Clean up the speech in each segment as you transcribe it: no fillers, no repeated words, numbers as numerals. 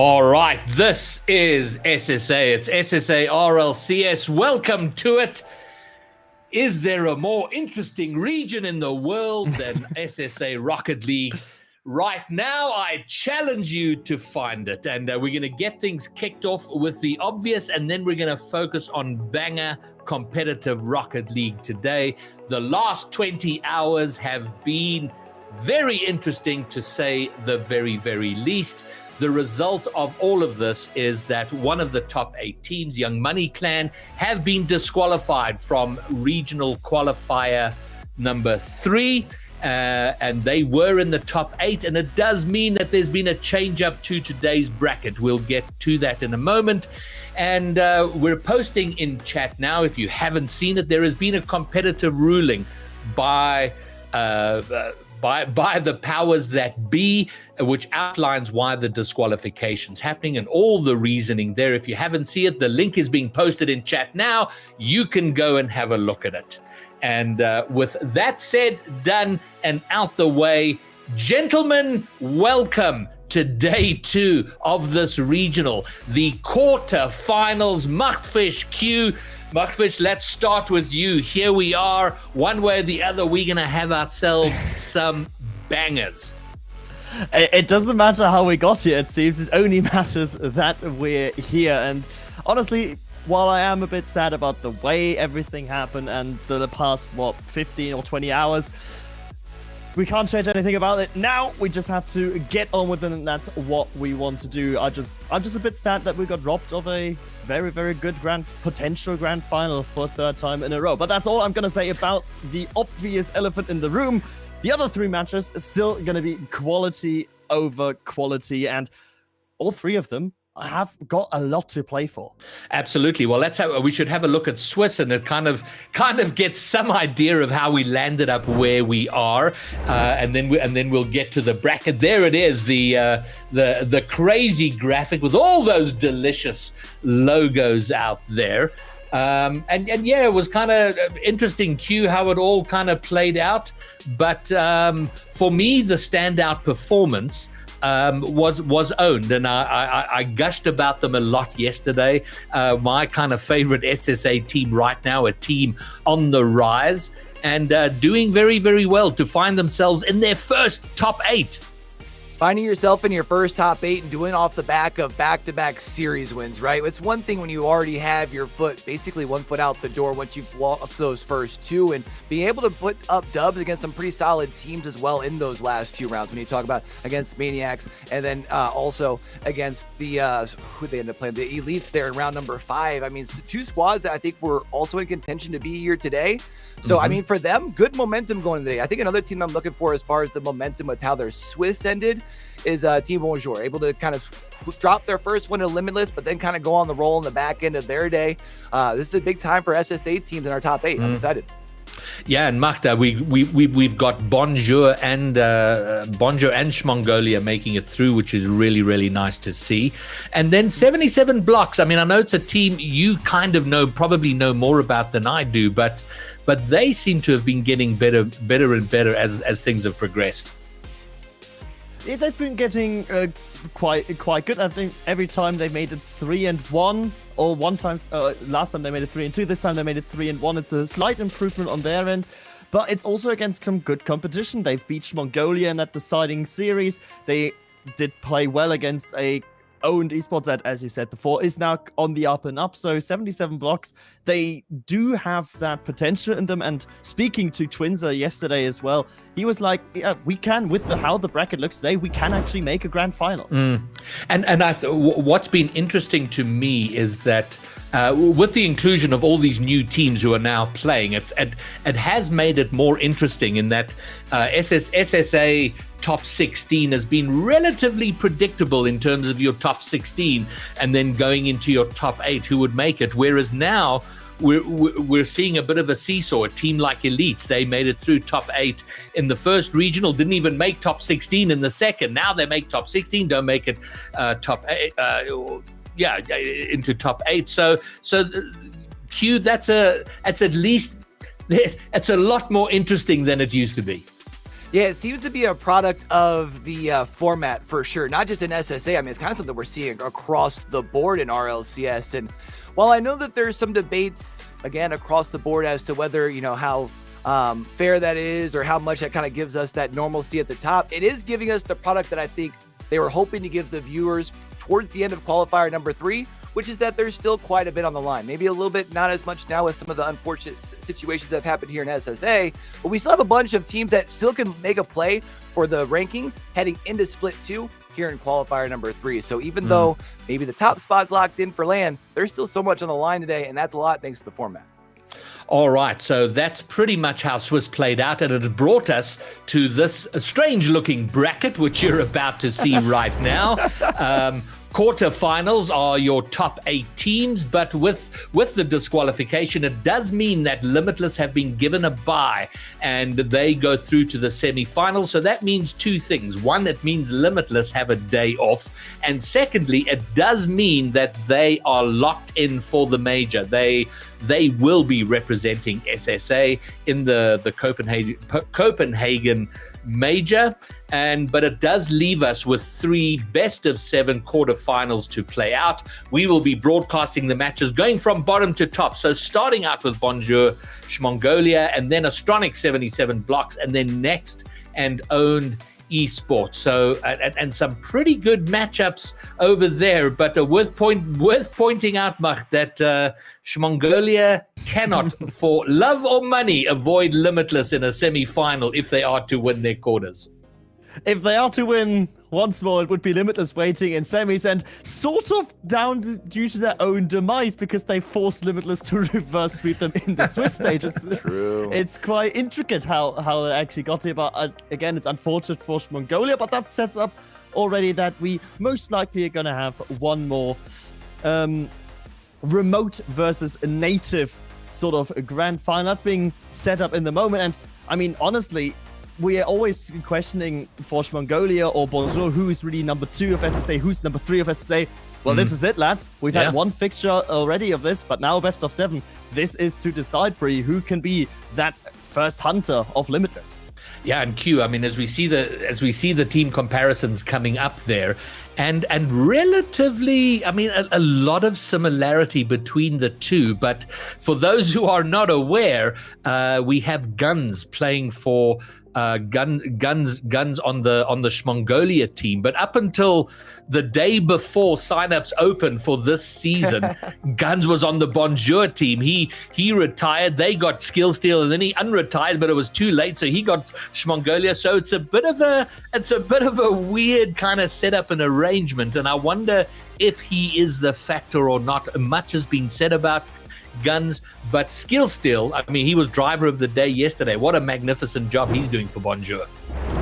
All right, this is SSA. It's SSA RLCS. Welcome to it. Is there a more interesting region in the world than SSA Rocket League? Right now, I challenge you to find it. And we're going to get things kicked off with the obvious, and then we're going to focus on banger competitive Rocket League today. The last 20 hours have been very interesting, to say the very, very least. The result of all of this is that one of the top 8 teams, Young Money Clan, have been disqualified from regional qualifier number 3. And they were in the top 8, and it does mean that there's been a change up to today's bracket. We'll get to that in a moment. And we're posting in chat now. If you haven't seen it, there has been a competitive ruling by the powers that be, which outlines why the disqualification's happening and all the reasoning there. If you haven't seen it, the link is being posted in chat now. You can go and have a look at it. And with that said, done, and out the way, gentlemen, welcome to day 2 of this regional, the quarterfinals. Machtfish Q. Machtfish, let's start with you. Here we are. One way or the other, we're going to have ourselves some bangers. It doesn't matter how we got here, it seems. It only matters that we're here. And honestly, while I am a bit sad about the way everything happened and the past, 15 or 20 hours, we can't change anything about it. Now we just have to get on with it, and that's what we want to do. I'm just a bit sad that we got robbed of a very, very good potential grand final for a 3rd time in a row. But that's all I'm going to say about the obvious elephant in the room. The other 3 matches are still going to be quality over quality, and all 3 of them have got a lot to play for. Absolutely. Well, that's how we should have a look at Swiss, and it kind of gets some idea of how we landed up where we are, and then we'll get to the bracket. There it is, the crazy graphic with all those delicious logos out there. And yeah, it was kind of interesting, Q, how it all kind of played out. But for me, the standout performance was owned, and I gushed about them a lot yesterday. My kind of favorite SSA team right now, a team on the rise and doing very, very well to find themselves in their first top 8. Finding yourself in your first top 8 and doing off the back of back-to-back series wins, right? It's one thing when you already have your basically 1 foot out the door once you've lost those first 2, and being able to put up dubs against some pretty solid teams as well in those last 2 rounds. When you talk about against Maniacs, and then also against the who they ended up playing, the Elites there in round number 5. I mean, 2 squads that I think were also in contention to be here today. So, I mean, for them, good momentum going today. I think another team I'm looking for as far as the momentum with how their Swiss ended is Team Bonjour, able to kind of drop their first one to Limitless, but then kind of go on the roll in the back end of their day. This is a big time for SSA teams in our top 8. I'm excited. Yeah, and Magda, we've got Bonjour and Schmongolia making it through, which is really, really nice to see. And then 77 Blocks. I mean, I know it's a team you kind of probably know more about than I do, but they seem to have been getting better and better as things have progressed. Yeah, they've been getting quite good. I think every time they made it 3-1, or last time they made it 3-2. This time they made it 3-1. It's a slight improvement on their end, but it's also against some good competition. They've beat Mongolia in that deciding series. They did play well against a owned esports that, as you said before, is now on the up and up. So 77 Blocks, they do have that potential in them. And speaking to Twinzer yesterday as well, he was like, yeah, we can, with how the bracket looks today, we can actually make a grand final. And what's been interesting to me is that with the inclusion of all these new teams who are now playing, it has made it more interesting in that SSA top 16 has been relatively predictable in terms of your top 16 and then going into your top 8 who would make it, whereas now we're seeing a bit of a seesaw. A team like Elites, they made it through top 8 in the first regional, didn't even make top 16 in the second. Now they make top 16, don't make it top 8 into top 8. So Q, that's at least it's a lot more interesting than it used to be. Yeah, it seems to be a product of the format for sure, not just in SSA. I mean, it's kind of something we're seeing across the board in RLCS. And while I know that there's some debates, again, across the board as to whether, how fair that is or how much that kind of gives us that normalcy at the top, it is giving us the product that I think they were hoping to give the viewers towards the end of qualifier number 3, which is that there's still quite a bit on the line. Maybe a little bit, not as much now with some of the unfortunate situations that have happened here in SSA, but we still have a bunch of teams that still can make a play for the rankings heading into Split 2 here in qualifier number 3. So even though maybe the top spot's locked in for LAN, there's still so much on the line today, and that's a lot thanks to the format. All right, so that's pretty much how Swiss played out, and it brought us to this strange-looking bracket, which you're about to see right now. Quarterfinals are your top 8 teams, but with the disqualification, it does mean that Limitless have been given a bye, and they go through to the semi-finals. So that means 2 things. One, it means Limitless have a day off, and secondly, it does mean that they are locked in for the major. They will be representing SSA in the Copenhagen major, but it does leave us with 3 best of 7 quarterfinals to play out. We will be broadcasting the matches going from bottom to top. So starting out with Bonjour, Mongolia, and then Astronic 77 blocks, and then Next and Owned Esports. So and some pretty good matchups over there, but worth pointing out, Mach, that Mongolia cannot for love or money avoid Limitless in a semi-final if they are to win their quarters. If they are to win once more, it would be Limitless waiting in semis, and sort of down due to their own demise because they forced Limitless to reverse sweep them in the Swiss stage. True. It's quite intricate how they actually got here, but again, it's unfortunate for Mongolia, but that sets up already that we most likely are going to have one more remote versus native sort of grand final that's being set up in the moment. And I mean, honestly, we are always questioning for Mongolia or Bonjour who's really number 2 of SSA, who's number 3 of SSA. Well, this is it, lads. We've had one fixture already of this, but now best of 7. This is to decide, Pri, who can be that first hunter of Limitless. Yeah, and Q, I mean, as we see the team comparisons coming up there, and relatively, I mean, a lot of similarity between the two. But for those who are not aware, we have Guns playing for Guns on the Mongolia team. But up until the day before signups opened for this season, Guns was on the Bonjour team. He retired. They got Skill Steal, and then he unretired, but it was too late, so he got Mongolia. So it's a bit of a weird kind of setup and arrangement, and I wonder if he is the factor or not. Much has been said about Guns, but Skill Steal, I mean, he was driver of the day yesterday. What a magnificent job he's doing for Bonjour.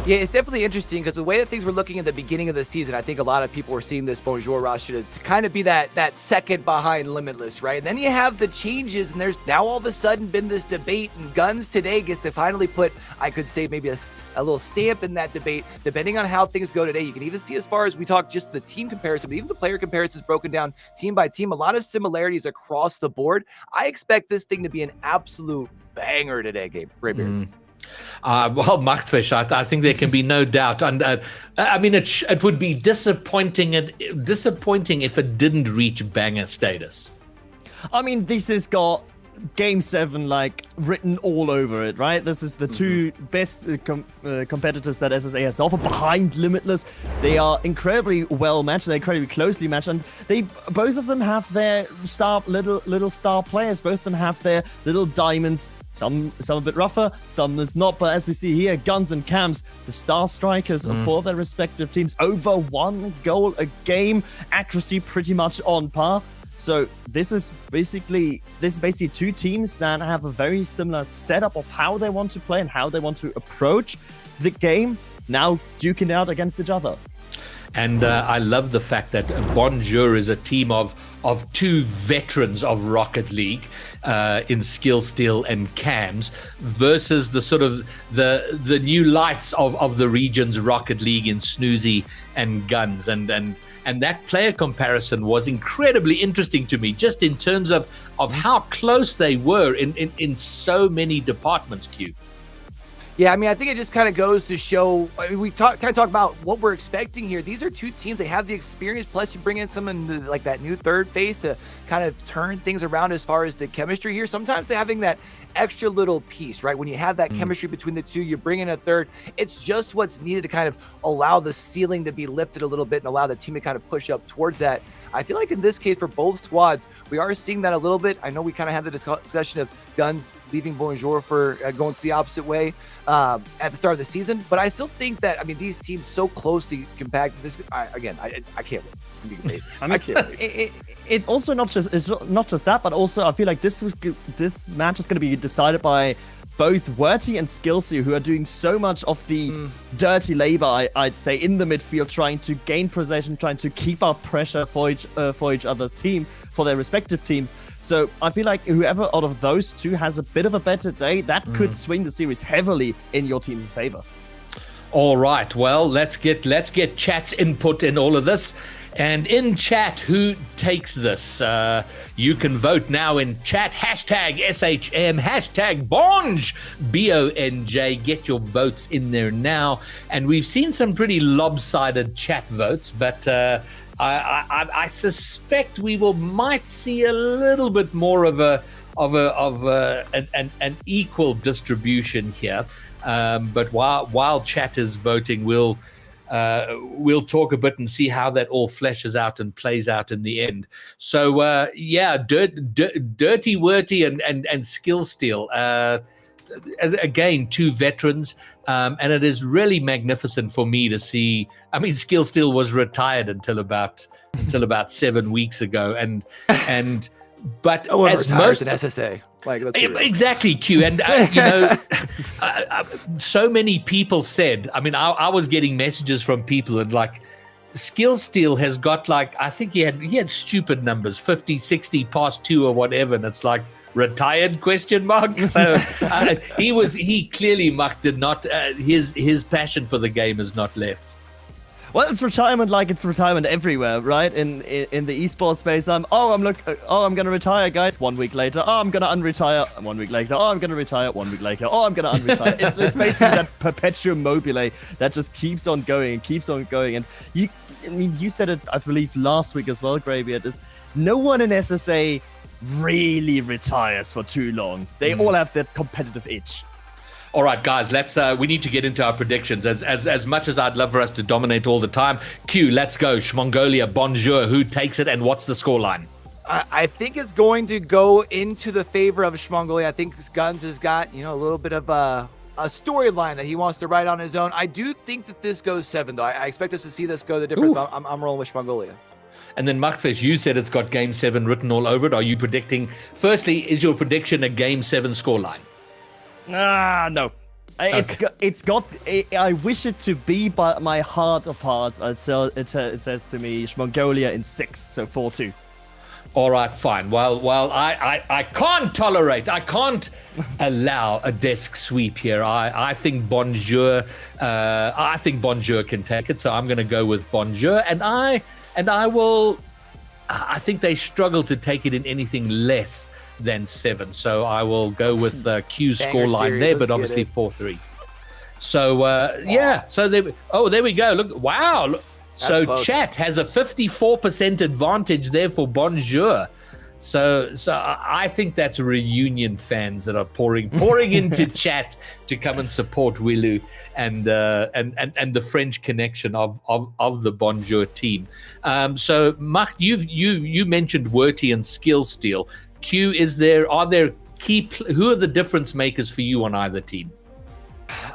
Yeah, it's definitely interesting because the way that things were looking at the beginning of the season, I think a lot of people were seeing this Bonjour roster to kind of be that second behind Limitless, right? And then you have the changes, and there's now all of a sudden been this debate, and Guns today gets to finally put, I could say, maybe a little stamp in that debate, depending on how things go today. You can even see, as far as we talk just the team comparison, but even the player comparisons broken down team by team, a lot of similarities across the board. I expect this thing to be an absolute banger today, Gabe. Graybeard. Well, Machtfish, I think there can be no doubt. And I mean, it would be disappointing if it didn't reach banger status. I mean, this has got Game 7 written all over it, right? This is the 2 best competitors that SSA has to offer behind Limitless. They are incredibly well matched. They're incredibly closely matched, and both of them have their little star players. Both of them have their little diamonds. Some a bit rougher, some there's not. But as we see here, Guns and Cams, the star strikers for their respective teams, over 1 goal a game, accuracy pretty much on par. So this is basically 2 teams that have a very similar setup of how they want to play and how they want to approach the game, now duking out against each other. And I love the fact that Bonjour is a team of 2 veterans of Rocket League in Skill Steal and Cams versus the sort of the new lights of the region's Rocket League in Snoozy and Guns. And that player comparison was incredibly interesting to me, just in terms of how close they were in so many departments, Q. Yeah, I mean, I think it just kind of goes to show. I mean, we kind of talk about what we're expecting here. These are two teams. They have the experience. Plus, you bring in someone like that new third phase to kind of turn things around as far as the chemistry here. Sometimes they're having that extra little piece, right? When you have that chemistry between the two, you bring in a third. It's just what's needed to kind of allow the ceiling to be lifted a little bit and allow the team to kind of push up towards that. I feel like in this case for both squads, we are seeing that a little bit. I know we kind of had the discussion of Guns leaving Bonjour for going the opposite way at the start of the season, but I still think that, I mean, these teams so closely compact. This I can't wait. It's gonna be great. I can't wait. It's also not just that, but also I feel like this match is going to be decided by both Werty and Skillsy, who are doing so much of the dirty labor, I'd say, in the midfield, trying to gain possession, trying to keep up pressure for each other's team, for their respective teams. So I feel like whoever out of those two has a bit of a better day, that could swing the series heavily in your team's favor. All right, well, let's get chat's input in all of this. And in chat, who takes this? You can vote now in chat. Hashtag SHM, hashtag Bonj, BONJ. Get your votes in there now. And we've seen some pretty lopsided chat votes, but I suspect we might see a little bit more of an equal distribution here. But while chat is voting, we'll talk a bit and see how that all fleshes out and plays out in the end. So Dirty Werty and Skill Steel, as again, two veterans, and it is really magnificent for me to see. I mean, Skill Steel was retired until about 7 weeks ago, but as most in SSA. Like, exactly, Q. And, so many people said, I mean, I was getting messages from people and like, Skill Steel has got like, I think he had stupid numbers, 50, 60 past 2 or whatever. And it's like, retired ? So he clearly did not, his passion for the game is not left. Well, it's retirement like it's retirement everywhere, right? In the esports space, I'm gonna retire, guys. 1 week later, I'm gonna unretire. 1 week later, I'm gonna retire. 1 week later, I'm gonna unretire. It's basically that perpetuum mobile that just keeps on going and keeps on going. And you said it, I believe, last week as well, Graybeard, is no one in SSA really retires for too long. They all have that competitive itch. All right, guys, we need to get into our predictions. As much as I'd love for us to dominate all the time, Q, let's go. Shmongolia, Bonjour, who takes it and what's the scoreline? I think it's going to go into the favor of Shmongolia. I think Guns has got, a little bit of a storyline that he wants to write on his own. I do think that this goes 7, though. I expect us to see this go the difference, but I'm rolling with Shmongolia. And then Machfish, you said it's got Game 7 written all over it. Are you predicting, firstly, is your prediction a Game 7 scoreline? No. It's got. I wish it to be, but my heart of hearts, it says to me, Shmongolia in 6, so 4-2. All right, fine. Well, I can't allow a desk sweep here. I think Bonjour. I think Bonjour can take it, so I'm going to go with Bonjour, and I will. I think they struggle to take it in anything less than 7, so I will go with Q's scoreline there, but obviously 4-3. So so there we go. Look, wow. Look. So close. Chat has a 54% advantage there for Bonjour. So I think that's reunion fans that are pouring into chat to come and support Wilu and the French connection of the Bonjour team. So Mach, you mentioned Werty and Skill Steel. Q, are there who are the difference makers for you on either team?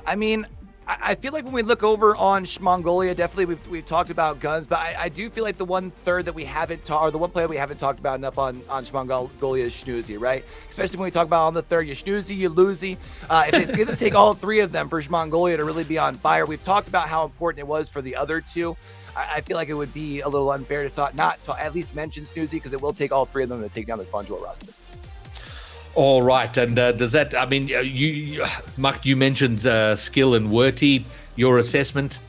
I mean, I feel like when we look over on Shmongolia, definitely we've talked about Guns, but I do feel like the one player we haven't talked about enough on Shmongolia is Snoozy, right? Especially when we talk about on the third, you Snoozy, you Loozy. If it's going to take all 3 of them for Shmongolia to really be on fire, we've talked about how important it was for the other 2. I feel like it would be a little unfair to not at least mention Snoozy, because it will take all 3 of them to take down this Bonjour roster. All right, and does that? I mean, Mark, you mentioned Skill and Werty. Your assessment?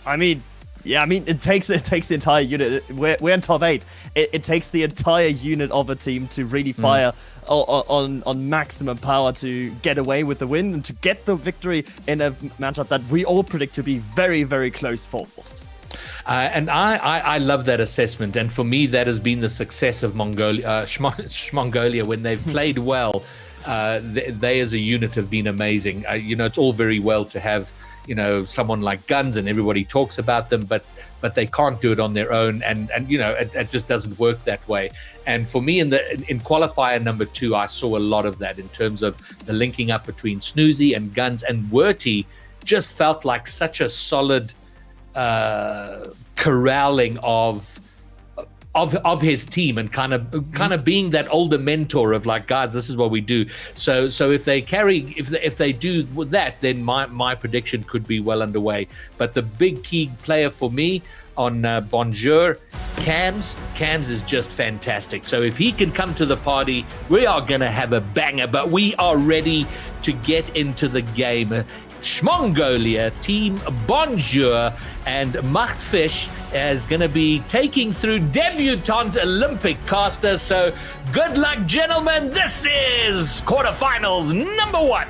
I mean, it takes the entire unit. We're in top 8. It takes the entire unit of a team to really fire on maximum power to get away with the win and to get the victory in a matchup that we all predict to be very, very close fought. And I love that assessment. And for me, that has been the success of Mongolia, Mongolia when they've played well. They as a unit have been amazing. It's all very well to have, someone like Guns and everybody talks about them, but they can't do it on their own. And it just doesn't work that way. And for me, in qualifier number 2, I saw a lot of that in terms of the linking up between Snoozy and Guns, and Werty just felt like such a solid corralling of his team, and kind of being that older mentor of like, guys, this is what we do. So if they do that, then my prediction could be well underway. But the big key player for me on Bonjour, Cams is just fantastic. So if he can come to the party, we are gonna have a banger. But we are ready to get into the game. Mongolia team Bonjour, and Machtfish is going to be taking through debutante Olympic caster. So good luck, gentlemen. This is quarterfinals number 1.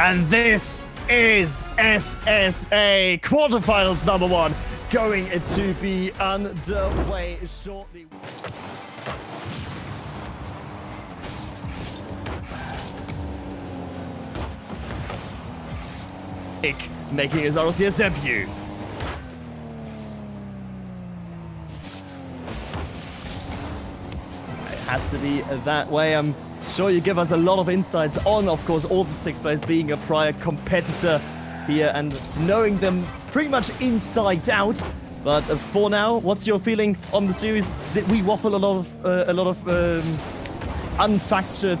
And this is SSA quarterfinals number 1, going to be underway shortly. Making his RLCS debut. It has to be that way. I'm sure you give us a lot of insights on, of course, all the 6 players being a prior competitor here and knowing them pretty much inside out. But for now, what's your feeling on the series? Did we waffle a lot of unfactured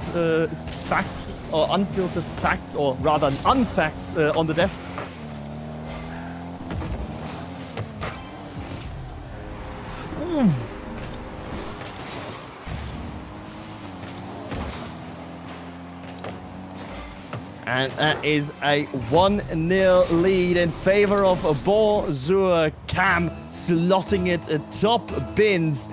facts, or unfiltered facts, or rather unfacts on the desk? And that is a 1-0 lead in favor of Bonjour. Cam slotting it atop bins.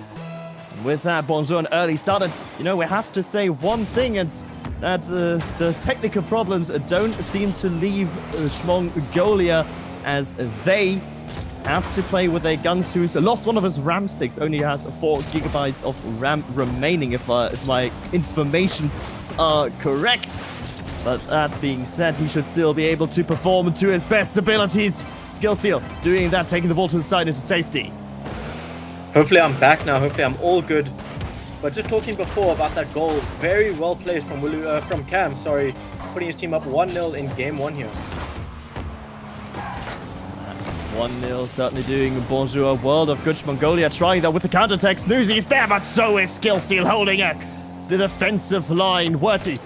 With that, Bonjour an early start. And, we have to say one thing. It's that the technical problems don't seem to leave Mongolia, as they have to play with a Guns who's lost one of his RAM sticks, only has 4 gigabytes of RAM remaining, if my informations are correct. But that being said, he should still be able to perform to his best abilities. Skill Seal doing that, taking the ball to the side into safety. Hopefully I'm back now, hopefully I'm all good. But just talking before about that goal, very well placed from Cam, putting his team up 1-0 in game 1 here. 1-0, certainly doing Bonjour a world of good. Mongolia trying that with the counter-attack. Snoozy is there, but so is Skill Seal holding the defensive line. Werty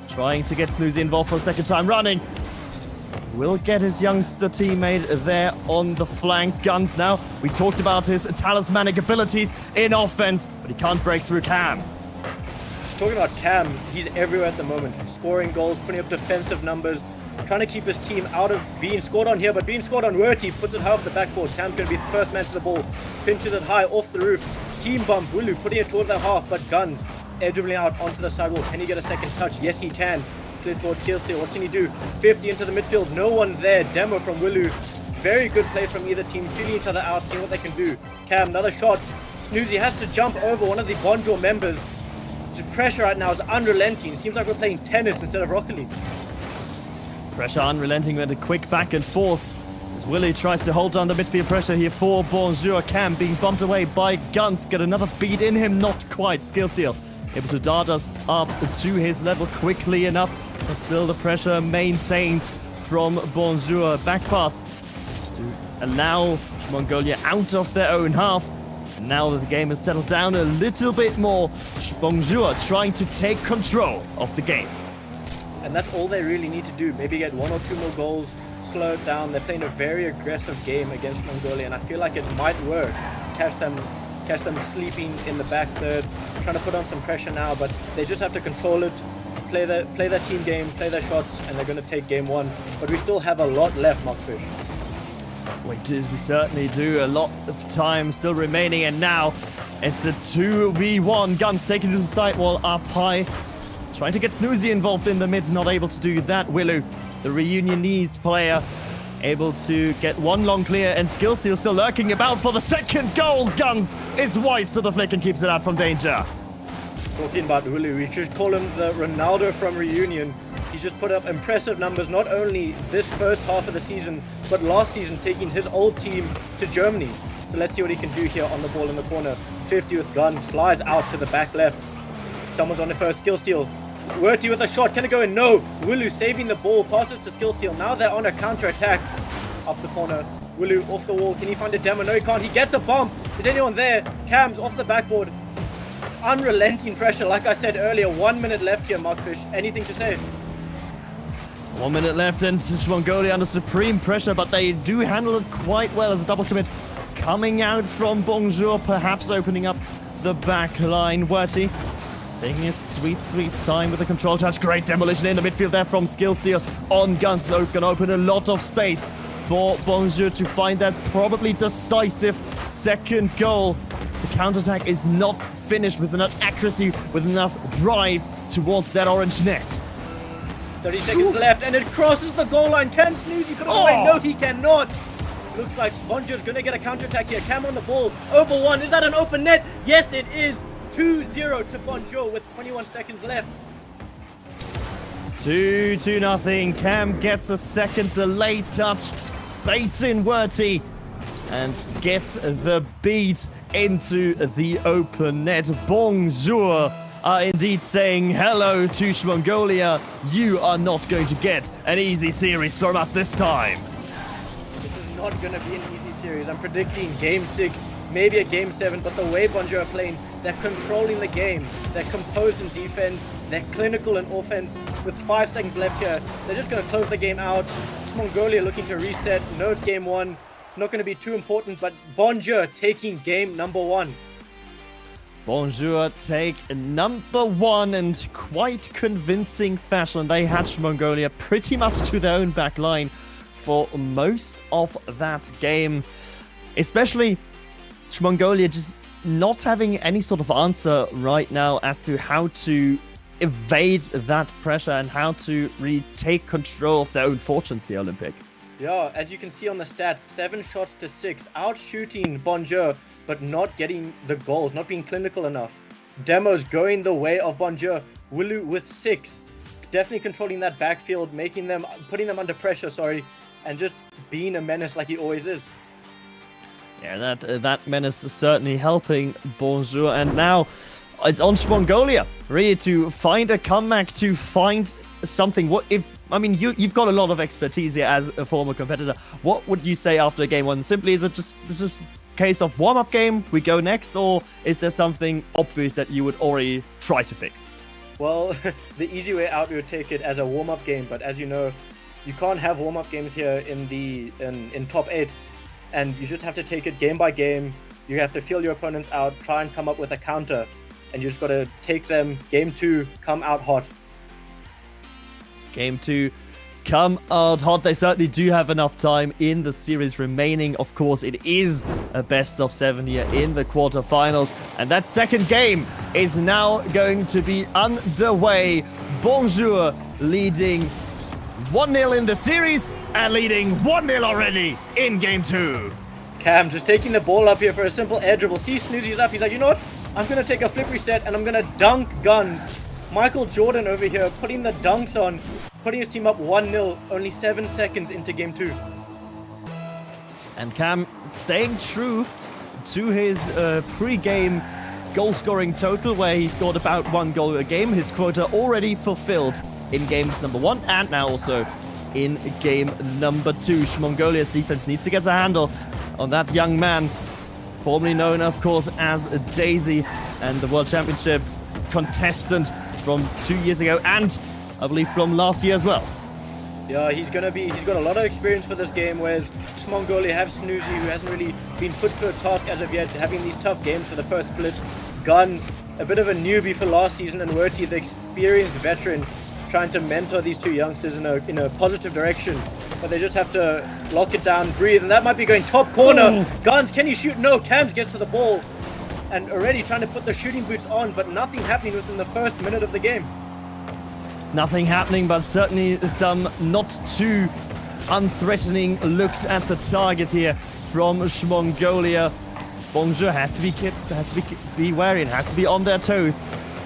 trying to get Snoozy involved for a second time running. Will get his youngster teammate there on the flank. Guns now. We talked about his talismanic abilities in offense, but he can't break through Cam. Just talking about Cam, he's everywhere at the moment. Scoring goals, putting up defensive numbers, trying to keep his team out of being scored on here, but being scored on Werty, puts it high off the backboard. Cam's going to be the first man to the ball. Pinches it high off the roof. Team bump, Wulu putting it towards the half, but Guns dribbling out onto the sidewall. Can he get a second touch? Yes, he can. Towards Killseal. What can he do? 50 into the midfield. No one there. Demo from Wulu. Very good play from either team. Feeling each other out, seeing what they can do. Cam, another shot. Snoozy has to jump over one of the Bonjour members. The pressure right now is unrelenting. Seems like we're playing tennis instead of Rocket League. Pressure unrelenting with a quick back and forth. As Willie tries to hold down the midfield pressure here for Bonjour. Cam being bumped away by Guns. Get another beat in him. Not quite. Skill Seal able to dart us up to his level quickly enough, but still the pressure maintains from Bonjour. Back pass to allow Mongolia out of their own half. And now that the game has settled down a little bit more, Bonjour trying to take control of the game. And that's all they really need to do. Maybe get 1 or 2 more goals, slow it down. They're playing a very aggressive game against Mongolia, and I feel like it might work. Catch them sleeping in the back third, trying to put on some pressure now, but they just have to control it, play their team game, play their shots, and they're going to take game 1. But we still have a lot left, Mockfish. We certainly do. A lot of time still remaining, and now it's a 2v1. Guns taking to the sidewall up high. Trying to get Snoozy involved in the mid, not able to do that. Willu, the Reunionese player, able to get one long clear, and Skillsteel still lurking about for the second goal. Guns is wise to the flick and keeps it out from danger. Talking about Willu, we should call him the Ronaldo from Reunion. He's just put up impressive numbers, not only this first half of the season, but last season, taking his old team to Germany. So let's see what he can do here on the ball in the corner. 50 with Guns, flies out to the back left. Someone's on the first. Skillsteel. Werty with a shot. Can it go in? No. Willu saving the ball. Passes to Skillsteel. Now they're on a counter-attack. Up the corner. Willu off the wall. Can he find a demo? No, he can't. He gets a bomb. Is anyone there? Cam's off the backboard. Unrelenting pressure. Like I said earlier, 1 minute left here, Markfish. Anything to say? 1 minute left, and Mongolia under supreme pressure, but they do handle it quite well as a double commit coming out from Bonjour, perhaps opening up the back line. Werty taking his sweet time with the control touch. Great demolition in the midfield there from Skillsteel on Guns. So can open a lot of space for Bonjour to find that probably decisive second goal. The counterattack is not finished with enough accuracy, with enough drive towards that orange net. 30 seconds left, and it crosses the goal line. Can Snoozy put it away? No, he cannot. Looks like Sponger's going to get a counterattack here. Cam on the ball. Over one. Is that an open net? Yes, it is. 2-0 to Bonjour with 21 seconds left. 2-0. Cam gets a second delayed touch. Baits in Werty and gets the beat into the open net. Bonjour are indeed saying hello to Mongolia. You are not going to get an easy series from us this time. This is not going to be an easy series. I'm predicting game 6, maybe a game 7, but the way Bonjour are playing, they're controlling the game. They're composed in defense. They're clinical in offense. With 5 seconds left here, they're just going to close the game out. Mongolia looking to reset. No, it's game 1. It's not going to be too important, but Bonjour taking game number 1. Bonjour take number 1 in quite convincing fashion. They hatched Mongolia pretty much to their own back line for most of that game. Especially Mongolia just not having any sort of answer right now as to how to evade that pressure and how to retake control of their own fortunes here, Olympic. Yeah, as you can see on the stats, 7 shots to 6, out shooting Bonjour, but not getting the goals, not being clinical enough. Demos going the way of Bonjour. Willu with 6, definitely controlling that backfield, putting them under pressure, and just being a menace like he always is. Yeah, that menace is certainly helping Bonjour, and now it's on Mongolia really to find a comeback, to find something. You've got a lot of expertise here as a former competitor. What would you say after game 1? Simply, is it just case of warm-up game, we go next, or is there something obvious that you would already try to fix? Well, the easy way out, we would take it as a warm-up game, but as you know, you can't have warm-up games here in top 8, and you just have to take it game by game. You have to feel your opponents out, try and come up with a counter, and you just got to take them game 2, come out hot. Game 2, come out hot. They certainly do have enough time in the series remaining. Of course, it is a best of 7 here in the quarterfinals. And that second game is now going to be underway. Bonjour leading 1-0 in the series and leading 1-0 already in game 2. Cam just taking the ball up here for a simple air dribble. See Snoozy's up. He's like, you know what? I'm going to take a flip reset and I'm going to dunk Guns. Michael Jordan over here putting the dunks on, putting his team up 1-0, only 7 seconds into game 2. And Cam staying true to his pre-game goal-scoring total, where he scored about 1 goal a game. His quota already fulfilled in games number 1 and now also in game number 2. Mongolia's defense needs to get a handle on that young man, formerly known, of course, as Daisy, and the World Championship contestant from 2 years ago, and I believe from last year as well. Yeah, he's got a lot of experience for this game, whereas Mongolia have Snoozy, who hasn't really been put to a task as of yet, having these tough games for the first split. Guns, a bit of a newbie for last season, and Werty, the experienced veteran, trying to mentor these two youngsters in a positive direction. but they just have to lock it down, breathe, and that might be going top corner. Guns, can he shoot? No, Cams gets to the ball, and already trying to put the shooting boots on, but nothing happening within the first minute of the game. Nothing happening, but certainly some not too unthreatening looks at the target here from Mongolia. Bonjour has to be wary and has to be on their toes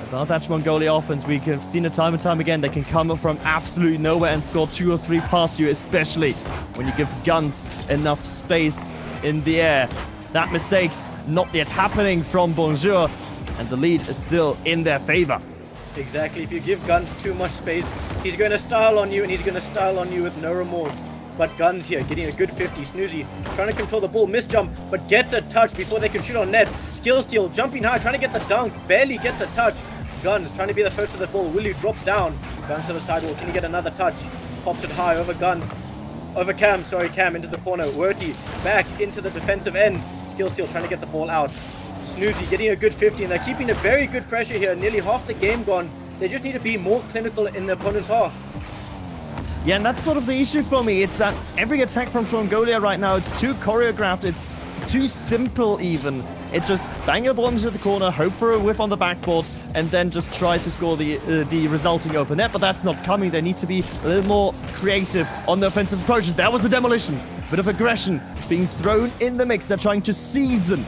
about that Mongolia offense. We have seen it time and time again. They can come from absolutely nowhere and score 2 or 3 past you, especially when you give Guns enough space in the air. That mistake's not yet happening from Bonjour, and the lead is still in their favor. Exactly. If you give Guns too much space, he's going to style on you, and he's going to style on you with no remorse. But Guns here getting a good 50. Snoozy trying to control the ball, miss jump, but gets a touch before they can shoot on net. Skill steal, jumping high, trying to get the dunk, barely gets a touch. Guns trying to be the first to the ball. Willie drops down. Guns to the sidewall. Can he get another touch? Pops it high over Guns. Over Cam. Sorry, Cam into the corner. Werty back into the defensive end. Skill steal trying to get the ball out. Snoozy getting a good 50, and they're keeping a very good pressure here. Nearly half the game gone. They just need to be more clinical in the opponent's half. Yeah, and that's sort of the issue for me. It's that every attack from Mongolia right now, it's too choreographed. It's too simple even. It's just bang a ball into the corner, hope for a whiff on the backboard, and then just try to score the resulting open net. But that's not coming. They need to be a little more creative on the offensive approaches. That was a demolition. Bit of aggression being thrown in the mix. They're trying to season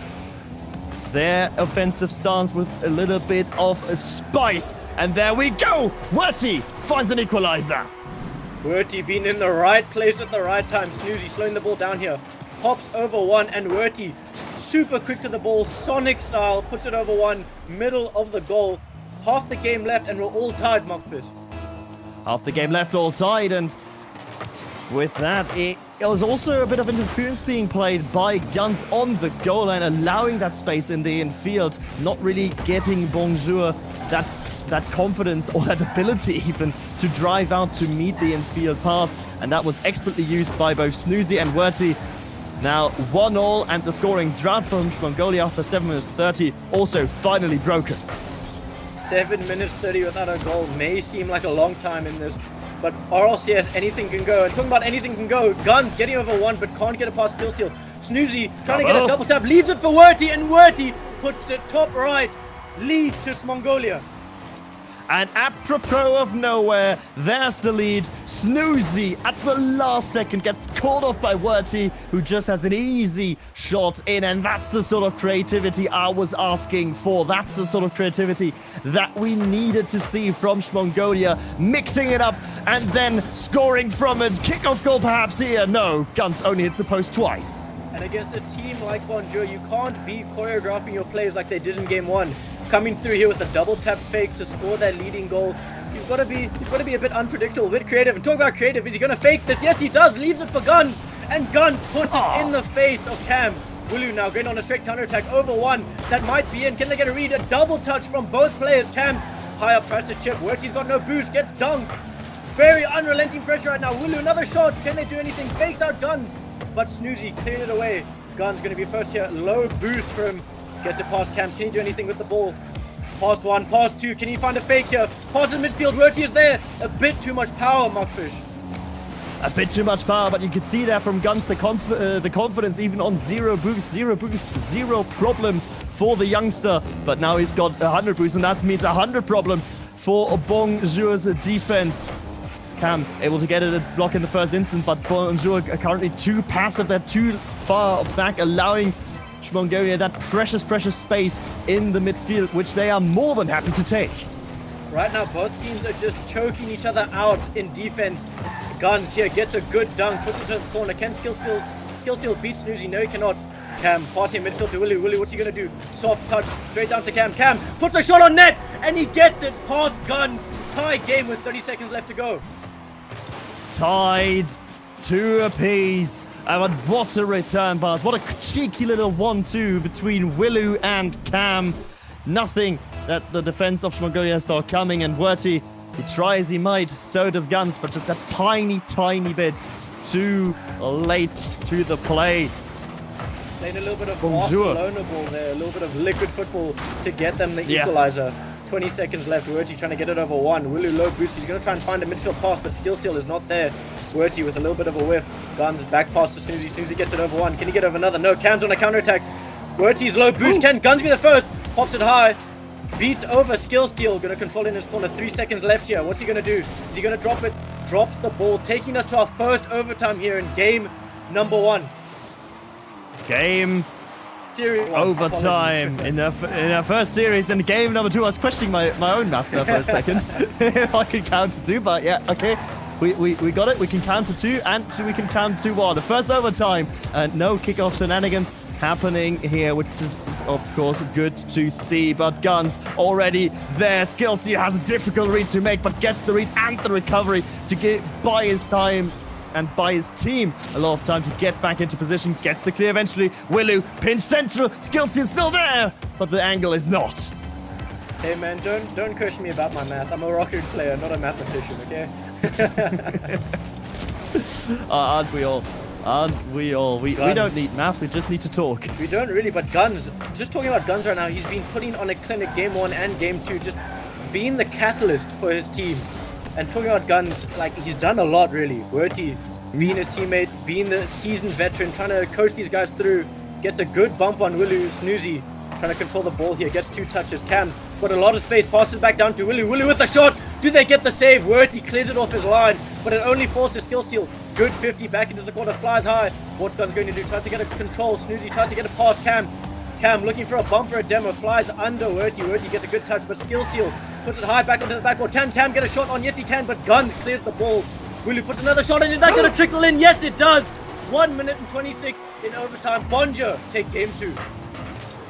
their offensive stance with a little bit of a spice. And there we go! Werty finds an equalizer. Werty being in the right place at the right time. Snoozy slowing the ball down here. Pops over one, and Werty super quick to the ball, Sonic style, puts it over one, middle of the goal. Half the game left, and we're all tied, Markfish. Half the game left, all tied, and with that, it was also a bit of interference being played by Guns on the goal line, allowing that space in the infield, not really getting Bonjour that confidence or that ability even to drive out to meet the infield pass, and that was expertly used by both Snoozy and Werty. Now 1-1, and the scoring drought from Mongolia after 7 minutes 30 also finally broken. 7 minutes 30 without a goal may seem like a long time in this, but RLCS, anything can go. And talking about anything can go, Guns getting over one but can't get a past skill steal. Snoozy trying to get a double tap, leaves it for Werty, and Werty puts it top right. Lead to Mongolia. And apropos of nowhere, there's the lead. Snoozy at the last second gets called off by Werty, who just has an easy shot in. And that's the sort of creativity I was asking for. That's the sort of creativity that we needed to see from Mongolia. Mixing it up and then scoring from it. Kickoff goal perhaps here. No, Guns only hits the post twice. And against a team like Bonjour, you can't be choreographing your plays like they did in game one. Coming through here with a double tap fake to score that leading goal. You've got to be a bit unpredictable, a bit creative. And talk about creative, is he going to fake this? Yes, he does. Leaves it for Guns, and Guns puts it in the face of Cam. Willu now going on a straight counterattack over one. That might be in. Can they get a read? A double touch from both players. Cam's high up, tries to chip. Werty's got no boost, gets dunked. Very unrelenting pressure right now. Willu, another shot. Can they do anything? Fakes out Guns, but Snoozy cleared it away. Guns going to be first here. Low boost for him. Gets it past Cam. Can he do anything with the ball? Past one, past two. Can he find a fake here? Past in midfield. Werty is there. A bit too much power, Markfish. A bit too much power, but you can see there from Guns the confidence even on zero boost, zero problems for the youngster. But now he's got 100 boost, and that means 100 problems for Bonjour's defense. Cam able to get it a block in the first instance, but Bonjour are currently too passive. They're too far back, allowing Mongolia that precious space in the midfield, which they are more than happy to take. Right now, both teams are just choking each other out in defense. Guns here gets a good dunk, puts it to the corner. Can skill steal beat Snoozy? No, he cannot. Cam passing midfield to Willie. Willie, what's he gonna do? Soft touch straight down to Cam. Cam puts a shot on net, and he gets it past Guns. Tie game with 30 seconds left to go. Tied 2 apiece. And what a return pass. What a cheeky little 1-2 between Willu and Cam. Nothing that the defense of Mongolia saw coming, and Werty, he tries, he might, so does Guns, but just a tiny bit too late to the play. Playing a little bit of Barcelona ball there, a little bit of liquid football to get them the equalizer. 20 seconds left. Werty trying to get it over one. Willu low boost. He's going to try and find a midfield pass, but skill steal is not there. Werty with a little bit of a whiff. Guns back pass to Snoozy. Snoozy gets it over one. Can he get over another? No, Cam's on a counter-attack. Werty's low boost. Can Guns be the first? Pops it high. Beats over Skill Steal. Gonna control in his corner. 3 seconds left here. What's he gonna do? Is he gonna drop it? Drops the ball, taking us to our first overtime here in game number 1. Game Series one. overtime in our first series, and game number 2. I was questioning my own maths there for a second. If I could count to 2, but yeah, okay. We got it. We can count to 2, and we can count to 1. The first overtime, and no kickoff shenanigans happening here, which is of course good to see. But Guns already there. Skillsy has a difficult read to make, but gets the read and the recovery to buy his time and buy his team a lot of time to get back into position. Gets the clear eventually. Willu pinch central. Skillsy is still there, but the angle is not. Hey man, don't question me about my math. I'm a rocket player, not a mathematician, okay? Aren't we all? Aren't we all? We don't need math, we just need to talk. We don't really, but Guns, just talking about Guns right now, he's been putting on a clinic game 1 and game 2, just being the catalyst for his team. And talking about Guns, like, he's done a lot really. Werty, being his teammate, being the seasoned veteran, trying to coach these guys through, gets a good bump on Willu. Snoozy trying to control the ball here, gets 2 touches. Cam got a lot of space, passes back down to Willu. Willu with a shot. Do they get the save? Werty clears it off his line, but it only falls to Skill Steal. Good 50 back into the corner, flies high. What's Guns going to do? Tries to get a control. Snoozy tries to get a pass. Cam looking for a bumper at demo, flies under Werty. Werty gets a good touch, but Skill Steal puts it high back onto the backboard. Can Cam get a shot on? Yes, he can, but Guns clears the ball. Willu puts another shot, and is that going to trickle in? Yes, it does. 1 minute and 26 in overtime. Bonja take game 2.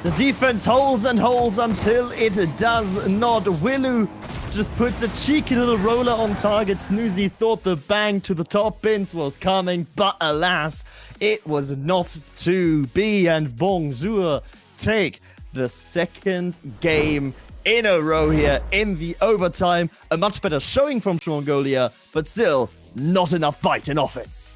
The defense holds and holds until it does not. Willu just puts a cheeky little roller on target. Snoozy thought the bang to the top bins was coming, but alas, it was not to be. And Bonjour take the second game in a row here in the overtime. A much better showing from Mongolia, but still not enough bite in offense.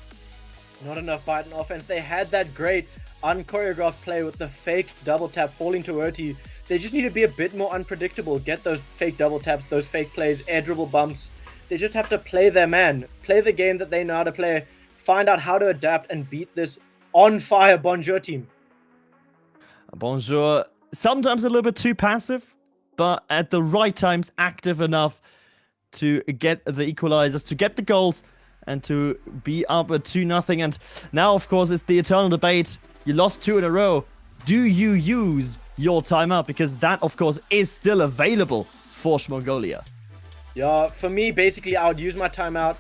Not enough bite in offense. They had that great unchoreographed play with the fake double tap falling to Werty. They just need to be a bit more unpredictable. Get those fake double taps, those fake plays, air dribble bumps. They just have to play their man. Play the game that they know how to play. Find out how to adapt and beat this on-fire Bonjour team. Bonjour, sometimes a little bit too passive, but at the right times active enough to get the equalizers, to get the goals, and to be up at 2-0. And now, of course, it's the eternal debate. You lost 2 in a row. Do you use your timeout? Because that, of course, is still available for Mongolia. Yeah, for me, basically, I would use my timeout,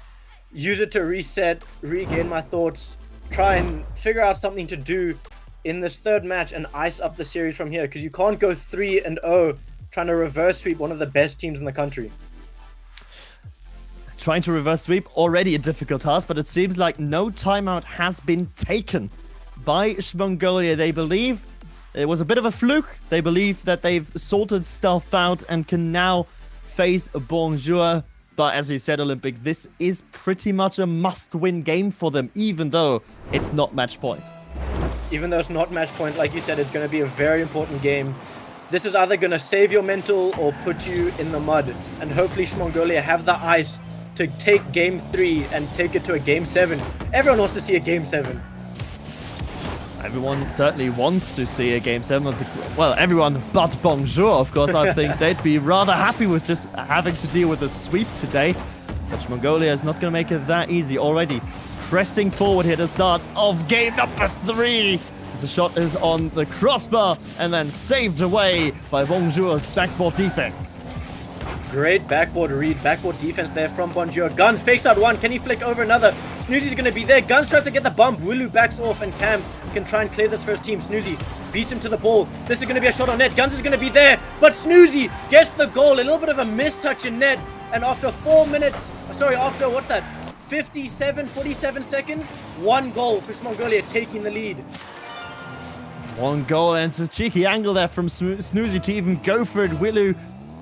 use it to reset, regain my thoughts, try and figure out something to do in this third match and ice up the series from here. Because you can't go 3-0 trying to reverse sweep one of the best teams in the country. Trying to reverse sweep, already a difficult task, but it seems like no timeout has been taken by Mongolia. They believe it was a bit of a fluke. They believe that they've sorted stuff out and can now face Bonjour. But as you said, Olympic, this is pretty much a must-win game for them, even though it's not match point. Even though it's not match point, like you said, it's going to be a very important game. This is either going to save your mental or put you in the mud. And hopefully Mongolia have the ice to take game 3 and take it to a game 7. Everyone wants to see a game 7. Everyone certainly wants to see a game 7 of the... Well, everyone but Bonjour, of course. I think they'd be rather happy with just having to deal with a sweep today. But Mongolia is not going to make it that easy already. Pressing forward here at the start of game number 3. The shot is on the crossbar and then saved away by Bonjour's backboard defense. Great backboard read, backboard defense there from Bonjour. Guns fakes out one. Can he flick over another? Snoozy's going to be there. Guns tries to get the bump. Willu backs off and Cam can try and clear this first team. Snoozy beats him to the ball. This is going to be a shot on net. Guns is going to be there, but Snoozy gets the goal. A little bit of a mistouch in net. And after 4 minutes, after what's that? 47 seconds, 1 goal for Mongolia taking the lead. 1 goal, and it's a cheeky angle there from Snoozy to even go for it. Willu,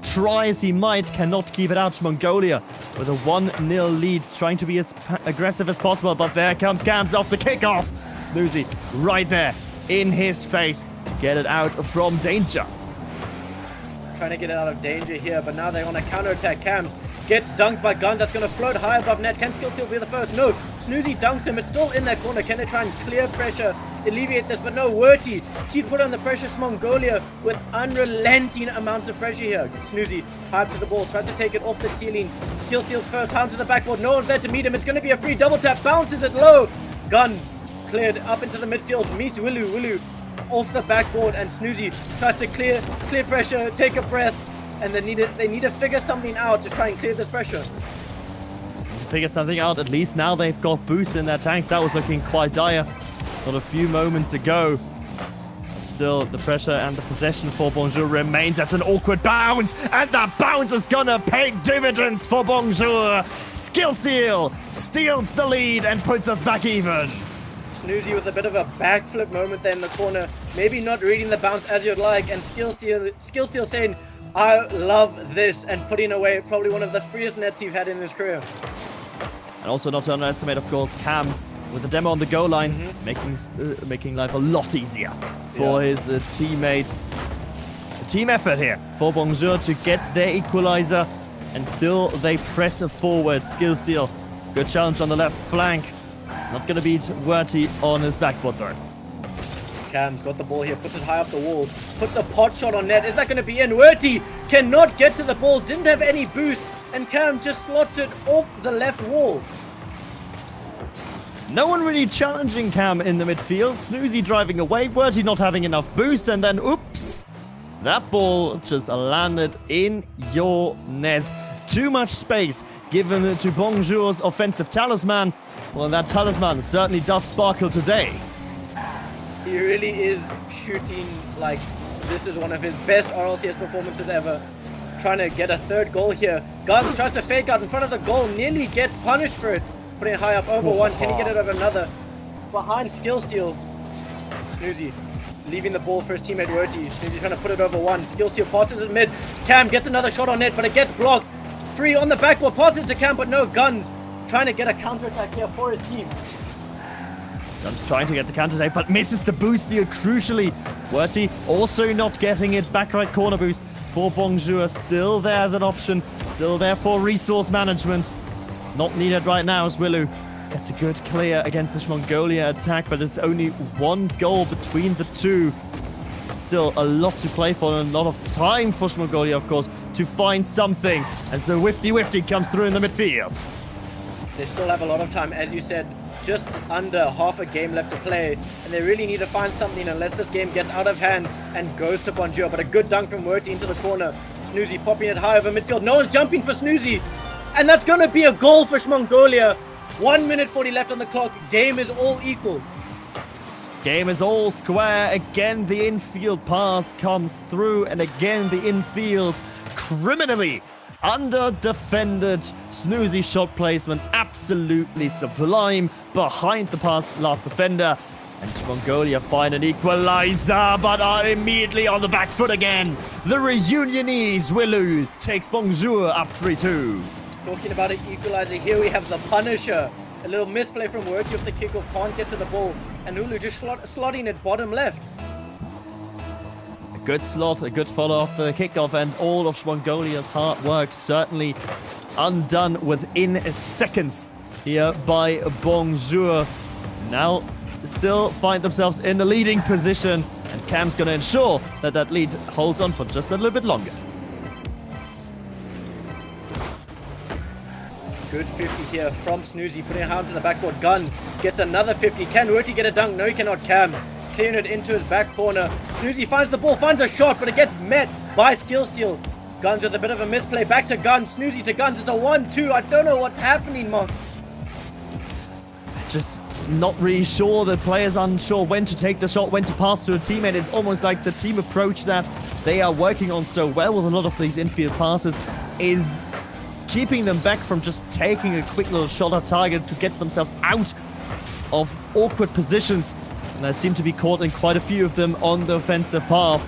try as he might, cannot keep it out. Mongolia with a 1-0 lead, trying to be as aggressive as possible, but there comes Cams off the kickoff. Snoozy right there in his face. Get it out from danger. Trying to get it out of danger here, but now they're on a counter-attack. Cams Gets dunked by Gun. That's going to float high above net. Can Skillsteal be the first? No. Snoozy dunks him. It's still in that corner. Can they try and clear pressure, alleviate this? But no, Werty keeps put on the pressure. Mongolia with unrelenting amounts of pressure here. Snoozy high up to the ball. Tries to take it off the ceiling. Skillsteal's first time to the backboard. No one's there to meet him. It's going to be a free double tap. Bounces it low. Guns cleared up into the midfield. Meets Willu. Willu off the backboard. And Snoozy tries to clear pressure. Take a breath. And they need to figure something out to try and clear this pressure. Figure something out. At least now they've got boost in their tanks. That was looking quite dire not a few moments ago. Still, the pressure and the possession for Bonjour remains. That's an awkward bounce, and the bounce is gonna pay dividends for Bonjour. Skillsteal steals the lead and puts us back even. Snoozy with a bit of a backflip moment there in the corner. Maybe not reading the bounce as you'd like, and Skillsteal saying, I love this, and putting away probably one of the freest nets he's had in his career. And also not to underestimate, of course, Cam with the demo on the goal line, making life a lot easier for his teammate. A team effort here for Bonjour to get their equalizer, and still they press forward. Skillsteal, good challenge on the left flank. It's not going to beat Werty on his backboard though. Cam's got the ball here, puts it high up the wall, puts a pot shot on net. Is that going to be in? Werty cannot get to the ball, didn't have any boost, and Cam just slots it off the left wall. No one really challenging Cam in the midfield. Snoozy driving away, Werty not having enough boost, and then oops, that ball just landed in your net. Too much space given to Bonjour's offensive talisman. Well, that talisman certainly does sparkle today. He really is shooting like this is one of his best RLCS performances ever. Trying to get a third goal here. Guns tries to fake out in front of the goal, nearly gets punished for it. Putting it high up over one, can he get it over another? Behind Skillsteal. Snoozy leaving the ball for his teammate Werty. Snoozy trying to put it over one. Skillsteal passes it mid. Cam gets another shot on net, but it gets blocked. Free on the backboard, passes to Cam, but no. Guns trying to get a counter-attack here for his team. Guns trying to get the counter attack, but misses the boost steal crucially. Werty also not getting it. Back right corner boost for Bonjour. Still there as an option. Still there for resource management. Not needed right now as Willu gets a good clear against the Mongolia attack, but it's only one goal between the two. Still a lot to play for and a lot of time for Mongolia, of course, to find something as the Wifty comes through in the midfield. They still have a lot of time, as you said. Just under half a game left to play, and they really need to find something unless this game gets out of hand and goes to Bonjour. But a good dunk from Werty into the corner. Snoozy popping it high over midfield. No one's jumping for Snoozy, and that's going to be a goal for Mongolia. 1 minute 40 left on the clock. Game is all equal. Game is all square. Again, the infield pass comes through, and again, the infield criminally under-defended. Snoozy shot placement, absolutely sublime behind the last defender. And Mongolia find an equalizer, but are immediately on the back foot again. The reunionese Willu takes Bonjour up 3-2. Talking about an equalizer, here we have the Punisher. A little misplay from Werty off the kickoff, can't get to the ball. And Hulu just slotting it bottom left. Good slot, a good follow off the kickoff, and all of Mongolia's hard work certainly undone within seconds here by Bonjour. Now still find themselves in the leading position, and Cam's going to ensure that that lead holds on for just a little bit longer. Good 50 here from Snoozy, putting it hard to the backboard. Gun gets another 50. Can Werty get a dunk? No, he cannot. Cam clearing it into his back corner. Snoozy finds the ball, finds a shot, but it gets met by Skillsteal. Guns with a bit of a misplay. Back to Guns. Snoozy to Guns. It's a 1-2. I don't know what's happening, Mark. Just not really sure. The players unsure when to take the shot, when to pass to a teammate. It's almost like the team approach that they are working on so well with a lot of these infield passes is keeping them back from just taking a quick little shot at target to get themselves out of awkward positions. And I seem to be caught in quite a few of them on the offensive half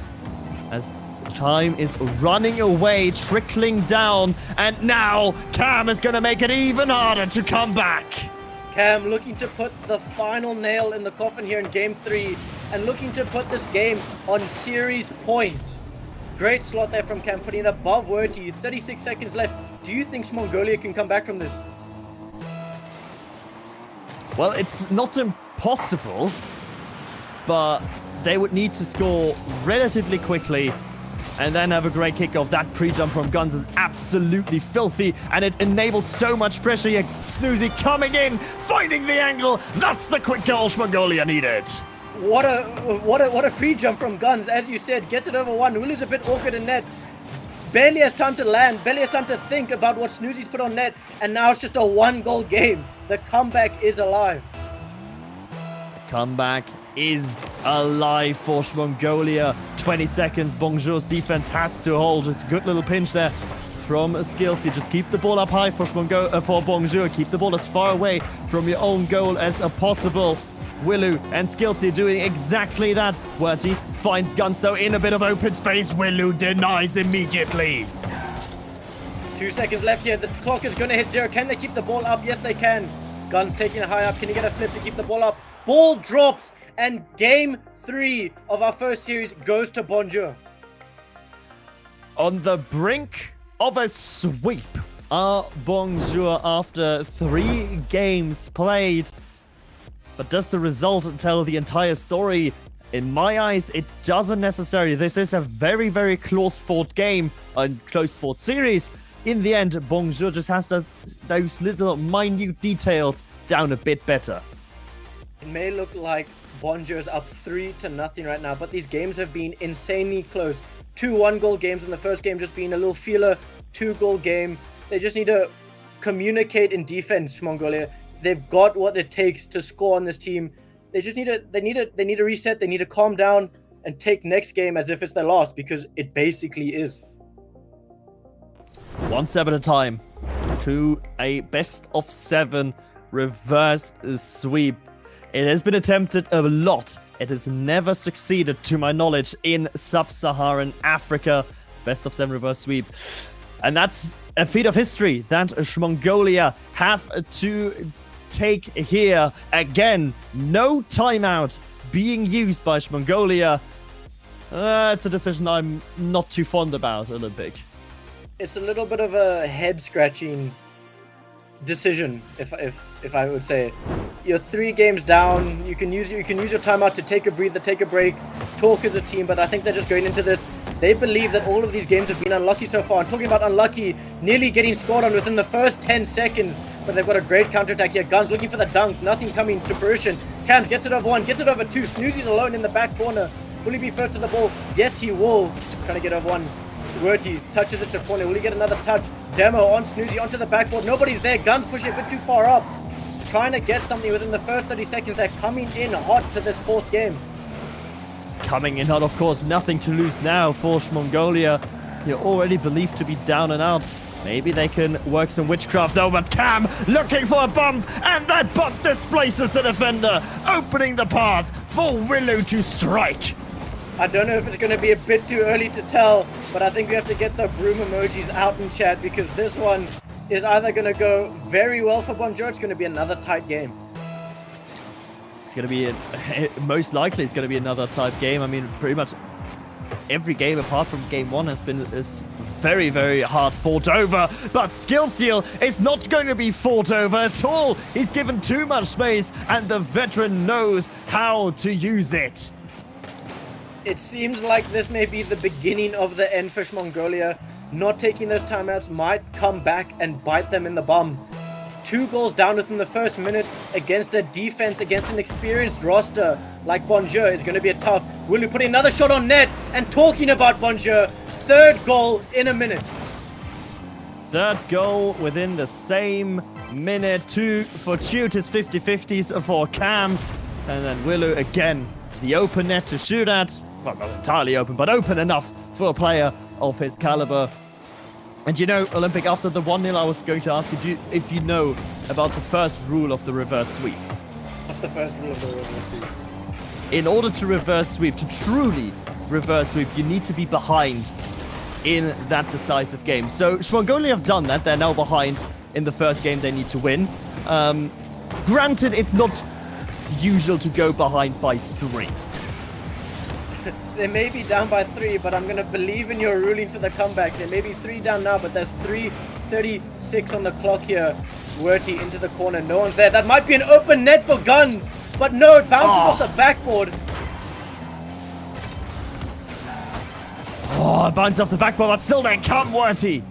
as time is running away, trickling down, and now Cam is going to make it even harder to come back. Cam looking to put the final nail in the coffin here in Game 3 and looking to put this game on series point. Great slot there from Cam, putting it above Werty. 36 seconds left. Do you think Mongolia can come back from this? Well, it's not impossible, but they would need to score relatively quickly and then have a great kickoff. That pre-jump from Guns is absolutely filthy, and it enables so much pressure here. Snoozy coming in, finding the angle. That's the quick goal Mongolia needed. What a pre-jump from Guns, as you said, gets it over one. Wulu's a bit awkward in net. Barely has time to land, barely has time to think about what Snoozy's put on net, and now it's just a 1-goal game. The comeback is alive. Comeback is alive for Mongolia. 20 seconds, Bonjour's defense has to hold. It's a good little pinch there from Skillsy. Just keep the ball up high for Bonjour. Keep the ball as far away from your own goal as possible. Willu and Skillsy doing exactly that. Werty finds Guns though in a bit of open space. Willu denies immediately. 2 seconds left here. The clock is going to hit 0. Can they keep the ball up? Yes, they can. Guns taking it high up. Can he get a flip to keep the ball up? Ball drops, and game 3 of our first series goes to Bonjour. On the brink of a sweep are Bonjour after 3 games played. But does the result tell the entire story? In my eyes, it doesn't necessarily. This is a very, very close-fought game, a close-fought series. In the end, Bonjour just has those little minute details down a bit better. It may look like Bonjour's up 3-0 right now, but these games have been insanely close. 2 1-goal games in the first game, just being a little feeler. 2-goal game. They just need to communicate in defense, Mongolia. They've got what it takes to score on this team. They just need to reset. They need to calm down and take next game as if it's their last, because it basically is. 1 step at a time to a best of 7 reverse sweep. It has been attempted a lot. It has never succeeded, to my knowledge, in sub-Saharan Africa. Best of 7 reverse sweep. And that's a feat of history that Mongolia have to take here. Again, no timeout being used by Mongolia. It's a decision I'm not too fond about, Olympic. It's a little bit of a head-scratching decision, if I would say. You're 3 games down. You can use your timeout to take a breather, take a break, talk as a team. But I think they're just going into this. They believe that all of these games have been unlucky so far. I'm talking about unlucky, nearly getting scored on within the first 10 seconds. But they've got a great counterattack here. Guns looking for the dunk, nothing coming to fruition. Cams gets it over 1, gets it over 2. Snoozy's alone in the back corner. Will he be first to the ball? Yes, he will. Trying to get over 1. Werty touches it to corner. Will he get another touch? Demo on Snoozy onto the backboard. Nobody's there. Guns pushing a bit too far up. Trying to get something within the first 30 seconds. They're coming in hot to this 4th game. Coming in hot, of course. Nothing to lose now for Mongolia. You're already believed to be down and out. Maybe they can work some witchcraft though, but Cam looking for a bump, and that bump displaces the defender, opening the path for Willu to strike. I don't know if it's going to be a bit too early to tell, but I think we have to get the broom emojis out in chat, because this one is either going to go very well for Bonjour. It's going to be another tight game. It's going to be, most likely it's going to be another tight game. I mean, pretty much every game apart from game 1 has been very, very hard fought over. But Skill Seal is not going to be fought over at all. He's given too much space, and the veteran knows how to use it. It seems like this may be the beginning of the end for Mongolia. Not taking those timeouts might come back and bite them in the bum. 2 goals down within the first minute against a defense, against an experienced roster like Bonjour is going to be a tough. Willu putting another shot on net, and talking about Bonjour, 3rd goal in a minute. 3rd goal within the same minute. 2 for Chute, his 50-50s for Cam. And then Willu again, the open net to shoot at. Well, not entirely open, but open enough for a player of his caliber. And you know, Olympic, after the 1-0, I was going to ask you if you know about the first rule of the reverse sweep. What's the first rule of the reverse sweep? In order to reverse sweep, to truly reverse sweep, you need to be behind in that decisive game. So Mongolia have done that. They're now behind in the first game they need to win. Granted, it's not usual to go behind by 3. They may be down by 3, but I'm going to believe in your ruling for the comeback. They may be 3 down now, but there's 3:36 on the clock here. Werty into the corner. No one's there. That might be an open net for Guns, but no, it bounces off the backboard. Oh, it bounces off the backboard, but still there come Werty.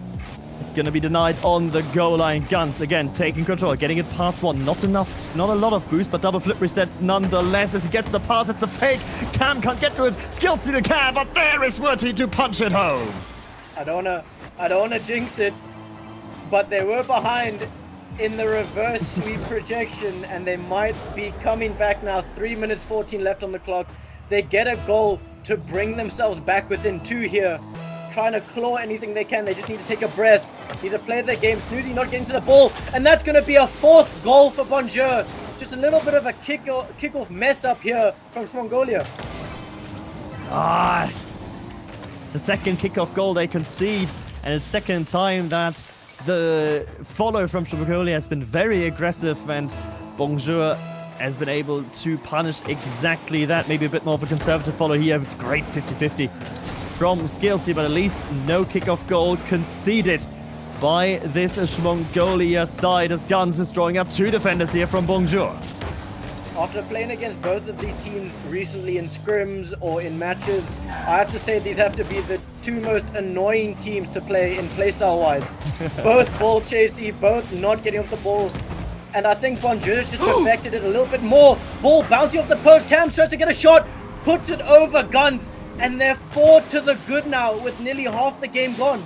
It's going to be denied on the goal line. Guns, again, taking control, getting it past one. Not enough, not a lot of boost, but double flip resets nonetheless. As he gets the pass, it's a fake. Cam can't get to it. Skill stealer can, but there is Werty to punch it home. I don't wanna jinx it, but they were behind in the reverse sweep projection, and they might be coming back now. 3 minutes 14 left on the clock. They get a goal to bring themselves back within 2 here. Trying to claw anything they can. They just need to take a breath. Need to play their game. Snoozy not getting to the ball. And that's going to be a 4th goal for Bonjour. Just a little bit of a kickoff mess up here from Mongolia. It's the second kickoff goal they concede. And it's second time that the follow from Mongolia has been very aggressive. And Bonjour has been able to punish exactly that. Maybe a bit more of a conservative follow here. It's great 50-50. From Skillsy, but at least no kickoff goal conceded by this Mongolia side as Guns is drawing up 2 defenders here from Bonjour. After playing against both of the teams recently in scrims or in matches, I have to say these have to be the 2 most annoying teams to play in playstyle-wise. Both ball chasey, both not getting off the ball. And I think Bonjour just perfected it a little bit more. Ball bouncing off the post. Cam starts to get a shot, puts it over Guns. And they're 4 to the good now with nearly half the game gone.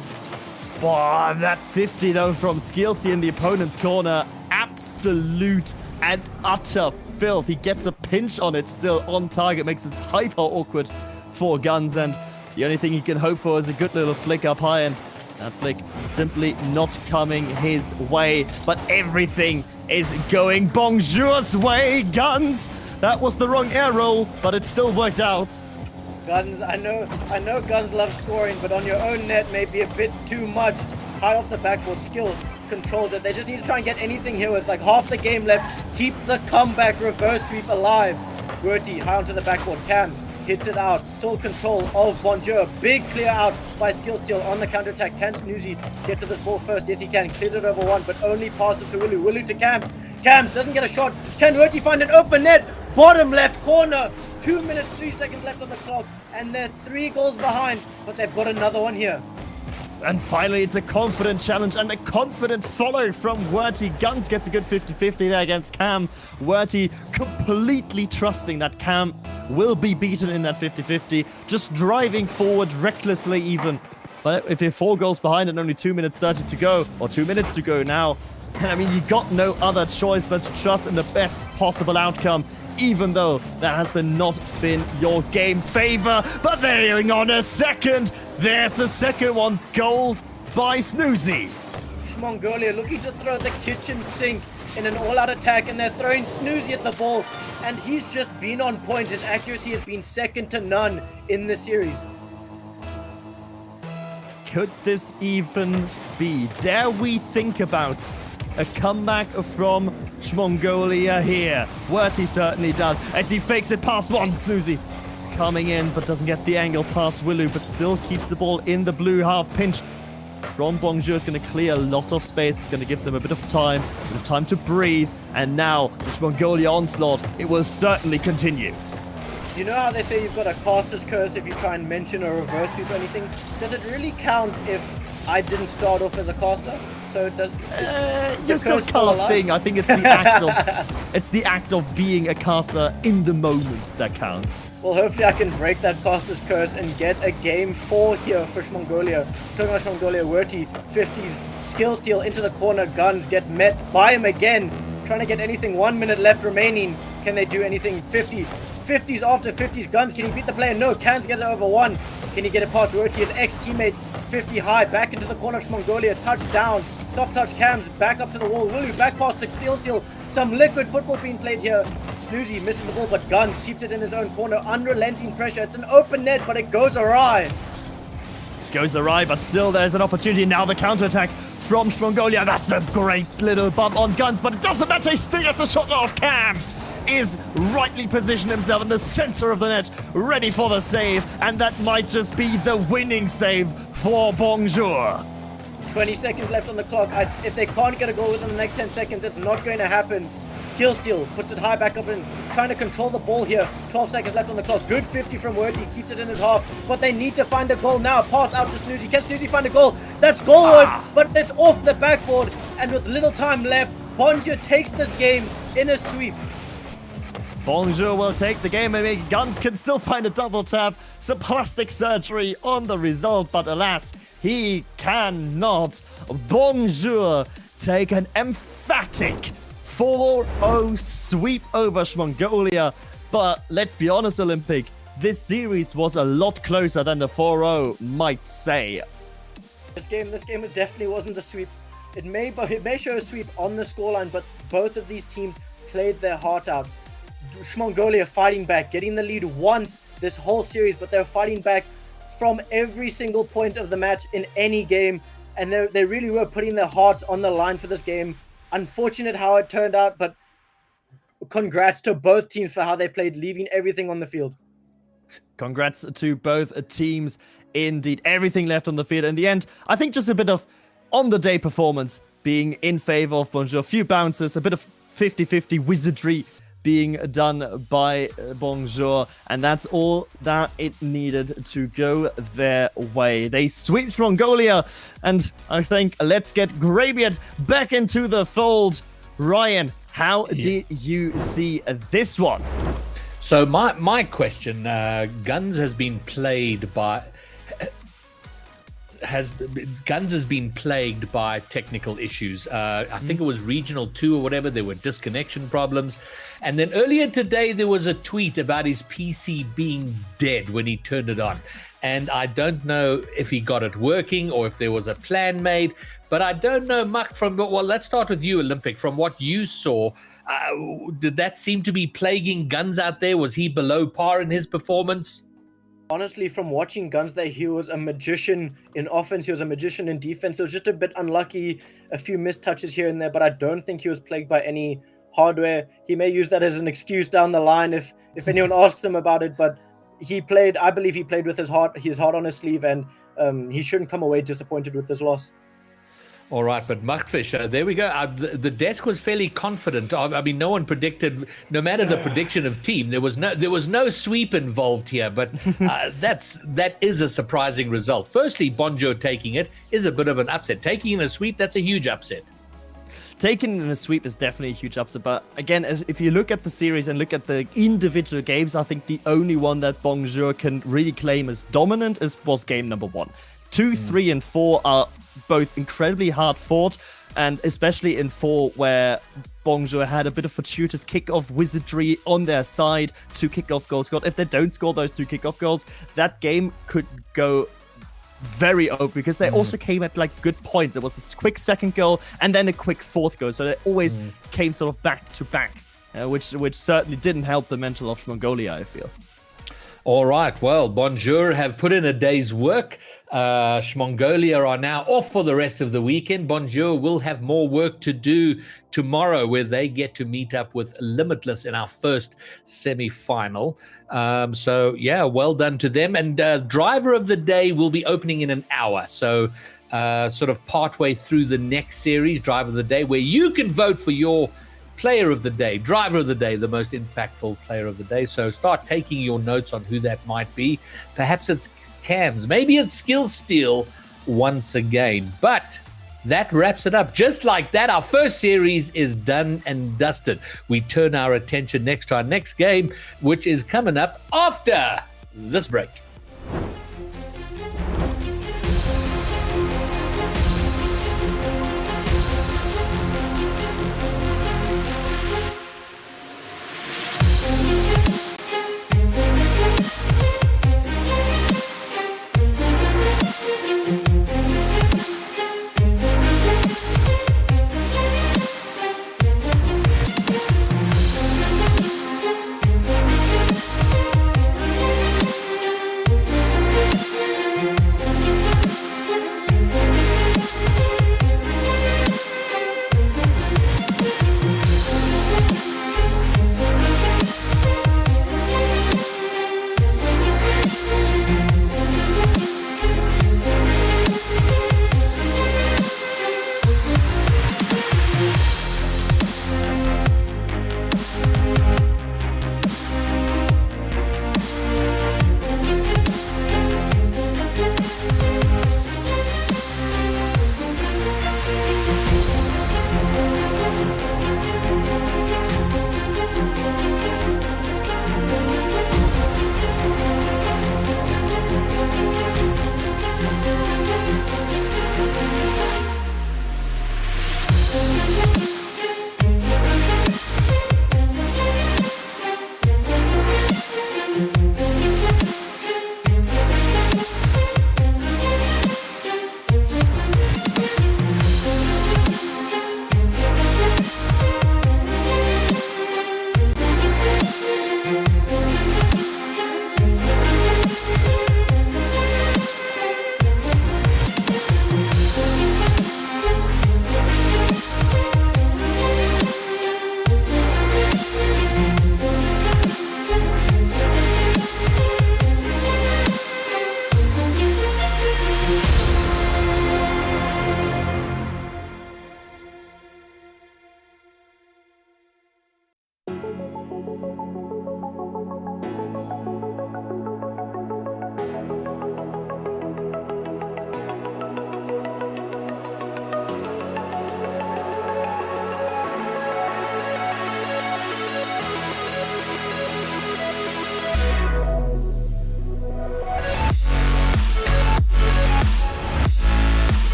Wow, that 50 though from Skillsy in the opponent's corner. Absolute and utter filth. He gets a pinch on it still on target. Makes it hyper awkward for Guns. And the only thing he can hope for is a good little flick up high. And that flick simply not coming his way. But everything is going Bonjour's way. Guns. That was the wrong air roll, but it still worked out. Guns, I know Guns love scoring, but on your own net may be a bit too much. High off the backboard, skill controlled it. They just need to try and get anything here with like half the game left. Keep the comeback reverse sweep alive. Werty high onto the backboard. Cam hits it out. Still control of Bonjour. Big clear out by Skill Steal on the counter attack. Can Snoozy get to this ball first? Yes, he can. Clears it over 1, but only pass it to Willu. Willu to Cams. Cams doesn't get a shot. Can Werty find an open net? Bottom left corner. 2 minutes, 3 seconds left on the clock, and they're 3 goals behind, but they've got another one here. And finally, it's a confident challenge and a confident follow from Werty. Guns gets a good 50-50 there against Cam. Werty completely trusting that Cam will be beaten in that 50-50, just driving forward recklessly even. But if you're 4 goals behind and only 2 minutes 30 to go, or 2 minutes to go now, and I mean, you got no other choice but to trust in the best possible outcome, even though that has not been your game favor. But they're on a second. There's a second one. Gold by Snoozy. Mongolia looking to throw the kitchen sink in an all-out attack, and they're throwing Snoozy at the ball, and he's just been on point. His accuracy has been second to none in the series. Could this even be? Dare we think about a comeback from Mongolia here? Werty certainly does, as he fakes it past one. Snoozy coming in, but doesn't get the angle past Willu, but still keeps the ball in the blue half. Pinch from Bonjour is going to clear a lot of space. It's going to give them a bit of time to breathe. And now, this Mongolia onslaught, it will certainly continue. You know how they say you've got a caster's curse if you try and mention a reverse sweep or anything? Does it really count if I didn't start off as a caster? So does you're still casting. I think it's the act of being a caster in the moment that counts. Well, hopefully I can break that caster's curse and get a game 4 here for Mongolia. Talking about Mongolia, Werty 50s skill steal into the corner. Guns gets met by him again, trying to get anything. 1 minute left remaining. Can they do anything? 50s after 50s. Guns, can he beat the player? No. Cans get it over 1. Can he get it past Werty? His ex-teammate 50 high, back into the corner of Mongolia. Touchdown. Soft touch Cams, back up to the wall. Willu, back pass to Seal. Some liquid football being played here. Snoozy missing the ball, but Guns keeps it in his own corner. Unrelenting pressure. It's an open net, but it goes awry. Goes awry, but still there's an opportunity. Now the counterattack from Mongolia. That's a great little bump on Guns, but it doesn't matter. He still gets a shot off Cam. is rightly positioned himself in the center of the net, ready for the save, and that might just be the winning save for Bonjour. 20 seconds left on the clock. If they can't get a goal within the next 10 seconds, it's not going to happen. Skill steal, puts it high back up and trying to control the ball here. 12 seconds left on the clock. Good 50 from Worthy, keeps it in his half. But they need to find a goal now. Pass out to Snoozy. Can Snoozy find a goal? That's goalward, but it's off the backboard. And with little time left, Bonjour takes this game in a sweep. Bonjour will take the game, and maybe Guns can still find a double tap. Some plastic surgery on the result, but alas, he cannot. Bonjour take an emphatic 4-0 sweep over Mongolia. But let's be honest, Olympic, this series was a lot closer than the 4-0 might say. This game definitely wasn't a sweep. It may show a sweep on the scoreline, but both of these teams played their heart out. Mongolia fighting back, getting the lead once this whole series, but they're fighting back from every single point of the match in any game, and they really were putting their hearts on the line for this game. Unfortunate how it turned out, but congrats to both teams for how they played, leaving everything on the field. Congrats to both teams. Indeed, everything left on the field. In the end, I think just a bit of on-the-day performance being in favor of Bonjour. A few bounces, a bit of 50-50 wizardry being done by Bonjour, and that's all that it needed to go their way. They swept Mongolia, and I think let's get Grabiot back into the fold. Ryan, how did you see this one? So my question, Guns has been plagued by technical issues. I think it was Regional 2 or whatever. There were disconnection problems. And then earlier today, there was a tweet about his PC being dead when he turned it on. And I don't know if he got it working or if there was a plan made. But I don't know, Mark, well, let's start with you, Olympic. From what you saw, did that seem to be plaguing Guns out there? Was he below par in his performance? Honestly, from watching Guns there, he was a magician in offense. He was a magician in defense. It was just a bit unlucky, a few missed touches here and there, but I don't think he was plagued by any hardware. He may use that as an excuse down the line if anyone asks him about it, but I believe he played with his heart on his sleeve, and he shouldn't come away disappointed with this loss. All right, but Machtfish, there we go. The desk was fairly confident. I mean, no one predicted, no matter the prediction of team, there was no sweep involved here. But that is a surprising result. Firstly, Bonjour taking it is a bit of an upset. Taking in a sweep, that's a huge upset. Taking in a sweep is definitely a huge upset. But again, if you look at the series and look at the individual games, I think the only one that Bonjour can really claim as dominant was game number 1. 2, 3, and 4 are both incredibly hard fought, and especially in 4 where Bonjour had a bit of fortuitous kickoff wizardry on their side. 2 kickoff goals scored. If they don't score those 2 kickoff goals, that game could go very open because they also came at like good points. It was a quick second goal and then a quick fourth goal, so they always came sort of back to back, which certainly didn't help the mental of Mongolia, I feel. All right, well, Bonjour have put in a day's work. Mongolia are now off for the rest of the weekend. Bonjour will have more work to do tomorrow, where they get to meet up with Limitless in our first semi-final. So, yeah, well done to them. And Driver of the Day will be opening in an hour. So, sort of partway through the next series, Driver of the Day, where you can vote for your Player of the Day, Driver of the Day, the most impactful Player of the Day. So start taking your notes on who that might be. Perhaps it's Cams. Maybe it's Skill Steal once again. But that wraps it up. Just like that, our first series is done and dusted. We turn our attention next to our next game, which is coming up after this break.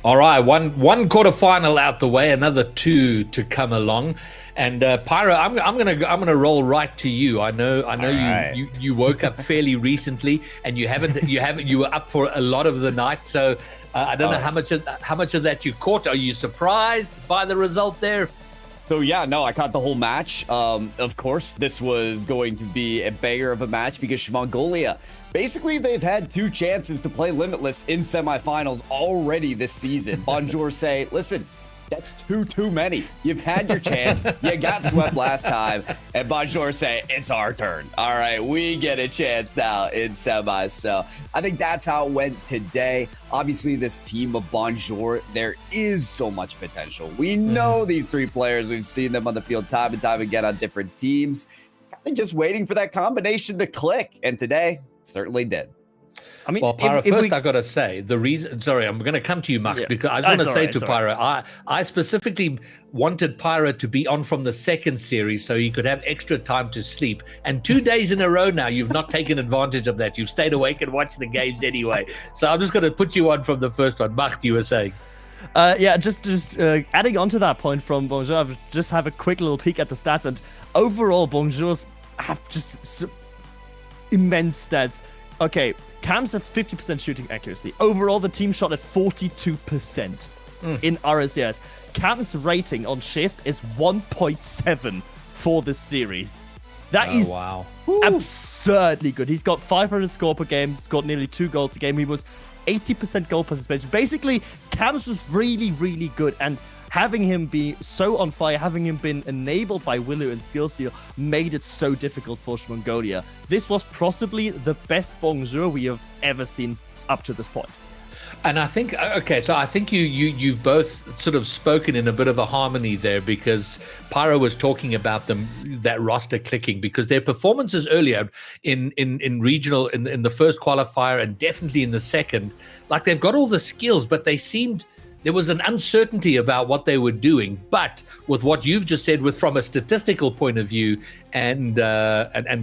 All right, one quarterfinal out the way, another 2 to come along, and Pyro, I'm gonna roll right to you. I know you woke up fairly recently, and you were up for a lot of the night, so I don't know how much of that you caught. Are you surprised by the result there? So yeah, no, I caught the whole match. Of course, this was going to be a banger of a match because Mongolia, basically they've had 2 chances to play Limitless in semifinals already this season. Bonjour say, listen, that's too many. You've had your chance. You got swept last time. And Bonjour say, it's our turn. All right, we get a chance now in semis. So I think that's how it went today. Obviously, this team of Bonjour, there is so much potential. We know these 3 players. We've seen them on the field time and time again on different teams. Kind of just waiting for that combination to click. And today, certainly did. I mean, well, Pyro, first I got to say, the reason, sorry, I'm going to come to you, Mark, because I just want to say to Pyro, I specifically wanted Pyro to be on from the second series so he could have extra time to sleep. And 2 days in a row now, you've not taken advantage of that. You've stayed awake and watched the games anyway. So I'm just going to put you on from the first one. Mark, you were saying. Just adding on to that point from Bonjour, I've just have a quick little peek at the stats. And overall, Bonjour's have just immense stats. Okay, Cam's have 50% shooting accuracy. Overall, the team shot at 42% in RLCS. Cam's rating on shift is 1.7 for this series. That is absurdly good. He's got 500 score per game. He's got nearly 2 goals a game. He was 80% goal participation. Basically, Cam's was really, really good. And having him be so on fire, having him been enabled by Willow and Skillseal made it so difficult for Mongolia. This was possibly the best Bonjour we have ever seen up to this point. And I think, okay, so I think you've both sort of spoken in a bit of a harmony there, because Pyro was talking about that roster clicking, because their performances earlier in regional, in the first qualifier and definitely in the second, like they've got all the skills, but there was an uncertainty about what they were doing. But with what you've just said, from a statistical point of view, and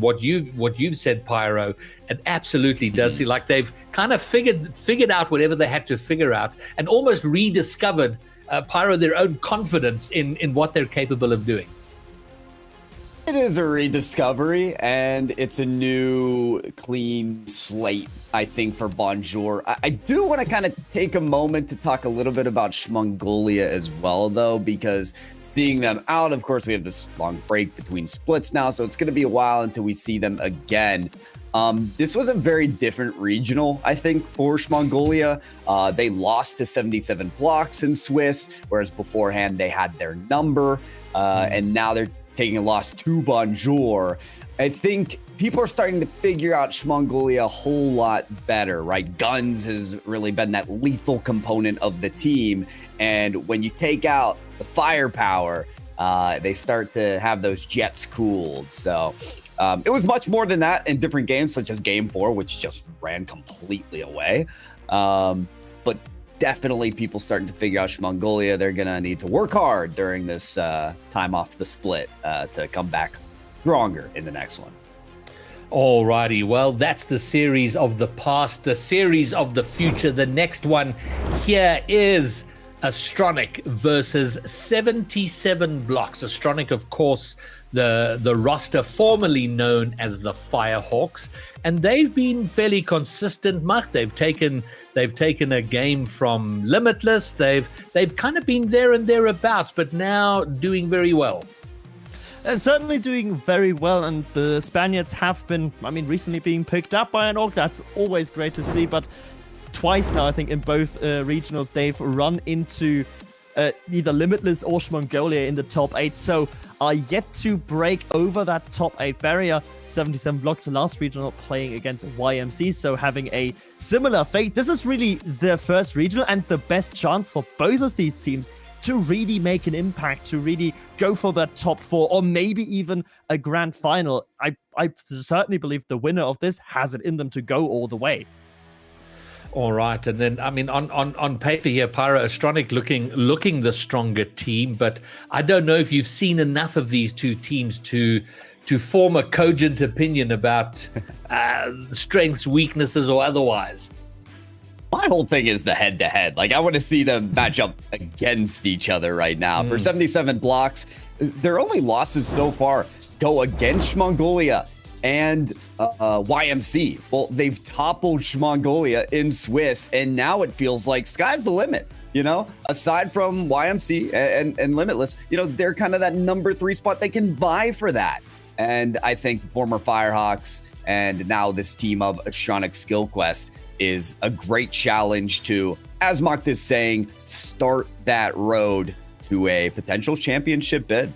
what you've said, Pyro, it absolutely does seem like they've kind of figured out whatever they had to figure out, and almost rediscovered, Pyro, their own confidence in what they're capable of doing. It is a rediscovery, and it's a new, clean slate, I think, for Bonjour. I do want to kind of take a moment to talk a little bit about Mongolia as well, though, because seeing them out, of course, we have this long break between splits now, so it's going to be a while until we see them again. This was a very different regional, I think, for Mongolia. They lost to 77 blocks in Swiss, whereas beforehand they had their number, and now they're taking a loss to Bonjour. I think people are starting to figure out Mongolia a whole lot better, right? Guns has really been that lethal component of the team. And when you take out the firepower, they start to have those jets cooled. So it was much more than that in different games, such as Game 4, which just ran completely away. But definitely people starting to figure out Mongolia. They're going to need to work hard during this time off the split to come back stronger in the next one. Alrighty, well, that's the series of the past, the series of the future. The next one here is Astronic versus 77 blocks. Astronic, of course, the roster formerly known as the Firehawks, and they've been fairly consistent. Mark, they've taken a game from Limitless. They've kind of been there and thereabouts, but now doing very well. Certainly doing very well, and the Spaniards have been, recently being picked up by an org. That's always great to see, but twice now, I think, in both regionals, they've run into either Limitless or Mongolia in the top 8, so are yet to break over that top 8 barrier. 77 blocks the last regional playing against YMC, so having a similar fate. This is really their first regional and the best chance for both of these teams to really make an impact, to really go for that top 4 or maybe even a grand final. I certainly believe the winner of this has it in them to go all the way. All right, and then on paper here, Pyro, Astronic looking the stronger team, but I don't know if you've seen enough of these two teams to form a cogent opinion about strengths, weaknesses, or otherwise. My whole thing is the head-to-head. Like, I want to see them match up against each other right now. For 77 blocks, their only losses so far go against Mongolia and YMC. Well, they've toppled Mongolia in Swiss, and now it feels like sky's the limit. You know, aside from YMC and Limitless, you know, they're kind of that number 3 spot. They can vie for that. And I think the former Firehawks and now this team of Astronic Skill Quest is a great challenge to, as Mocked is saying, start that road to a potential championship bid.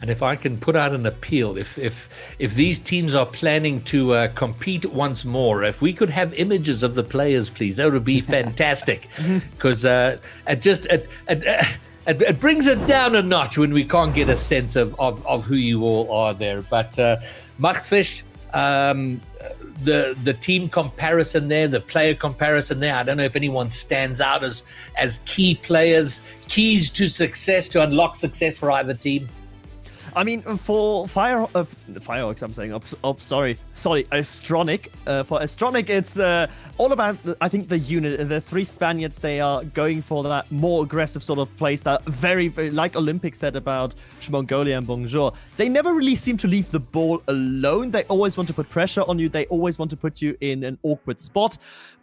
And if I can put out an appeal, if these teams are planning to compete once more, if we could have images of the players, please, that would be fantastic. Because it brings it down a notch when we can't get a sense of who you all are there. But Machtfish, the team comparison there, the player comparison there, I don't know if anyone stands out as key players, keys to success, to unlock success for either team. I mean, for Firehawks, I'm saying, Astronic. For Astronic, it's all about, I think, the unit. The 3 Spaniards, they are going for that more aggressive sort of play style. Very, very, like Olympic said about Mongolia and Bonjour. They never really seem to leave the ball alone. They always want to put pressure on you. They always want to put you in an awkward spot.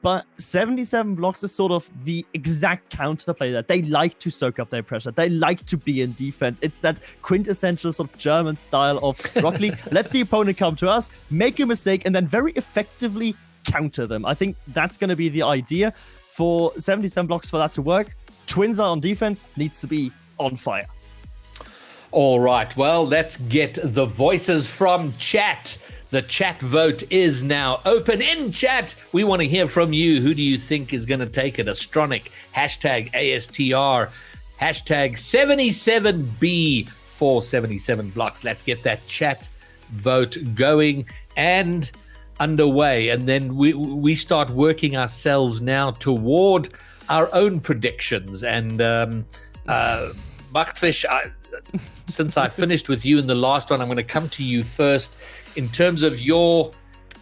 But 77 blocks is sort of the exact counterplay that they like to soak up their pressure. They like to be in defense. It's that quintessential sort of German style of Rocket League. Let the opponent come to us, make a mistake, and then very effectively counter them. I think that's going to be the idea for 77 blocks for that to work. Twins are on defense, needs to be on fire. All right, well, let's get the voices from chat. The chat vote is now open. In chat, we want to hear from you. Who do you think is going to take it? Astronic, hashtag ASTR, hashtag 77B for 77 blocks. Let's get that chat vote going and underway. And then we start working ourselves now toward our own predictions. And Machtfish, since I finished with you in the last one, I'm going to come to you first in terms of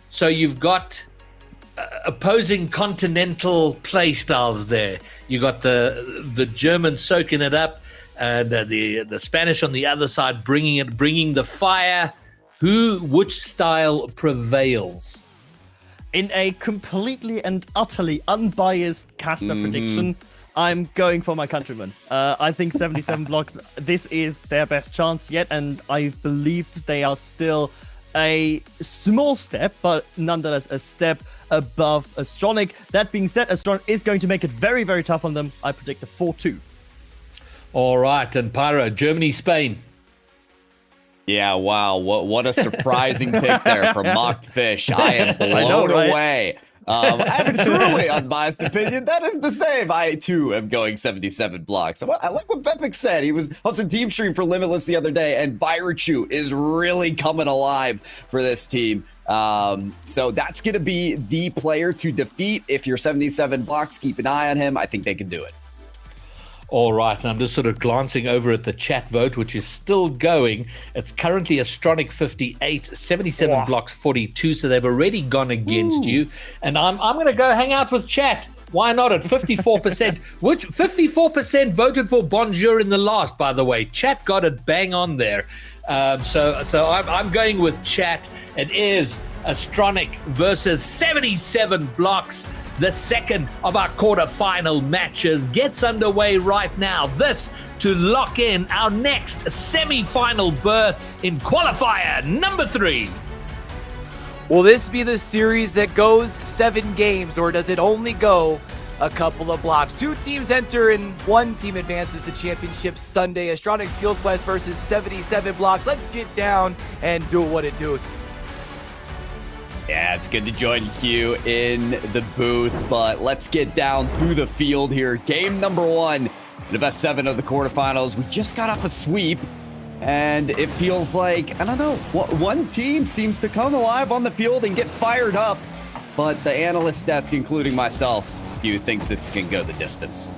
so you've got opposing continental play styles there. You got the Germans soaking it up, and the Spanish on the other side bringing the fire. Which style prevails? In a completely and utterly unbiased caster prediction, I'm going for my countrymen. I think 77 blocks, this is their best chance yet, and I believe they are still a small step, but nonetheless a step above Astronic. That being said, Astronic is going to make it very, very tough on them. I predict a 4-2. All right, and Pyro, Germany, Spain. Yeah, wow, what a surprising pick there from Mocked Fish. I am blown away. I have a truly unbiased opinion. That is the same. I, too, am going 77 blocks. I like what Bepik said. He was hosting Team Stream for Limitless the other day, and Byrachu is really coming alive for this team. So that's going to be the player to defeat. If you're 77 blocks, keep an eye on him. I think they can do it. All right, and I'm just sort of glancing over at the chat vote, which is still going. It's currently Astronic 58, 77 blocks 42, so they've already gone against you. And I'm going to go hang out with chat. Why not at 54%? Which 54% voted for Bonjour in the last, by the way. Chat got it bang on there. So I'm going with chat. It is Astronic versus 77 blocks. The second of our quarterfinal matches gets underway right now. This to lock in our next semi-final berth in Qualifier number 3. Will this be the series that goes 7 games, or does it only go a couple of blocks? 2 teams enter and 1 team advances to championship Sunday. Astronic Skill Quest versus 77 blocks. Let's get down and do what it does. Yeah, it's good to join you in the booth, but let's get down to the field here. Game number 1, the best 7 of the quarterfinals. We just got off a sweep, and it feels like, I don't know, one team seems to come alive on the field and get fired up, but the analyst desk, including myself, thinks this can go the distance.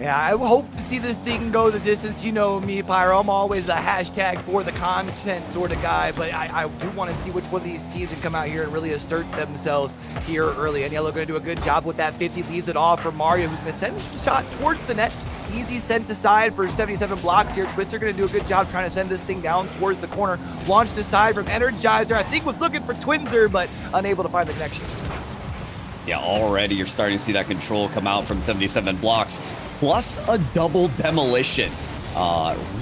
Yeah, I hope to see this thing go the distance. You know me, Pyro. I'm always a hashtag for the content sort of guy, but I do want to see which one of these teams can come out here and really assert themselves here early. And Yellow going to do a good job with that 50, leaves it off for Mario, who's going to send the shot towards the net. Easy sent aside for 77 blocks here. Twister going to do a good job trying to send this thing down towards the corner. Launched aside from Energizer. I think was looking for Twinzer, but unable to find the connection. Yeah, already you're starting to see that control come out from 77 blocks, plus a double demolition.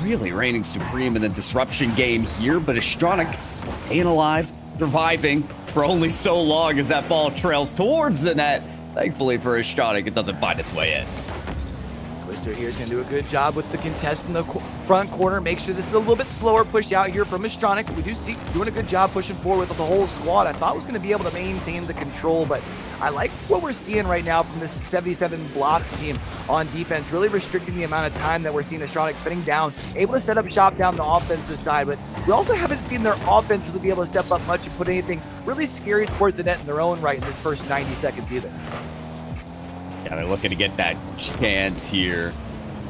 Really reigning supreme in the disruption game here, but Astronic staying alive, surviving for only so long as that ball trails towards the net. Thankfully for Astronic, it doesn't find its way in. Twister here is going to do a good job with the contest in the front corner. Make sure this is a little bit slower push out here from Astronic. We do see doing a good job pushing forward with the whole squad. I thought was going to be able to maintain the control, but I like what we're seeing right now from this 77 blocks team on defense, really restricting the amount of time that we're seeing Astronic spinning down, able to set up shop down the offensive side, but we also haven't seen their offense really be able to step up much and put anything really scary towards the net in their own right in this first 90 seconds either. Yeah, they're looking to get that chance here.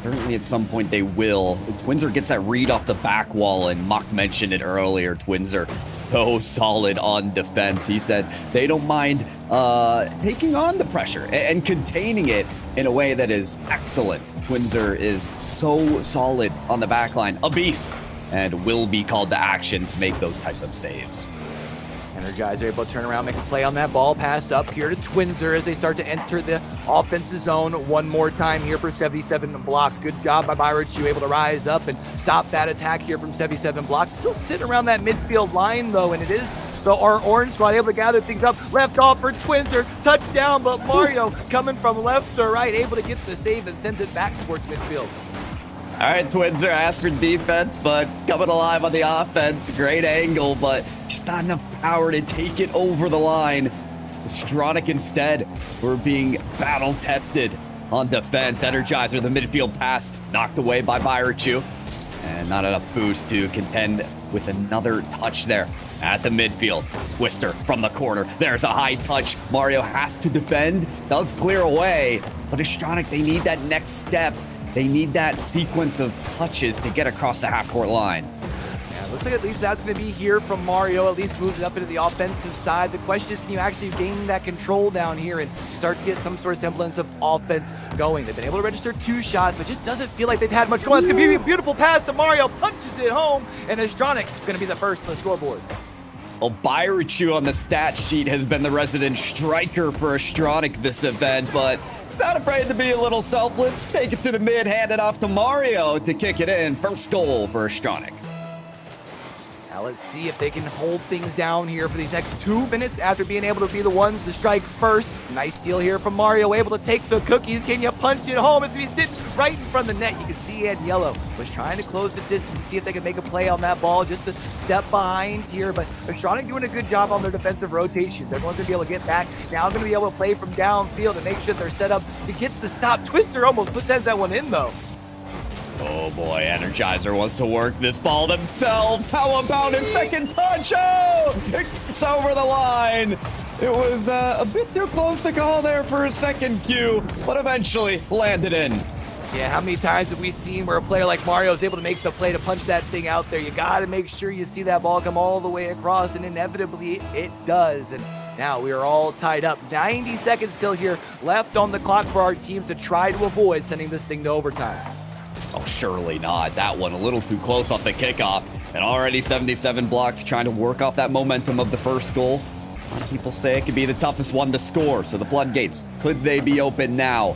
Certainly at some point they will. Twinzer gets that read off the back wall, and Mock mentioned it earlier. Twinzer so solid on defense. He said they don't mind taking on the pressure and containing it in a way that is excellent. Twinzer is so solid on the back line, a beast, and will be called to action to make those type of saves. Energizer able to turn around, make a play on that ball, pass up here to Twinzer as they start to enter the offensive zone one more time here for 77 blocks. Good job by Byrichu, able to rise up and stop that attack here from 77 blocks. Still sitting around that midfield line though, and it is our orange squad able to gather things up. Left off for Twinzer, touchdown, but Mario coming from left to right, able to get the save and sends it back towards midfield. All right, Twinzer asked for defense, but coming alive on the offense. Great angle, but just not enough power to take it over the line. Astronic instead, we're being battle tested on defense. Energizer, the midfield pass, knocked away by Byrichu. And not enough boost to contend with another touch there at the midfield. Twister from the corner. There's a high touch. Mario has to defend, does clear away. But Astronic, they need that next step. They need that sequence of touches to get across the half-court line. Yeah, looks like at least that's going to be here from Mario, at least moves up into the offensive side. The question is, can you actually gain that control down here and start to get some sort of semblance of offense going? They've been able to register 2 shots, but just doesn't feel like they've had much going. It's going to be a beautiful pass to Mario, punches it home, and Astronic is going to be the first on the scoreboard. Well, Byrichu on the stat sheet has been the resident striker for Astronic this event, but he's not afraid to be a little selfless. Take it to the mid, hand it off to Mario to kick it in. First goal for Astronic. Now let's see if they can hold things down here for these next 2 minutes after being able to be the ones to strike first. Nice steal here from Mario, able to take the cookies. Can you punch it home? It's going to be sitting right in front of the net. You can see Ed Yellow was trying to close the distance to see if they could make a play on that ball. Just a step behind here, but Astronic doing a good job on their defensive rotations. Everyone's going to be able to get back. Now going to be able to play from downfield and make sure they're set up to get the stop. Twister almost sends that one in though. Oh boy, Energizer wants to work this ball themselves. How about a second touch? Oh, it's over the line. It was a bit too close to call there for a second cue, but eventually landed in. Yeah, how many times have we seen where a player like Mario is able to make the play to punch that thing out there? You got to make sure you see that ball come all the way across, and inevitably it does. And now we are all tied up. 90 seconds still here left on the clock for our teams to try to avoid sending this thing to overtime. Oh, surely not. That one a little too close off the kickoff. And already 77 blocks trying to work off that momentum of the first goal. A lot of people say it could be the toughest one to score. So the floodgates, could they be open now?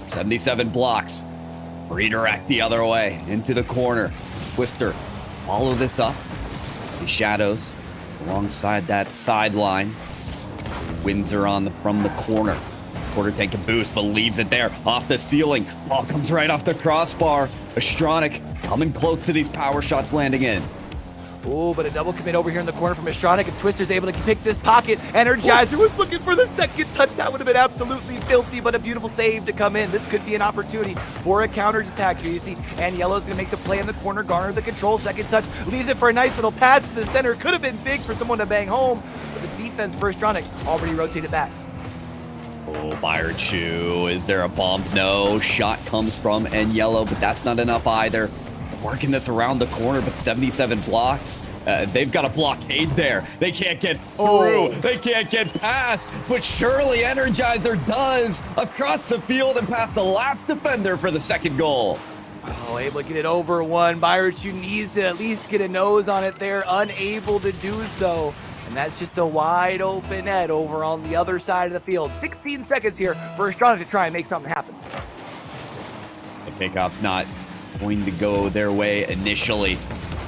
77 blocks. Redirect the other way into the corner. Twister, follow this up. The shadows alongside that sideline. Windsor from the corner. Quarter tank a boost, but leaves it there off the ceiling. Ball comes right off the crossbar. Astronic coming close to these power shots landing in. Oh, but a double commit over here in the corner from Astronic, and Twister's able to pick this pocket. Energizer was looking for the second touch. That would have been absolutely filthy, but a beautiful save to come in. This could be an opportunity for a counter-attack here. You see, and Yellow's going to make the play in the corner, garner the control, second touch, leaves it for a nice little pass to the center. Could have been big for someone to bang home, but the defense for Astronic already rotated back. Oh, Byerchu, is there a bomb? No, shot comes from Yellow, but that's not enough either. Working this around the corner, but 77 blocks. They've got a blockade there. They can't get through. They can't get past, but surely Energizer does across the field and past the last defender for the second goal. Oh, able to get it over one. Byerchu needs to at least get a nose on it there, unable to do so. And that's just a wide open net over on the other side of the field. 16 seconds here for Astronic to try and make something happen. The kickoff's not going to go their way initially.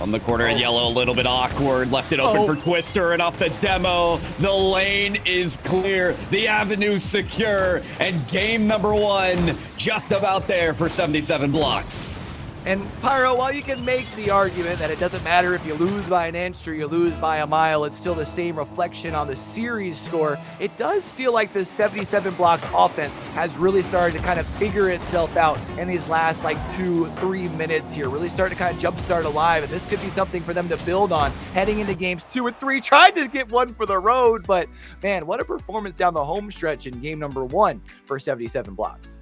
On the corner in Yellow, a little bit awkward. Left it open for Twister, and off the demo. The lane is clear. The avenue secure. And game number 1 just about there for 77 blocks. And Pyro, while you can make the argument that it doesn't matter if you lose by an inch or you lose by a mile, it's still the same reflection on the series score. It does feel like this 77 blocks offense has really started to kind of figure itself out in these last like 2-3 minutes here. Really starting to kind of jumpstart alive, and this could be something for them to build on heading into games 2 and 3. Tried to get one for the road, but man, what a performance down the home stretch in game number 1 for 77 blocks.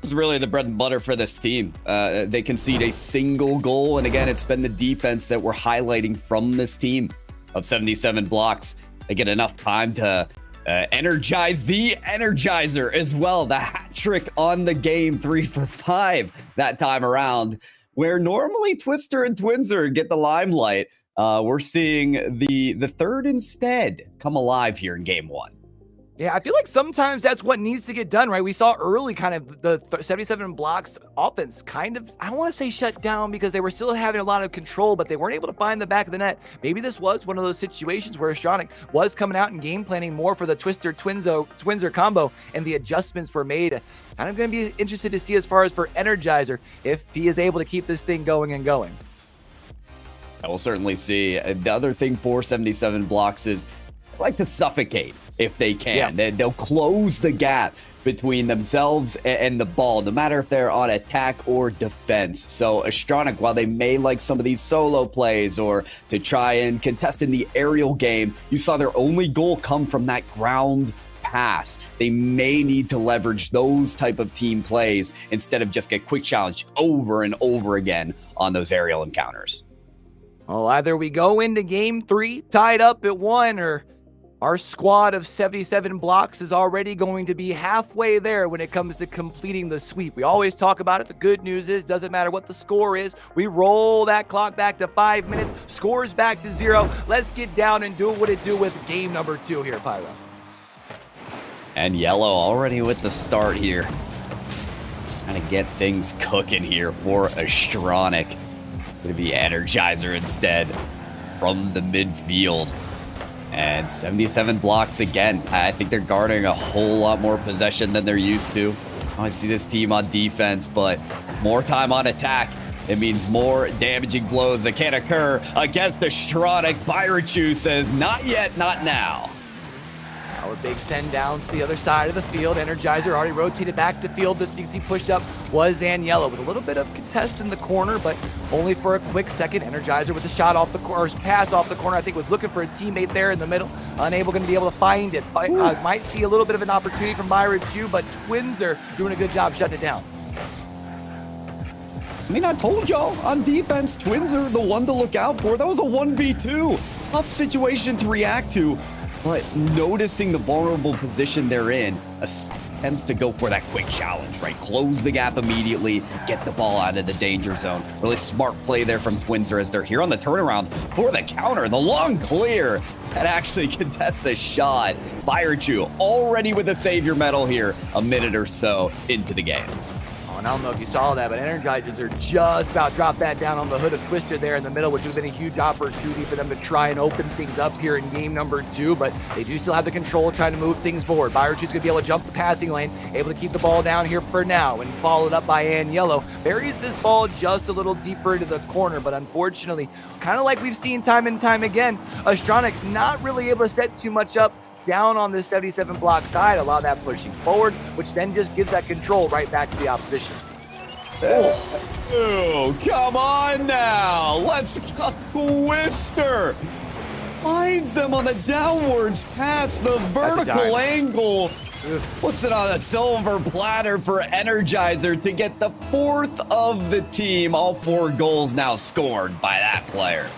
Is really the bread and butter for this team. They concede a single goal, and again, it's been the defense that we're highlighting from this team of 77 blocks. They get enough time to energize the Energizer as well. The hat trick on the game, 3 for 5 that time around, where normally Twister and Twinzer get the limelight. We're seeing the third instead come alive here in game 1. Yeah, I feel like sometimes that's what needs to get done, right? We saw early kind of the 77 blocks offense kind of, I don't want to say shut down because they were still having a lot of control, but they weren't able to find the back of the net. Maybe this was one of those situations where Astronic was coming out and game planning more for the Twister Twinzer combo, and the adjustments were made. Kind of going to be interested to see as far as for Energizer if he is able to keep this thing going and going. I will certainly see. The other thing for 77 blocks is they like to suffocate if they can. Yeah. They'll close the gap between themselves and the ball, no matter if they're on attack or defense. So Astronic, while they may like some of these solo plays or to try and contest in the aerial game, you saw their only goal come from that ground pass. They may need to leverage those type of team plays instead of just get quick challenge over and over again on those aerial encounters. Well, either we go into game 3 tied up at 1, or our squad of 77 blocks is already going to be halfway there when it comes to completing the sweep. We always talk about it. The good news is, doesn't matter what the score is, we roll that clock back to 5 minutes, scores back to 0. Let's get down and do what it do with game number 2 here, Pyro. And Yellow already with the start here. Trying to get things cooking here for Astronic. Gonna be Energizer instead from the midfield. And 77 blocks again. I think they're guarding a whole lot more possession than they're used to. I see this team on defense, but more time on attack. It means more damaging blows that can occur against Astronic. Byerchu says, not yet, not now. Our big send down to the other side of the field. Energizer already rotated back to field. This DC pushed up was Yellow with a little bit of contest in the corner, but only for a quick second. Energizer with a shot off the corner, pass off the corner. I think was looking for a teammate there in the middle. Unable going to be able to find it. Might see a little bit of an opportunity from Byerchu, but Twinzer doing a good job shutting it down. I mean, I told y'all on defense, Twins are the one to look out for. That was a 1v2. Tough situation to react to. But noticing the vulnerable position they're in, attempts to go for that quick challenge, right? Close the gap immediately, get the ball out of the danger zone. Really smart play there from Twinzer as they're here on the turnaround for the counter. The long clear that actually contests a shot. Byerchu already with a savior medal here, a minute or so into the game. And I don't know if you saw that, but Energizers are just about drop that down on the hood of Twister there in the middle, which would have been a huge opportunity for them to try and open things up here in game number 2, but they do still have the control trying to move things forward. Byerchu's going to be able to jump the passing lane, able to keep the ball down here for now, and followed up by Yellow. Buries this ball just a little deeper into the corner, but unfortunately, kind of like we've seen time and time again, Astronic not really able to set too much up down on the 77 block side, allow that pushing forward, which then just gives that control right back to the opposition. Oh, come on now. Let's go. Twister finds them on the downwards pass, the vertical angle Puts it on a silver platter for Energizer to get the 4th of the team. All 4 goals now scored by that player.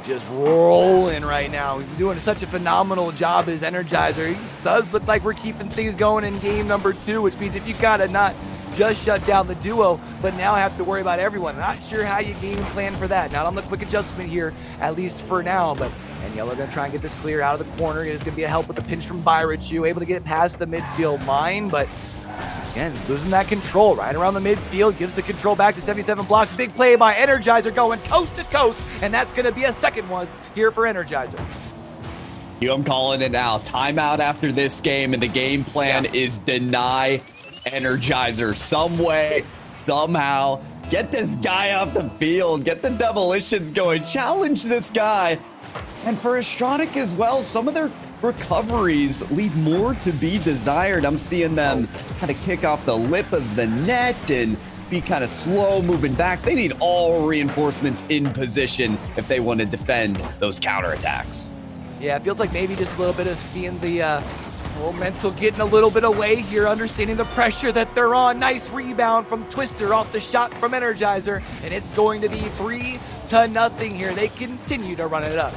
Just rolling right now. He's doing such a phenomenal job as Energizer. He does look like we're keeping things going in game number 2, which means if you gotta not just shut down the duo, but now have to worry about everyone. Not sure how you game plan for that. Not on the quick adjustment here, at least for now, and Yellow gonna try and get this clear out of the corner. It's gonna be a help with the pinch from Byrachu, able to get it past the midfield line, but again, losing that control right around the midfield, gives the control back to 77 blocks. Big play by Energizer going coast to coast, and that's going to be a second one here for Energizer. I'm calling it now. Timeout after this game, and the game plan is deny Energizer some way, somehow. Get this guy off the field. Get the demolitions going. Challenge this guy. And for Astronic as well, some of their recoveries leave more to be desired. I'm seeing them kind of kick off the lip of the net and be kind of slow moving back. They need all reinforcements in position if they want to defend those counterattacks. Yeah, it feels like maybe just a little bit of seeing the mental getting a little bit away here, understanding the pressure that they're on. Nice rebound from Twister off the shot from Energizer, and it's going to be 3-0 here. They continue to run it up.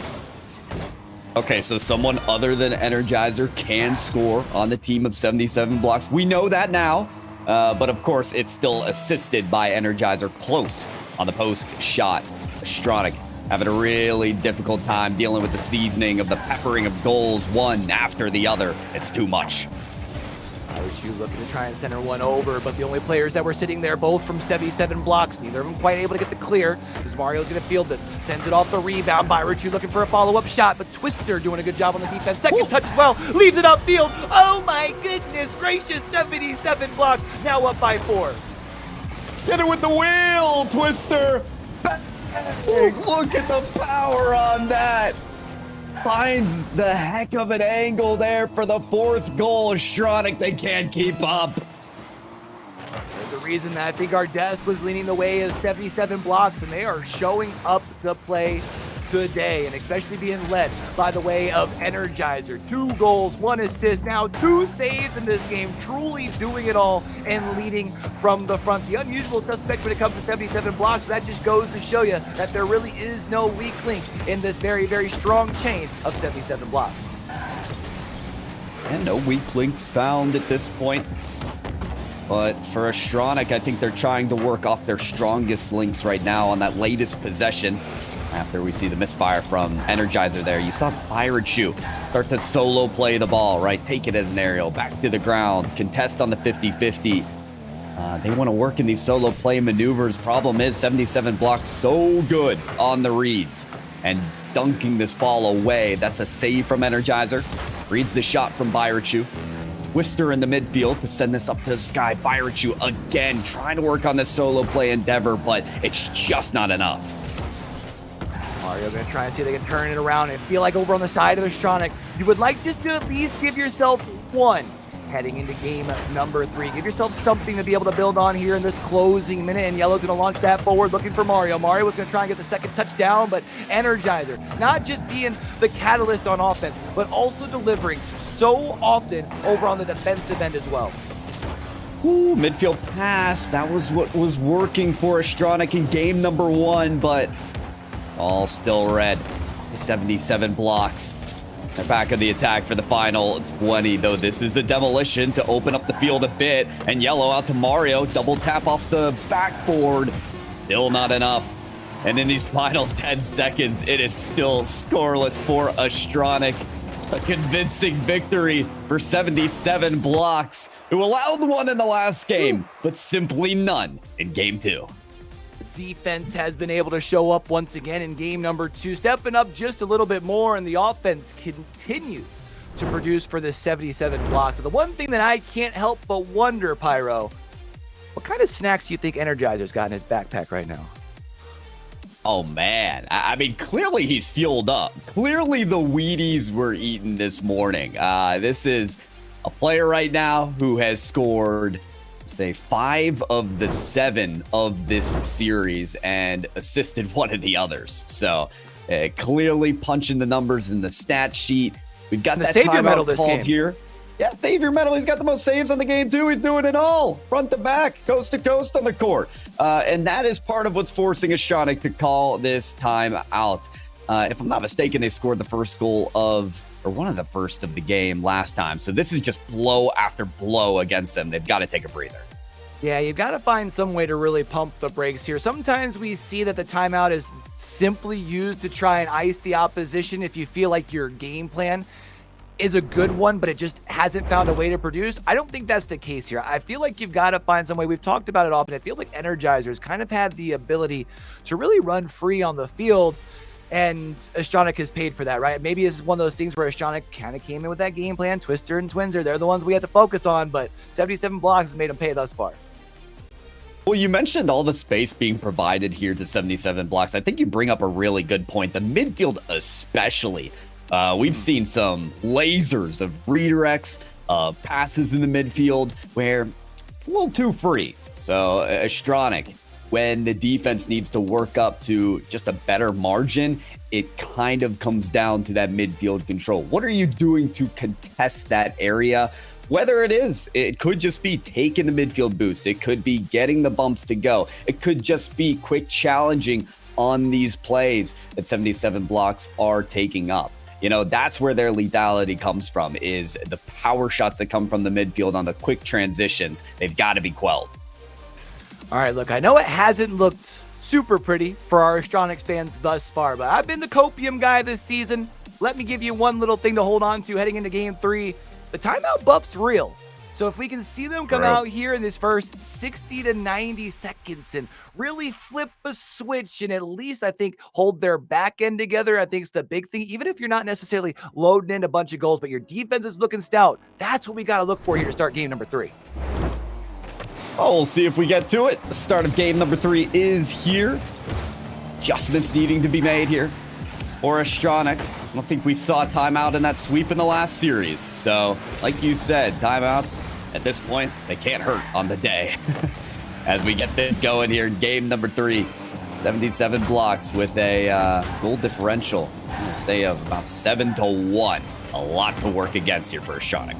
Okay, so someone other than Energizer can score on the team of 77 blocks. We know that now, but of course, it's still assisted by Energizer close on the post shot. Astronic having a really difficult time dealing with the seasoning of the peppering of goals one after the other. It's too much. Byrachu looking to try and center one over, but the only players that were sitting there, both from 77 blocks, neither of them quite able to get the clear, as Mario's going to field this. Sends it off the rebound. Byrachu looking for a follow-up shot, but Twister doing a good job on the defense. Second touch as well, leaves it upfield. Oh my goodness gracious, 77 blocks, now up by 4. Get it with the wheel, Twister. Look at the power on that. Finds the heck of an angle there for the 4th goal. Astronic, they can't keep up. There's a reason that I think our desk was leaning the way of 77 blocks, and they are showing up the play today, and especially being led by the way of Energizer. 2 goals, 1 assist, now 2 saves in this game, truly doing it all and leading from the front. The unusual suspect when it comes to 77 blocks, that just goes to show you that there really is no weak link in this very, very strong chain of 77 blocks. And no weak links found at this point. But for Astronic, I think they're trying to work off their strongest links right now on that latest possession. After we see the misfire from Energizer there, you saw Byrachu start to solo play the ball, right? Take it as an aerial, back to the ground, contest on the 50-50. They want to work in these solo play maneuvers. Problem is 77 blocks so good on the reads and dunking this ball away. That's a save from Energizer. Reads the shot from Byrachu. Twister in the midfield to send this up to the sky. Byrachu again trying to work on this solo play endeavor, but it's just not enough. Mario gonna try and see if they can turn it around and feel like over on the side of Astronic, you would like just to at least give yourself 1 heading into game number 3. Give yourself something to be able to build on here in this closing minute, and Yellow's gonna launch that forward looking for Mario. Mario was gonna try and get the second touchdown, but Energizer, not just being the catalyst on offense, but also delivering so often over on the defensive end as well. Ooh, midfield pass. That was what was working for Astronic in game number 1, but all still red. 77 blocks. They're back on the attack for the final 20, though this is a demolition to open up the field a bit. And Yellow out to Mario. Double tap off the backboard. Still not enough. And in these final 10 seconds, it is still scoreless for Astronic. A convincing victory for 77 blocks, who allowed one in the last game, but simply none in game 2. Defense has been able to show up once again in game number 2, stepping up just a little bit more, and the offense continues to produce for the 77 blocks. But the one thing that I can't help but wonder, Pyro, what kind of snacks do you think Energizer's got in his backpack right now? Oh, man. I mean, clearly he's fueled up. Clearly the Wheaties were eaten this morning. This is a player right now who has scored, say, 5 of the 7 of this series and assisted one of the others. So clearly punching the numbers in the stat sheet. We've got that timeout called here. Yeah, save your medal. He's got the most saves on the game, too. He's doing it all. Front to back, coast to coast on the court. And that is part of what's forcing Astronic to call this time out. If I'm not mistaken, they scored the first goal or one of the first of the game last time. So this is just blow after blow against them. They've got to take a breather. Yeah, you've got to find some way to really pump the brakes here. Sometimes we see that the timeout is simply used to try and ice the opposition if you feel like your game plan is a good one, but it just hasn't found a way to produce. I don't think that's the case here. I feel like you've got to find some way. We've talked about it often. It feels like Energizers kind of had the ability to really run free on the field, and Astronic has paid for that, right? Maybe it's one of those things where Astronic kind of came in with that game plan. Twister and Twinzer, they're the ones we have to focus on, but 77 blocks has made them pay thus far. Well, you mentioned all the space being provided here to 77 blocks. I think you bring up a really good point. The midfield especially. We've seen some lasers of redirects, passes in the midfield where it's a little too free. So Astronic, when the defense needs to work up to just a better margin, it kind of comes down to that midfield control. What are you doing to contest that area? Whether it could just be taking the midfield boost. It could be getting the bumps to go. It could just be quick challenging on these plays that 77 blocks are taking up. You know, that's where their lethality comes from, is the power shots that come from the midfield on the quick transitions. They've got to be quelled. All right, look, I know it hasn't looked super pretty for our Astronics fans thus far, but I've been the copium guy this season. Let me give you one little thing to hold on to heading into game 3. The timeout buff's real. So if we can see them come out here in this first 60 to 90 seconds and really flip a switch and at least, I think, hold their back end together, I think it's the big thing. Even if you're not necessarily loading in a bunch of goals, but your defense is looking stout, that's what we got to look for here to start game number 3. Oh, we'll see if we get to it. The start of game number 3 is here. Adjustments needing to be made here for Astronic. I don't think we saw a timeout in that sweep in the last series. So, like you said, timeouts, at this point, they can't hurt on the day. As we get things going here in game number 3, 77 blocks with a goal differential, let's say, of about 7-1. A lot to work against here for Astronic.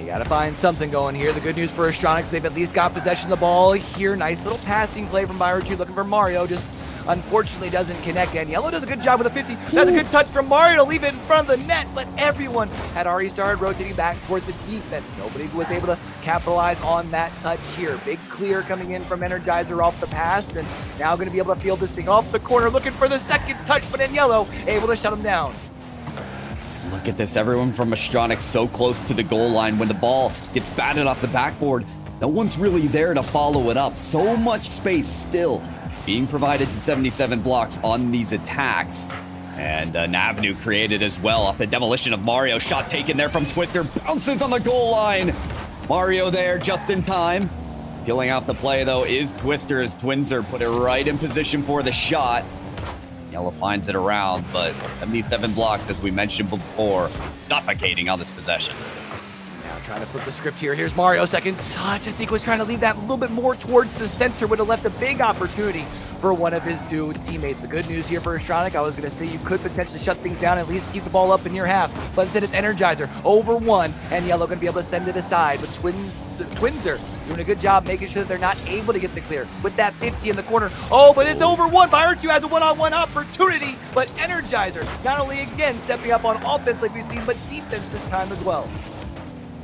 You got to find something going here. The good news for Astronics, they've at least got possession of the ball here. Nice little passing play from Byrochu, looking for Mario, just unfortunately doesn't connect, and Yellow does a good job with a 50. That's a good touch from Mario to leave it in front of the net, but everyone had already started rotating back towards the defense. Nobody was able to capitalize on that touch here. Big clear coming in from Energizer off the pass, and now going to be able to field this thing off the corner, looking for the second touch, but in Yellow, able to shut him down. Look at this, everyone from Astronic so close to the goal line. When the ball gets batted off the backboard, no one's really there to follow it up. So much space still being provided to 77 blocks on these attacks. And an avenue created as well off the demolition of Mario. Shot taken there from Twister. Bounces on the goal line. Mario there just in time. Peeling out the play, though, is Twister as Twinzer put it right in position for the shot. Yellow finds it around, but 77 blocks, as we mentioned before, suffocating on this possession. Now trying to flip the script here. Here's Mario, second touch. I think was trying to leave that a little bit more towards the center. Would have left a big opportunity for one of his two teammates. The good news here for Astronic, I was going to say you could potentially shut things down, at least keep the ball up in your half. But instead it's Energizer over one, and Yellow going to be able to send it aside. But Twinzer doing a good job making sure that they're not able to get the clear with that 50 in the corner. Oh, but it's over one. Byrochu has a one-on-one opportunity, but Energizer not only again stepping up on offense like we've seen, but defense this time as well.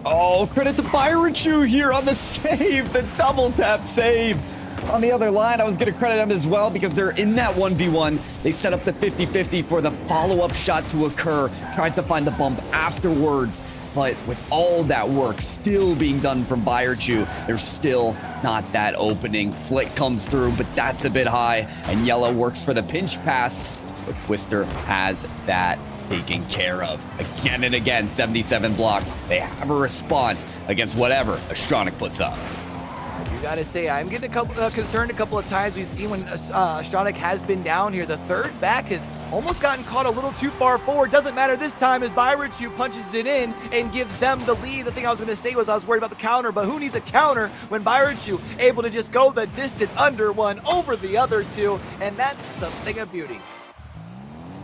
Oh, credit to Byrochu here on the save, the double tap save. On the other line, I was going to credit him as well because they're in that 1v1. They set up the 50-50 for the follow-up shot to occur. Tries to find the bump afterwards. But with all that work still being done from Byrochu, there's still not that opening. Flick comes through, but that's a bit high. And Yellow works for the pinch pass, but Twister has that taken care of. Again and again, 77 blocks. They have a response against whatever Astronic puts up. You gotta say, I'm getting concerned a couple of times. We've seen when Astronic has been down here. The third back has almost gotten caught a little too far forward. Doesn't matter this time as Byrochu punches it in and gives them the lead. The thing I was going to say was I was worried about the counter, but who needs a counter when Byrochu able to just go the distance under one, over the other two, and that's something of beauty.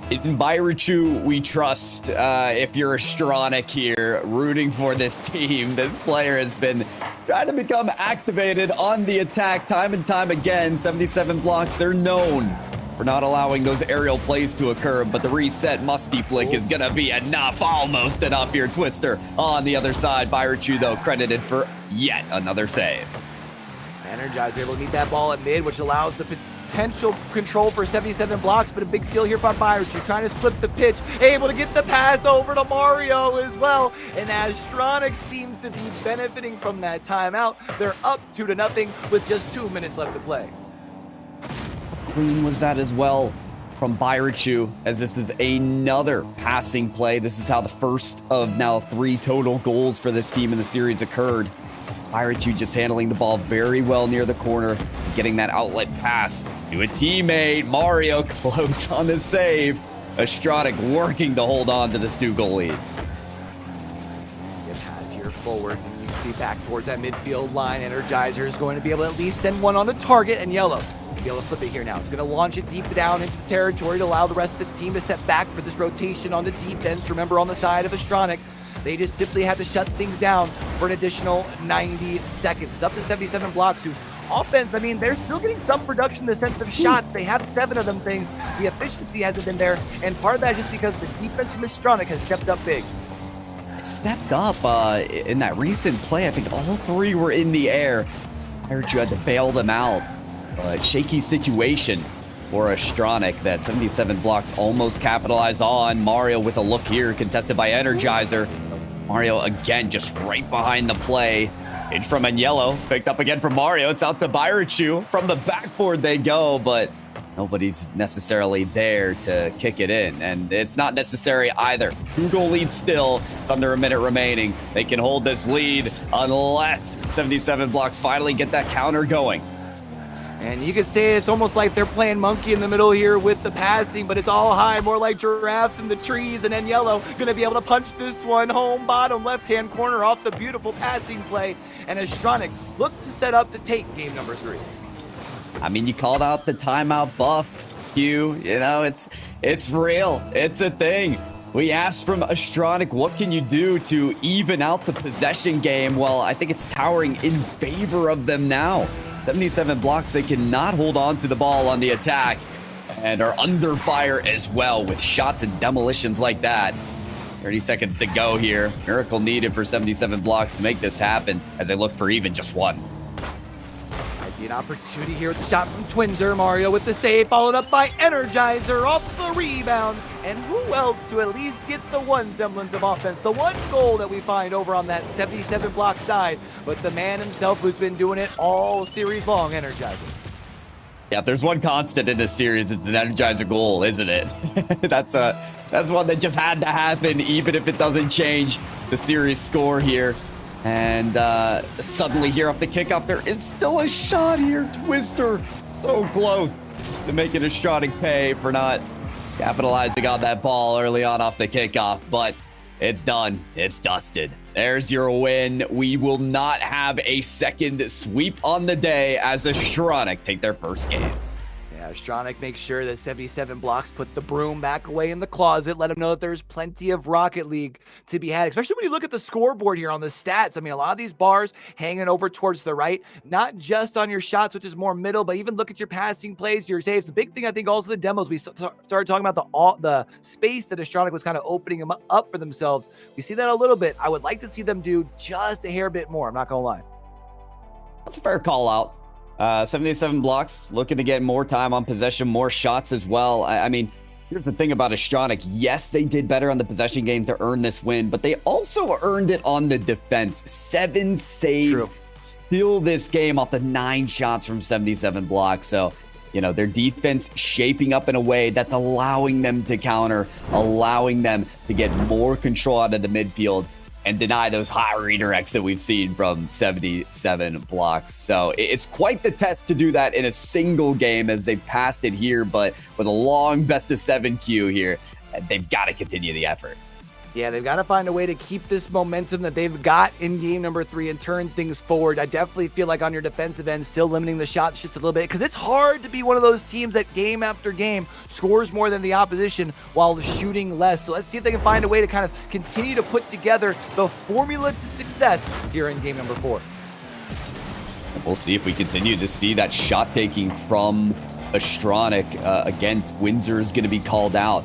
In Byruchu, we trust. If you're Astronic here, rooting for this team, this player has been trying to become activated on the attack time and time again. 77 blocks, they're known for not allowing those aerial plays to occur, but the reset musty flick is gonna be enough, almost enough here. Twister on the other side. Byruchu, though, credited for yet another save. Energizer able to meet that ball at mid, which allows the potential control for 77 blocks, but a big steal here from Byruchu, trying to split the pitch, able to get the pass over to Mario as well, and Astronic seems to be benefiting from that timeout. They're up 2-0 with just 2 minutes left to play. Clean was that as well from Byruchu, as this is another passing play. This is how the first of now 3 total goals for this team in the series occurred. Byruchu just handling the ball very well near the corner, getting that outlet pass to a teammate. Mario close on the save. Astronic working to hold on to this 2-goal lead. Get pass here forward, and you see back towards that midfield line. Energizer is going to be able to at least send one on the target, and Yellow be able to flip it here now. It's going to launch it deep down into the territory to allow the rest of the team to set back for this rotation on the defense. Remember, on the side of Astronic, they just simply have to shut things down for an additional 90 seconds. It's up to 77 blocks, who offense, I mean, they're still getting some production in the sense of shots. They have 7 of them things. The efficiency hasn't been there, and part of that is just because the defense from Astronic has stepped up big. Stepped up in that recent play. I think all 3 were in the air. Byruchu had to bail them out. Shaky situation for Astronic that 77 blocks almost capitalize on. Mario with a look here, contested by Energizer. Mario again just right behind the play. In from Agnello, picked up again from Mario. It's out to Byruchu. From the backboard they go, but nobody's necessarily there to kick it in. And it's not necessary either. 2-goal lead still, with under a minute remaining. They can hold this lead unless 77 blocks finally get that counter going. And you could say it's almost like they're playing monkey in the middle here with the passing, but it's all high, more like giraffes in the trees. And then Yellow going to be able to punch this one home, bottom left-hand corner off the beautiful passing play. And Astronic look to set up to take game number 3. I mean, you called out the timeout buff, Q. You know, it's real. It's a thing. We asked from Astronic, what can you do to even out the possession game? Well, I think it's towering in favor of them now. 77 blocks, they cannot hold on to the ball on the attack and are under fire as well with shots and demolitions like that. 30 seconds to go here. Miracle needed for 77 blocks to make this happen as they look for even just 1. Might be an opportunity here with the shot from Twinzer. Mario with the save, followed up by Energizer off the rebound. And who else to at least get the one semblance of offense, the one goal that we find over on that 77 block side, but the man himself who's been doing it all series long, Energizer. Yeah, if there's one constant in this series, it's an Energizer goal, isn't it? That's one that just had to happen, even if it doesn't change the series score here. And suddenly here off the kickoff, there is still a shot here. Twister, so close to making Astronic pay for not capitalizing on that ball early on off the kickoff, but it's done. It's dusted. There's your win. We will not have a second sweep on the day as Astronic take their first game. Yeah, Astronic makes sure that 77 blocks put the broom back away in the closet, let them know that there's plenty of Rocket League to be had, especially when you look at the scoreboard here on the stats. I mean, a lot of these bars hanging over towards the right, not just on your shots, which is more middle, but even look at your passing plays, your saves. The big thing, I think, also the demos, we started talking about the space that Astronic was kind of opening them up for themselves. We see that a little bit. I would like to see them do just a hair bit more. I'm not going to lie. That's a fair call out. 77 blocks, looking to get more time on possession, more shots as well. I mean, here's the thing about Astronic. Yes, they did better on the possession game to earn this win, but they also earned it on the defense. 7 saves, True. Still this game off the 9 shots from 77 blocks. So, you know, their defense shaping up in a way that's allowing them to counter, allowing them to get more control out of the midfield and deny those high redirects that we've seen from 77 blocks. So it's quite the test to do that in a single game as they passed it here, but with a long best of 7 queue here, they've got to continue the effort. Yeah, they've got to find a way to keep this momentum that they've got in game number 3 and turn things forward. I definitely feel like on your defensive end, still limiting the shots just a little bit, because it's hard to be one of those teams that game after game scores more than the opposition while shooting less. So let's see if they can find a way to kind of continue to put together the formula to success here in game number 4. We'll see if we continue to see that shot taking from Astronic. Again, Twinzer is going to be called out.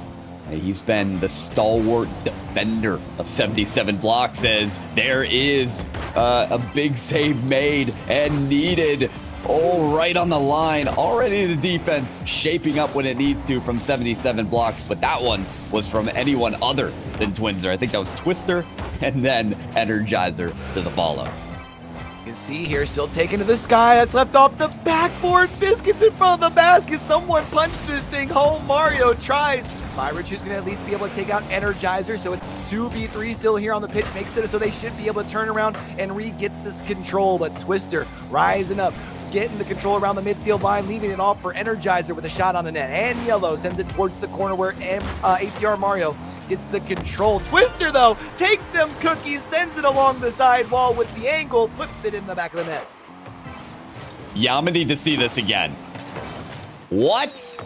He's been the stalwart defender of 77 blocks, as there is a big save made and needed. Oh, right on the line. Already the defense shaping up when it needs to from 77 blocks, but that one was from anyone other than Twinzer. I think that was Twister and then Energizer to the follow. You can see here, still taken to the sky. That's left off the backboard. Biscuits in front of the basket. Someone punched this thing home. Mario tries. Byridge, who's going to at least be able to take out Energizer. So it's 2v3 still here on the pitch. Makes it so they should be able to turn around and re-get this control. But Twister rising up, getting the control around the midfield line, leaving it off for Energizer with a shot on the net. And Yellow sends it towards the corner where ATR Mario gets the control. Twister, though, takes them cookies, sends it along the side wall with the angle, puts it in the back of the net. Yeah, I'm gonna need to see this again. What?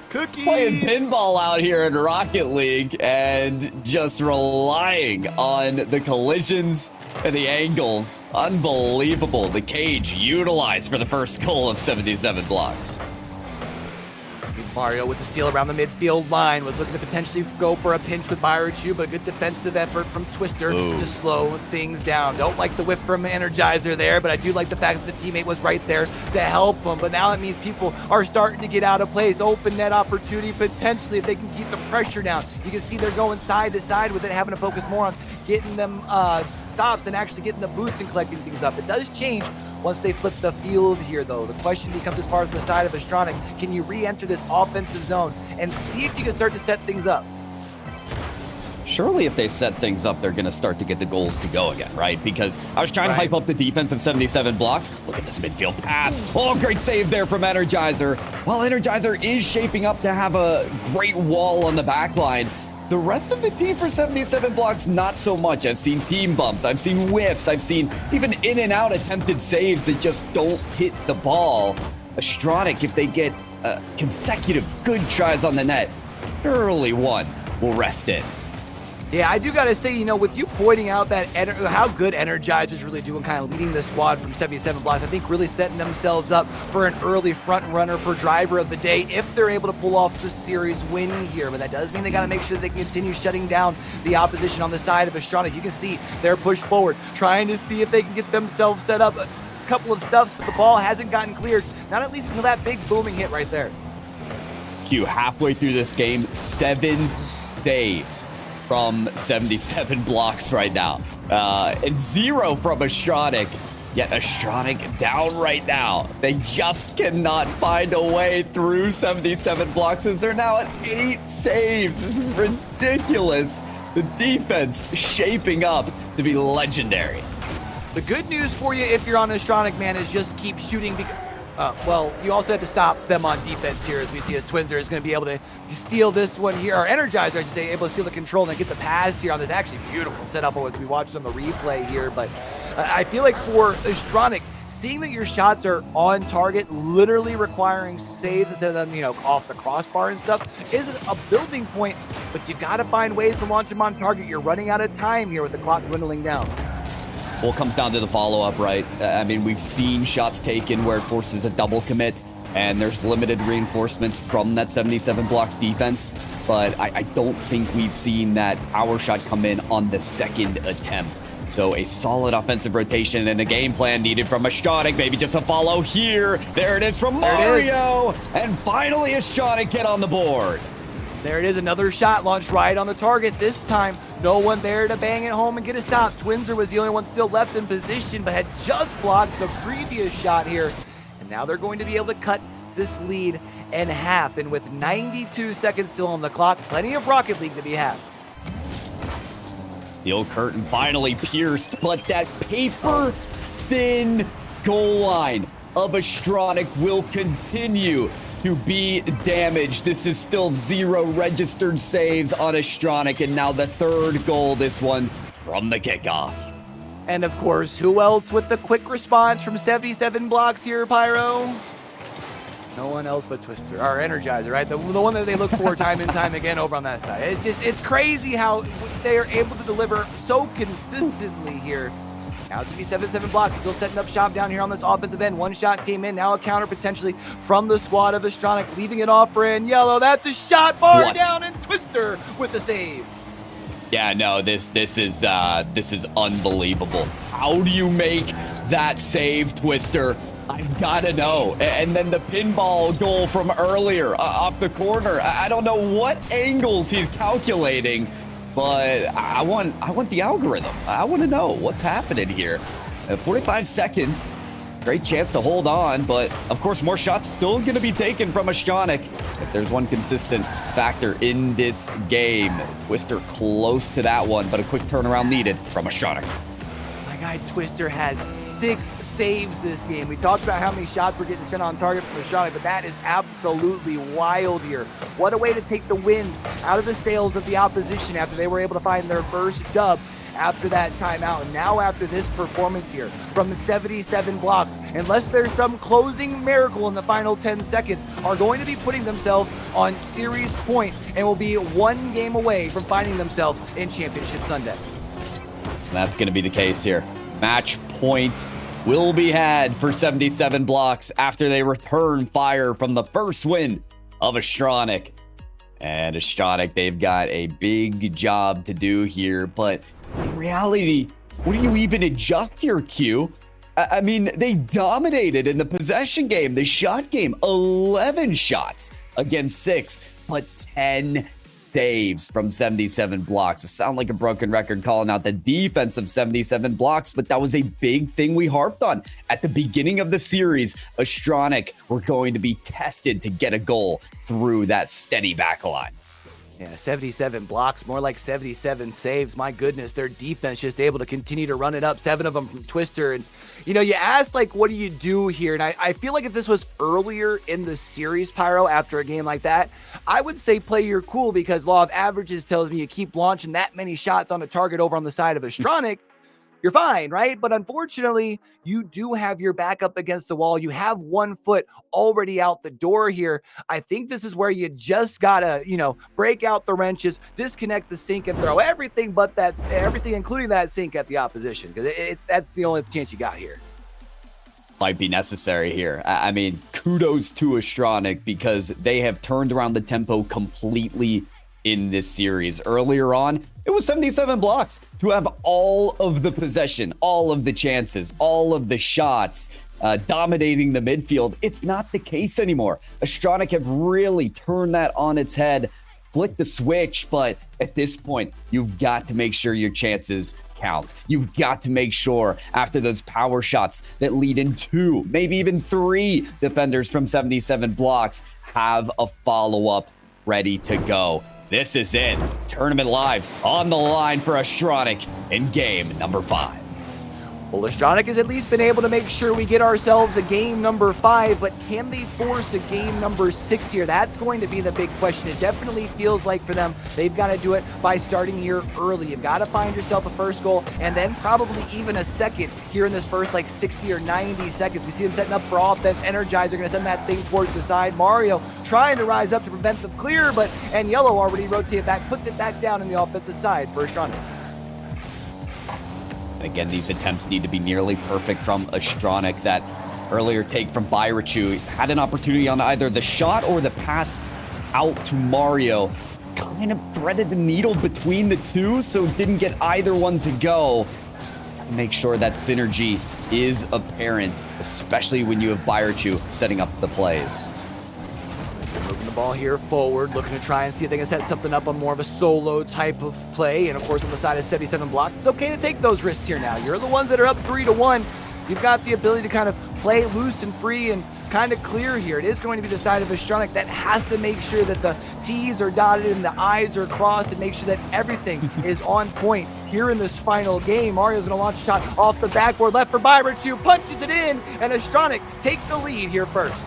Cookies! Playing pinball out here in Rocket League and just relying on the collisions and the angles. Unbelievable. The cage utilized for the first goal of 77 blocks. Mario with the steal around the midfield line, was looking to potentially go for a pinch with Byrichu, but a good defensive effort from Twister to slow things down. Don't like the whip from Energizer there, but I do like the fact that the teammate was right there to help him. But now it means people are starting to get out of place. Open net opportunity potentially if they can keep the pressure down. You can see they're going side to side with it, having to focus more on getting them stops than actually getting the boost and collecting things up. It does change once they flip the field here, though. The question becomes, as far as the side of Astronic, can you re-enter this offensive zone and see if you can start to set things up? Surely if they set things up, they're going to start to get the goals to go again, right? Because I was trying to hype up the defense of 77 blocks. Look at this midfield pass. Oh, great save there from Energizer. Well, Energizer is shaping up to have a great wall on the back line. The rest of the team for 77 blocks, not so much. I've seen team bumps. I've seen whiffs. I've seen even in and out attempted saves that just don't hit the ball. Astronic, if they get consecutive good tries on the net, surely one will rest in. Yeah, I do got to say, you know, with you pointing out that how good Energizer's really doing, kind of leading the squad from 77 blocks, I think really setting themselves up for an early front runner for driver of the day if they're able to pull off the series win here. But that does mean they got to make sure they can continue shutting down the opposition on the side of Astronic. You can see they're pushed forward, trying to see if they can get themselves set up. A couple of stuffs, but the ball hasn't gotten cleared, not at least until that big booming hit right there. Q, halfway through this game, 7 saves from 77 blocks right now. And 0 from Astronic. Yet Astronic down right now. They just cannot find a way through 77 blocks as they're now at 8 saves. This is ridiculous. The defense shaping up to be legendary. The good news for you if you're on Astronic, man, is just keep shooting. Well, you also have to stop them on defense here, as we see as Twinzer is going to be able to steal this one here, or Energizer, I should say, able to steal the control and then get the pass here on this actually beautiful setup as we watched on the replay here. But I feel like for Astronic, seeing that your shots are on target, literally requiring saves instead of them, you know, off the crossbar and stuff, is a building point, but you've got to find ways to launch them on target. You're running out of time here with the clock dwindling down. Well, it comes down to the follow-up, right? I mean, we've seen shots taken where it forces a double commit, and there's limited reinforcements from that 77 blocks defense, but I don't think we've seen that power shot come in on the second attempt. So a solid offensive rotation and a game plan needed from Astronic. Maybe just a follow here. There it is from Mario. And finally, Astronic get on the board. There it is, another shot launched right on the target. This time, no one there to bang it home and get a stop. Twinzer was the only one still left in position, but had just blocked the previous shot here. And now they're going to be able to cut this lead in half. And with 92 seconds still on the clock, plenty of Rocket League to be had. Steel curtain finally pierced, but that paper-thin goal line of Astronic will continue to be damaged. This is still 0 registered saves on Astronic, and now the 3rd goal, this one from the kickoff. And of course, who else with the quick response from 77 blocks here, Pyro? No one else but Twister, our Energizer, right? The one that they look for time and time again over on that side. It's crazy how they are able to deliver so consistently here. Now it's going to be 77 blocks, still setting up shop down here on this offensive end. One shot came in, now a counter potentially from the squad of Astronic, leaving it off for in yellow. That's a shot, bar down, and Twister with the save. Yeah, no, this is unbelievable. How do you make that save, Twister? I've got to know. And then the pinball goal from earlier off the corner. I don't know what angles he's calculating, but I want the algorithm. I want to know what's happening here. 45 seconds. Great chance to hold on, but of course more shots still going to be taken from Astronic. If there's one consistent factor in this game, Twister close to that one, but a quick turnaround needed from Astronic. My guy Twister has 6 saves this game. We talked about how many shots were getting sent on target from Astronic, but that is absolutely wild here. What a way to take the wind out of the sails of the opposition after they were able to find their first dub after that timeout. And now after this performance here from the 77 blocks, unless there's some closing miracle in the final 10 seconds, are going to be putting themselves on series point and will be 1 game away from finding themselves in Championship Sunday. That's going to be the case here. Match point will be had for 77 blocks after they return fire from the first win of Astronic. And Astronic, they've got a big job to do here, but in reality, what do you even adjust your Q? I mean, they dominated in the possession game, the shot game, 11 shots against 6, but 10 saves from 77 blocks. It sounds like a broken record calling out the defense of 77 blocks, but that was a big thing we harped on. At the beginning of the series, Astronic were going to be tested to get a goal through that steady backline. Yeah, 77 blocks, more like 77 saves. My goodness, their defense just able to continue to run it up. 7 of them from Twister. And, you know, you asked, like, what do you do here? And I feel like if this was earlier in the series, Pyro, after a game like that, I would say play your cool, because law of averages tells me you keep launching that many shots on a target over on the side of Astronic, you're fine, right? But unfortunately, you do have your back up against the wall. You have 1 foot already out the door here. I think this is where you just gotta, you know, break out the wrenches, disconnect the sink, and throw everything but everything, including that sink, at the opposition, because that's the only chance you got here. Might be necessary here. I mean, kudos to Astronic, because they have turned around the tempo completely in this series. Earlier on, it was 77 blocks to have all of the possession, all of the chances, all of the shots, dominating the midfield. It's not the case anymore. Astronic have really turned that on its head, flicked the switch, but at this point, you've got to make sure your chances count. You've got to make sure after those power shots that lead in 2, maybe even 3 defenders from 77 blocks have a follow-up ready to go. This is it. Tournament lives on the line for Astronic in game number 5. Well, Astronic has at least been able to make sure we get ourselves a game number 5, but can they force a game number 6 here? That's going to be the big question. It definitely feels like for them, they've got to do it by starting here early. You've got to find yourself a first goal, and then probably even a second here in this first, like, 60 or 90 seconds. We see them setting up for offense. Energizer going to send that thing towards the side. Mario trying to rise up to prevent the clear, and Yellow already rotated back, puts it back down in the offensive side for Astronic. And again, these attempts need to be nearly perfect from Astronic. That earlier take from Byrachu had an opportunity on either the shot or the pass out to Mario. Kind of threaded the needle between the two, so didn't get either one to go. Make sure that synergy is apparent, especially when you have Byrachu setting up the plays. Moving the ball here forward, looking to try and see if they can set something up on more of a solo type of play. And of course, on the side of 77 blocks, it's okay to take those risks here now. You're the ones that are up 3-1. You've got the ability to kind of play loose and free and kind of clear here. It is going to be the side of Astronic that has to make sure that the T's are dotted and the I's are crossed, and make sure that everything is on point here in this final game. Mario's going to launch a shot off the backboard, left for Byrachu, punches it in, and Astronic take the lead here first.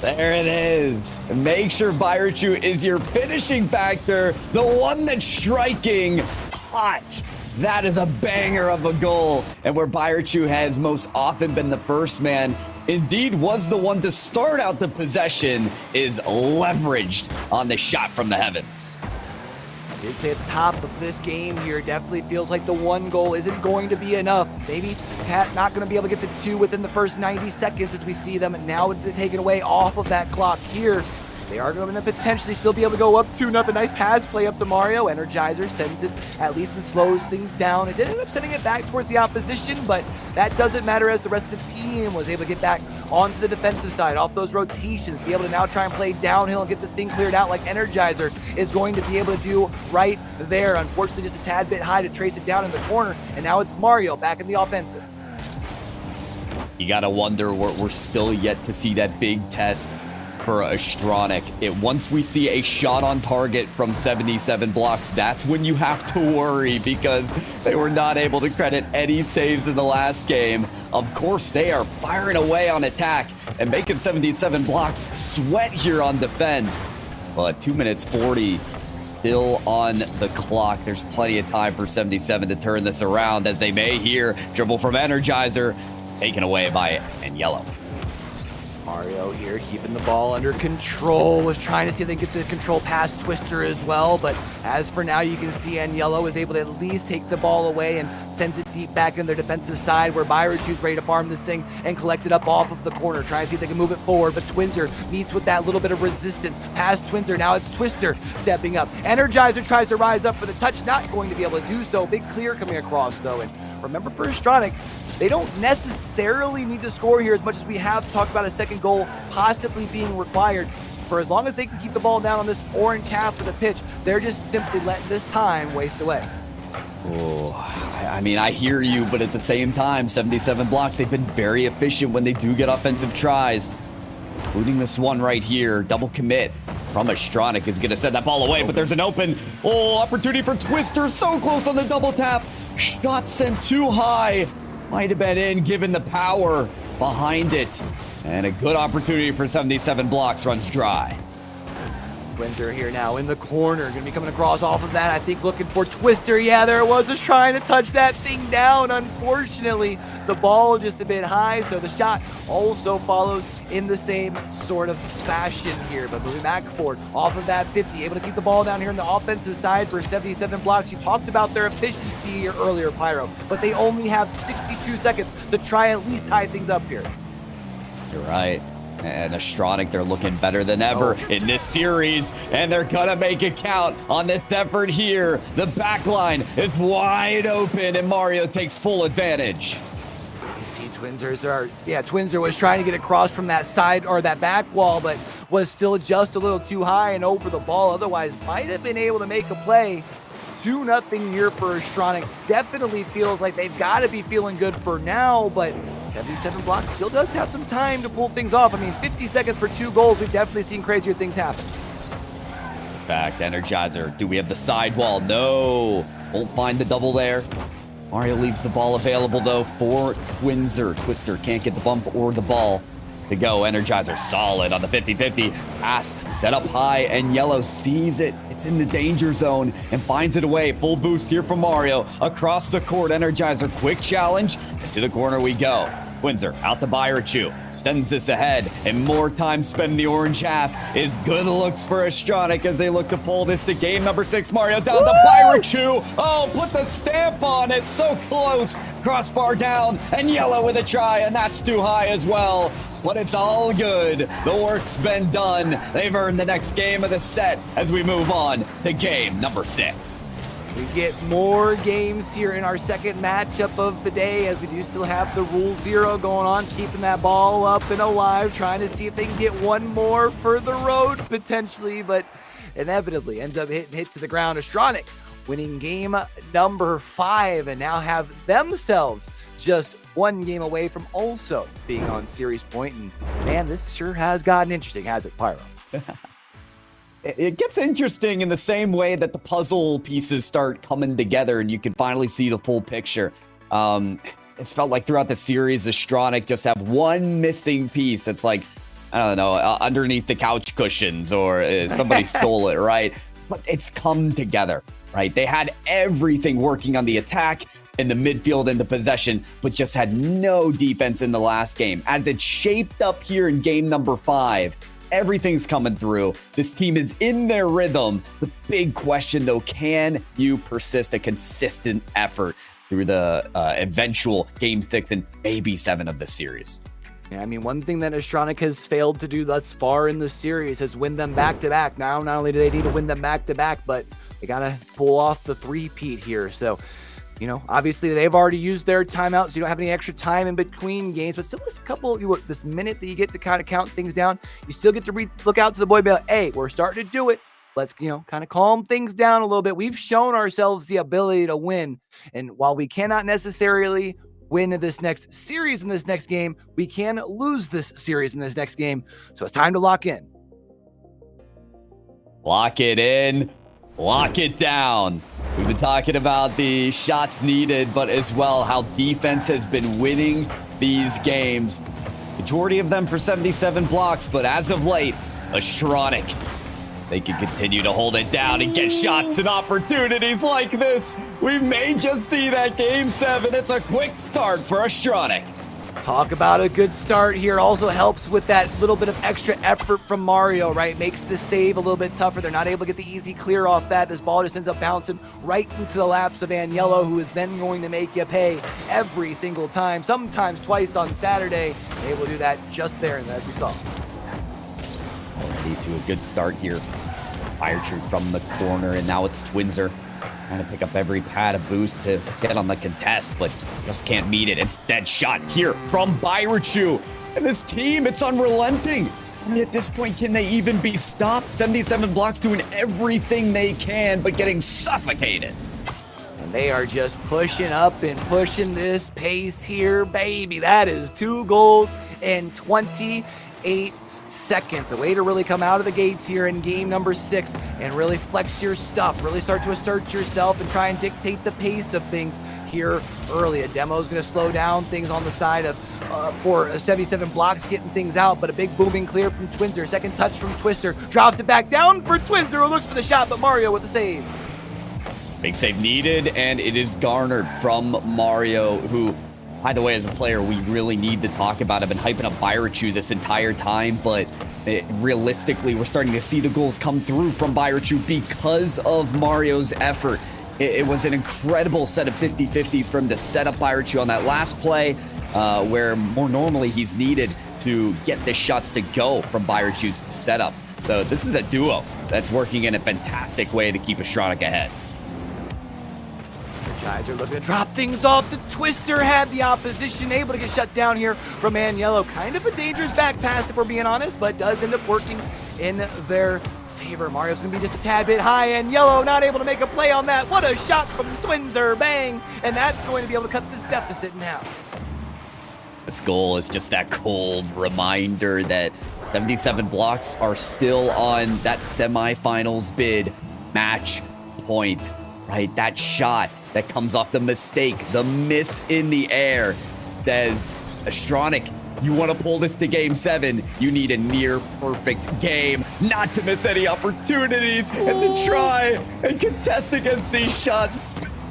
There it is. Make sure Byrachu is your finishing factor, the one that's striking hot. That is a banger of a goal. And where Byrachu has most often been the first man, indeed was the one to start out the possession, is leveraged on the shot from the heavens. I did say at the top of this game here, definitely feels like the one goal isn't going to be enough. Maybe Cat not going to be able to get the two within the first 90 seconds as we see them now taken away off of that clock here. They are going to potentially still be able to go up 2-0. Nice pass play up to Mario. Energizer sends it at least and slows things down. It did end up sending it back towards the opposition, but that doesn't matter as the rest of the team was able to get back onto the defensive side, off those rotations, be able to now try and play downhill and get this thing cleared out like Energizer is going to be able to do right there. Unfortunately, just a tad bit high to trace it down in the corner, and now it's Mario back in the offensive. You gotta wonder, we're still yet to see that big test for Astronic. Once we see a shot on target from 77 blocks, that's when you have to worry, because they were not able to credit any saves in the last game. Of course, they are firing away on attack and making 77 blocks sweat here on defense. But 2 minutes 40 still on the clock. There's plenty of time for 77 to turn this around, as they may here. Dribble from Energizer, taken away by Yellow. Mario here keeping the ball under control, was trying to see if they can get the control past Twister as well, but as for now you can see Yellow is able to at least take the ball away and sends it deep back in their defensive side, where Byrachu's ready to farm this thing and collect it up off of the corner, trying to see if they can move it forward, but Twinzer meets with that little bit of resistance past Twinzer. Now it's Twister stepping up. Energizer tries to rise up for the touch, not going to be able to do so. Big clear coming across though, and remember for Astronic, they don't necessarily need to score here as much as we have talked about a second goal possibly being required. For as long as they can keep the ball down on this orange half of the pitch, they're just simply letting this time waste away. Oh, I mean, I hear you, but at the same time, 77 blocks, they've been very efficient when they do get offensive tries, including this one right here. Double commit from Astronic is going to send that ball away, but there's an open opportunity for Twister. So close on the double tap. Shot sent too high. Might have been in, given the power behind it. And a good opportunity for 77 blocks runs dry. Windsor here now in the corner, going to be coming across off of that, I think looking for Twister. Yeah, there it was, just trying to touch that thing down. Unfortunately, the ball just a bit high, so the shot also follows in the same sort of fashion here. But moving back forward off of that 50, able to keep the ball down here on the offensive side for 77 blocks. You talked about their efficiency here earlier, Pyro, but they only have 62 seconds to try and at least tie things up here. You're right. And Astronic, they're looking better than ever in this series, and they're gonna make it count on this effort here. The back line is wide open, and Mario takes full advantage. You see Twinzer was trying to get across from that side or that back wall, but was still just a little too high and over the ball. Otherwise, might have been able to make a play. 2-0 here for Astronic. Definitely feels like they've got to be feeling good for now, but 77 blocks still does have some time to pull things off. I mean, 50 seconds for 2 goals. We've definitely seen crazier things happen. It's a fact. Energizer. Do we have the sidewall? No. Won't find the double there. Mario leaves the ball available, though, for Twinzer. Twister can't get the bump or the ball to go. Energizer solid on the 50-50. Pass set up high, and Yellow sees it. It's in the danger zone and finds it away. Full boost here from Mario. Across the court, Energizer, quick challenge. And to the corner we go. Twinzer out to Byrachu, sends this ahead, and more time spent in the orange half is good looks for Astronic as they look to pull this to game number 6. Mario down to Byrachu. Oh, put the stamp on it. So close. Crossbar down, and Yellow with a try, and that's too high as well. But it's all good. The work's been done. They've earned the next game of the set as we move on to game number 6. We get more games here in our second matchup of the day, as we do still have the Rule 0 going on, keeping that ball up and alive, trying to see if they can get one more for the road potentially, but inevitably ends up hit to the ground. Astronic winning game number 5 and now have themselves just 1 game away from also being on series point. And man, this sure has gotten interesting, has it, Pyro? It gets interesting in the same way that the puzzle pieces start coming together and you can finally see the full picture. It's felt like throughout the series, Astronic just have one missing piece that's like I don't know, underneath the couch cushions, or somebody stole it, right? But it's come together, right? They had everything working on the attack, in the midfield and the possession, but just had no defense in the last game. As it shaped up here in game number 5, everything's coming through. This team is in their rhythm. The big question, though, can you persist a consistent effort through the eventual game 6 and maybe 7 of the series? Yeah, I mean, one thing that Astronic has failed to do thus far in the series is win them back-to-back. Now, not only do they need to win them back-to-back, but they got to pull off the three-peat here. So, you know, obviously they've already used their timeout, so you don't have any extra time in between games, but still this this minute that you get to kind of count things down, you still get to look out to the boy and be like, hey, we're starting to do it. Let's, you know, kind of calm things down a little bit. We've shown ourselves the ability to win. And while we cannot necessarily win this next series in this next game, we can lose this series in this next game. So it's time to lock in. Lock it in. Lock it down. We've been talking about the shots needed, but as well how defense has been winning these games. Majority of them for 77 blocks, but as of late, Astronic, they can continue to hold it down and get shots and opportunities like this. We may just see that game 7. It's a quick start for Astronic. Talk about a good start here. Also helps with that little bit of extra effort from Mario, right? Makes the save a little bit tougher. They're not able to get the easy clear off that. This ball just ends up bouncing right into the laps of Aniello, who is then going to make you pay every single time, sometimes twice on Saturday. They will do that just there, and as we saw. Already to a good start here. Fire True from the corner, and now it's Twinzer trying to pick up every pad of boost to get on the contest, but just can't meet it. Instead, shot here from Byrachu. And this team, it's unrelenting. And at this point, can they even be stopped? 77 blocks doing everything they can, but getting suffocated. And they are just pushing up and pushing this pace here, baby. That is 2 goals in 28 seconds. A way to really come out of the gates here in game number 6 and really flex your stuff, really start to assert yourself and try and dictate the pace of things here early. A demo is going to slow down things on the side of for 77 blocks, getting things out, but a big booming clear from Twinzer. Second touch from Twister, drops it back down for Twinzer, who looks for the shot, but Mario with the save. Big save needed, and it is garnered from Mario, who, by the way, as a player, we really need to talk about. I've been hyping up Byrachu this entire time, but realistically, we're starting to see the goals come through from Byrachu because of Mario's effort. It was an incredible set of 50-50s from to set up Byrachu on that last play, where more normally he's needed to get the shots to go from Byrachu's setup. So this is a duo that's working in a fantastic way to keep Astronic ahead. Guys are looking to drop things off. The Twister had the opposition, able to get shut down here from Aniello. Kind of a dangerous back pass, if we're being honest, but does end up working in their favor. Mario's going to be just a tad bit high, Aniello not able to make a play on that. What a shot from Twinzer, bang! And that's going to be able to cut this deficit in half. This goal is just that cold reminder that 77 blocks are still on that semifinals bid match point. Right, that shot that comes off the mistake, the miss in the air, says, Astronic, you want to pull this to game 7, you need a near perfect game, not to miss any opportunities, and to try and contest against these shots.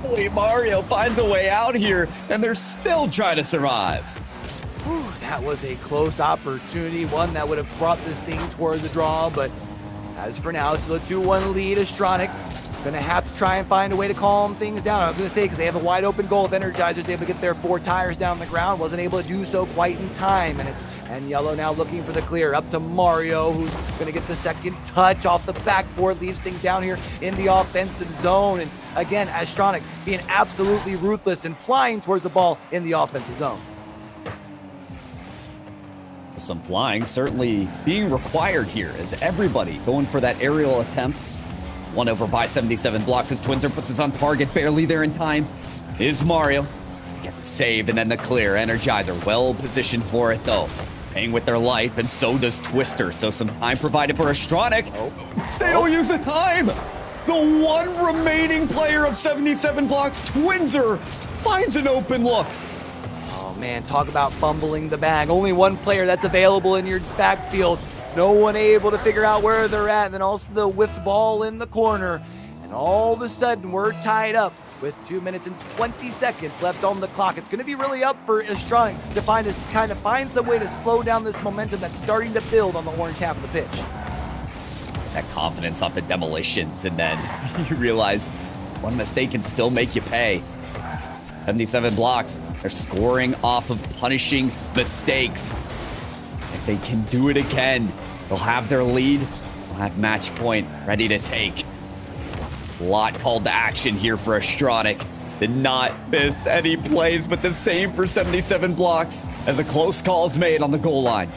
Boy, Mario finds a way out here, and they're still trying to survive. Whew, that was a close opportunity, one that would have brought this thing towards a draw, but as for now, still a 2-1 lead. Astronic gonna have to try and find a way to calm things down. I was gonna say, because they have a wide open goal of Energizers, able to get their 4 tires down the ground, wasn't able to do so quite in time, and it's Aniello now looking for the clear, up to Mario, who's gonna get the second touch off the backboard, leaves things down here in the offensive zone, and again, Astronic being absolutely ruthless and flying towards the ball in the offensive zone. Some flying certainly being required here, as everybody going for that aerial attempt. One over by 77 blocks as Twinzer puts us on target, barely there in time. Is Mario to get the save and then the clear. Energizer well positioned for it though. Paying with their life, and so does Twister. So some time provided for Astronic. They don't use the time. The one remaining player of 77 blocks, Twinzer, finds an open look. Oh man, talk about fumbling the bag. Only one player that's available in your backfield. No one able to figure out where they're at. And then also the whiffed ball in the corner. And all of a sudden, we're tied up with 2 minutes and 20 seconds left on the clock. It's going to be really up for Astronic to find some way to slow down this momentum that's starting to build on the orange half of the pitch. That confidence off the demolitions, and then you realize one mistake can still make you pay. 77 blocks. They're scoring off of punishing mistakes. If they can do it again, they'll have their lead. They'll have match point ready to take. A lot called to action here for Astronic. Did not miss any plays, but the same for 77 blocks as a close call is made on the goal line.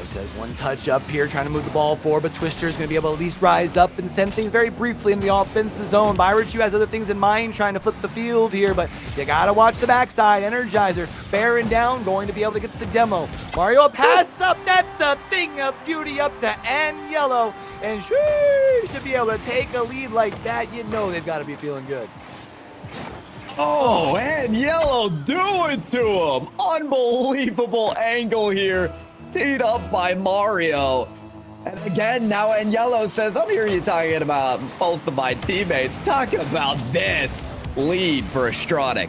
Says one touch up here, trying to move the ball forward, but Twister is going to be able to at least rise up and send things very briefly in the offensive zone. Byrachu has other things in mind, trying to flip the field here, but you got to watch the backside. Energizer bearing down, going to be able to get the demo. Mario, pass up, that's a thing of beauty up to Yellow, and she should be able to take a lead like that. You know they've got to be feeling good. Oh, and Yellow do it to him. Unbelievable angle here. Teed up by Mario. And again, now Yellow says, I'm hearing you talking about both of my teammates. Talk about this lead for Astronic.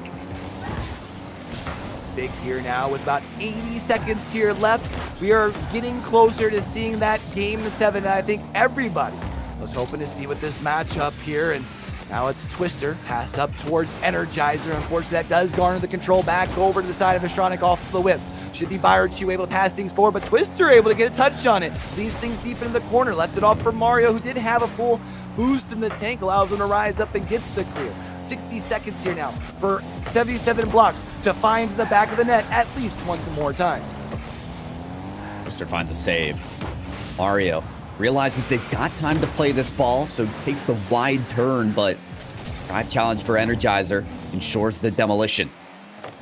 Big here now with about 80 seconds here left. We are getting closer to seeing that game 7. I think everybody was hoping to see with this matchup here. And now it's Twister, pass up towards Energizer. Unfortunately, that does garner the control back over to the side of Astronic off the whip. Should be Byrachu able to pass things forward, but Twister able to get a touch on it. Leaves things deep in the corner, left it off for Mario, who did have a full boost in the tank, allows him to rise up and gets the clear. 60 seconds here now for 77 blocks to find the back of the net at least one more time. Twister finds a save. Mario realizes they've got time to play this ball, so takes the wide turn, but drive challenge for Energizer ensures the demolition.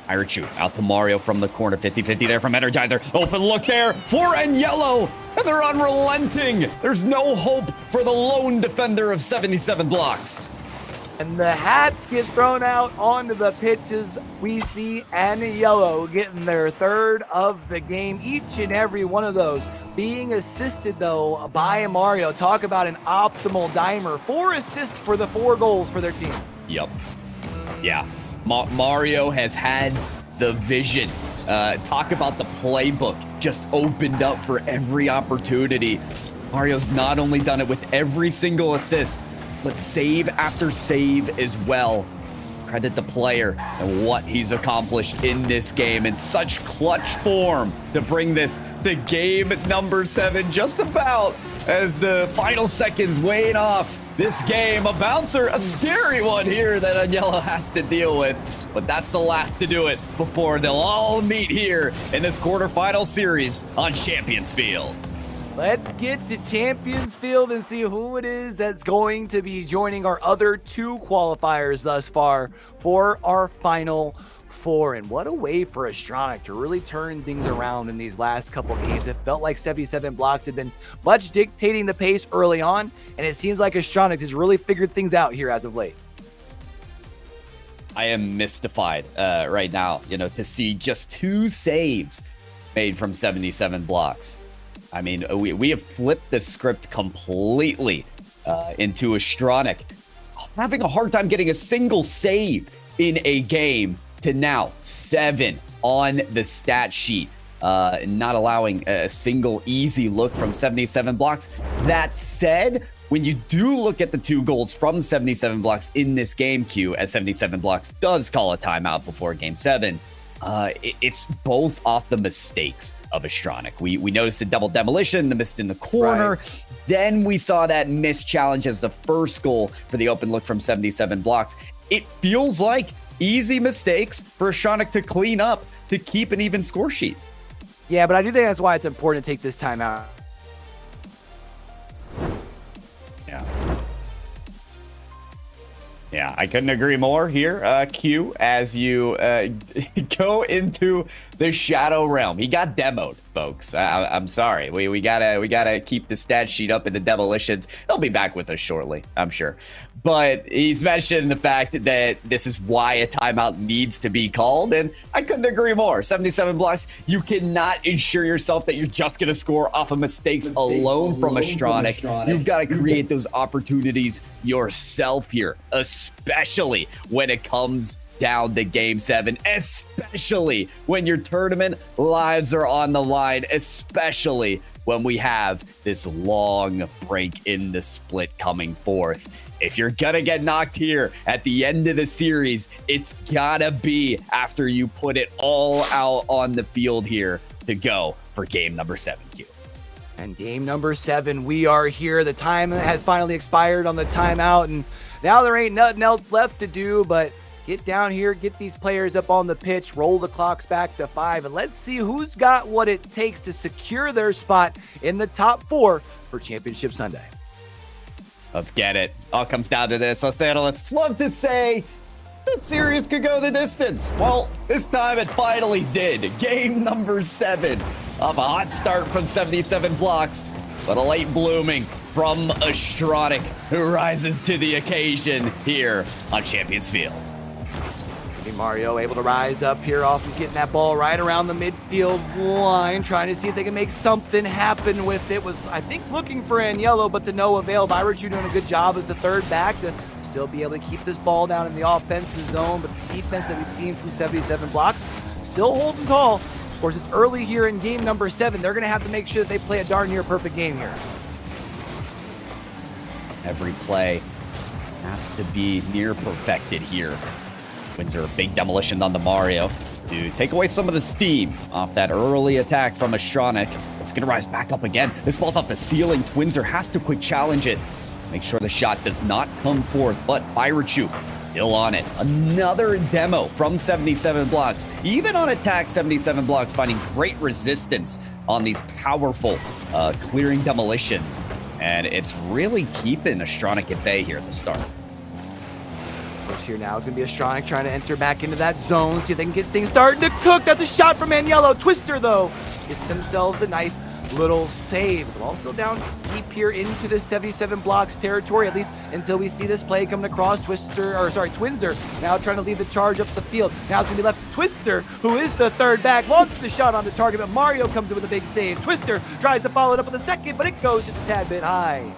Byrachu out to Mario from the corner. 50-50 there from Energizer. Open look there for Yellow. And they're unrelenting. There's no hope for the lone defender of 77 blocks. And the hats get thrown out onto the pitches. We see Yellow getting their third of the game. Each and every one of those being assisted, though, by Mario. Talk about an optimal dimer. 4 assists for the 4 goals for their team. Yep. Yeah. Mario has had the vision. Talk about the playbook just opened up for every opportunity. Mario's not only done it with every single assist, but save after save as well. Credit the player and what he's accomplished in this game in such clutch form to bring this to game number 7 just about as the final seconds wane off this game. A bouncer, a scary one here that Yellow has to deal with, but that's the last to do it before they'll all meet here in this quarterfinal series on Champions Field. Let's get to Champions Field and see who it is that's going to be joining our other 2 qualifiers thus far for our final 4. And what a way for Astronic to really turn things around in these last couple games. It felt like 77 blocks had been much dictating the pace early on, and it seems like Astronic has really figured things out here as of late. I am mystified right now, to see just 2 saves made from 77 blocks. I mean, we have flipped the script completely into Astronic having a hard time getting a single save in a game to now 7 on the stat sheet, not allowing a single easy look from 77 blocks. That said, when you do look at the 2 goals from 77 blocks in this game, Q, as 77 blocks does call a timeout before game 7, it's both off the mistakes of Astronic. We noticed the double demolition, the miss in the corner. Right. Then we saw that missed challenge as the first goal for the open look from 77 blocks. It feels like easy mistakes for Astronic to clean up to keep an even score sheet. Yeah, but I do think that's why it's important to take this time out. Yeah, I couldn't agree more here, Q, as you go into the Shadow Realm. He got demoed, folks. I'm sorry. We gotta keep the stat sheet up in the demolitions. They'll be back with us shortly, I'm sure. But he's mentioned the fact that this is why a timeout needs to be called, and I couldn't agree more. 77 blocks, you cannot ensure yourself that you're just gonna score off of mistakes alone from Astronic. You've got to create those opportunities yourself here, especially when it comes down to Game 7, especially when your tournament lives are on the line, especially when we have this long break in the split coming forth. If you're gonna get knocked here at the end of the series, it's gotta be after you put it all out on the field here to go for game number 7, Q. And game number 7, we are here. The time has finally expired on the timeout, and now there ain't nothing else left to do but get down here, get these players up on the pitch, roll the clocks back to 5, and let's see who's got what it takes to secure their spot in the top 4 for Championship Sunday. Let's get it. All comes down to this. Let's love to say that series could go the distance. Well, this time it finally did. Game number 7 of a hot start from 77 blocks, but a late blooming from Astronic, who rises to the occasion here on Champions Field. Mario able to rise up here off of getting that ball right around the midfield line, trying to see if they can make something happen with it. Was, I think, looking for Yellow, but to no avail. Byrichu doing a good job as the third back to still be able to keep this ball down in the offensive zone, but the defense that we've seen from 77 blocks still holding tall. Of course, it's early here in game number 7. They're going to have to make sure that they play a darn near perfect game here. Every play has to be near perfected here. Windsor, a big demolition on the Mario to take away some of the steam off that early attack from Astronic. It's going to rise back up again. This ball's off the ceiling. Twinzer has to quick challenge it to make sure the shot does not come forth, but Byrichu still on it. Another demo from 77 blocks. Even on attack, 77 blocks finding great resistance on these powerful clearing demolitions. And it's really keeping Astronic at bay here at the start. Push here now is going to be Astronic trying to enter back into that zone, see if they can get things starting to cook. That's a shot from Yellow. Twister, though, gets themselves a nice little save. The ball's still down deep here into the 77 blocks territory, at least until we see this play coming across. Twinzer now trying to lead the charge up the field. Now it's going to be left to Twister, who is the third back, launches the shot on the target, but Mario comes in with a big save. Twister tries to follow it up with a second, but it goes just a tad bit high.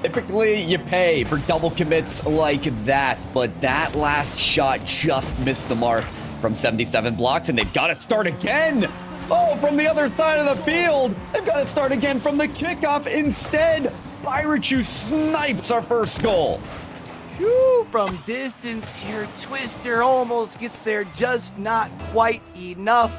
Typically, you pay for double commits like that, but that last shot just missed the mark from 77 blocks, and they've got to start again. Oh, from the other side of the field. They've got to start again from the kickoff. Instead, Byrichu snipes our first goal. Whew, from distance here, Twister almost gets there, just not quite enough.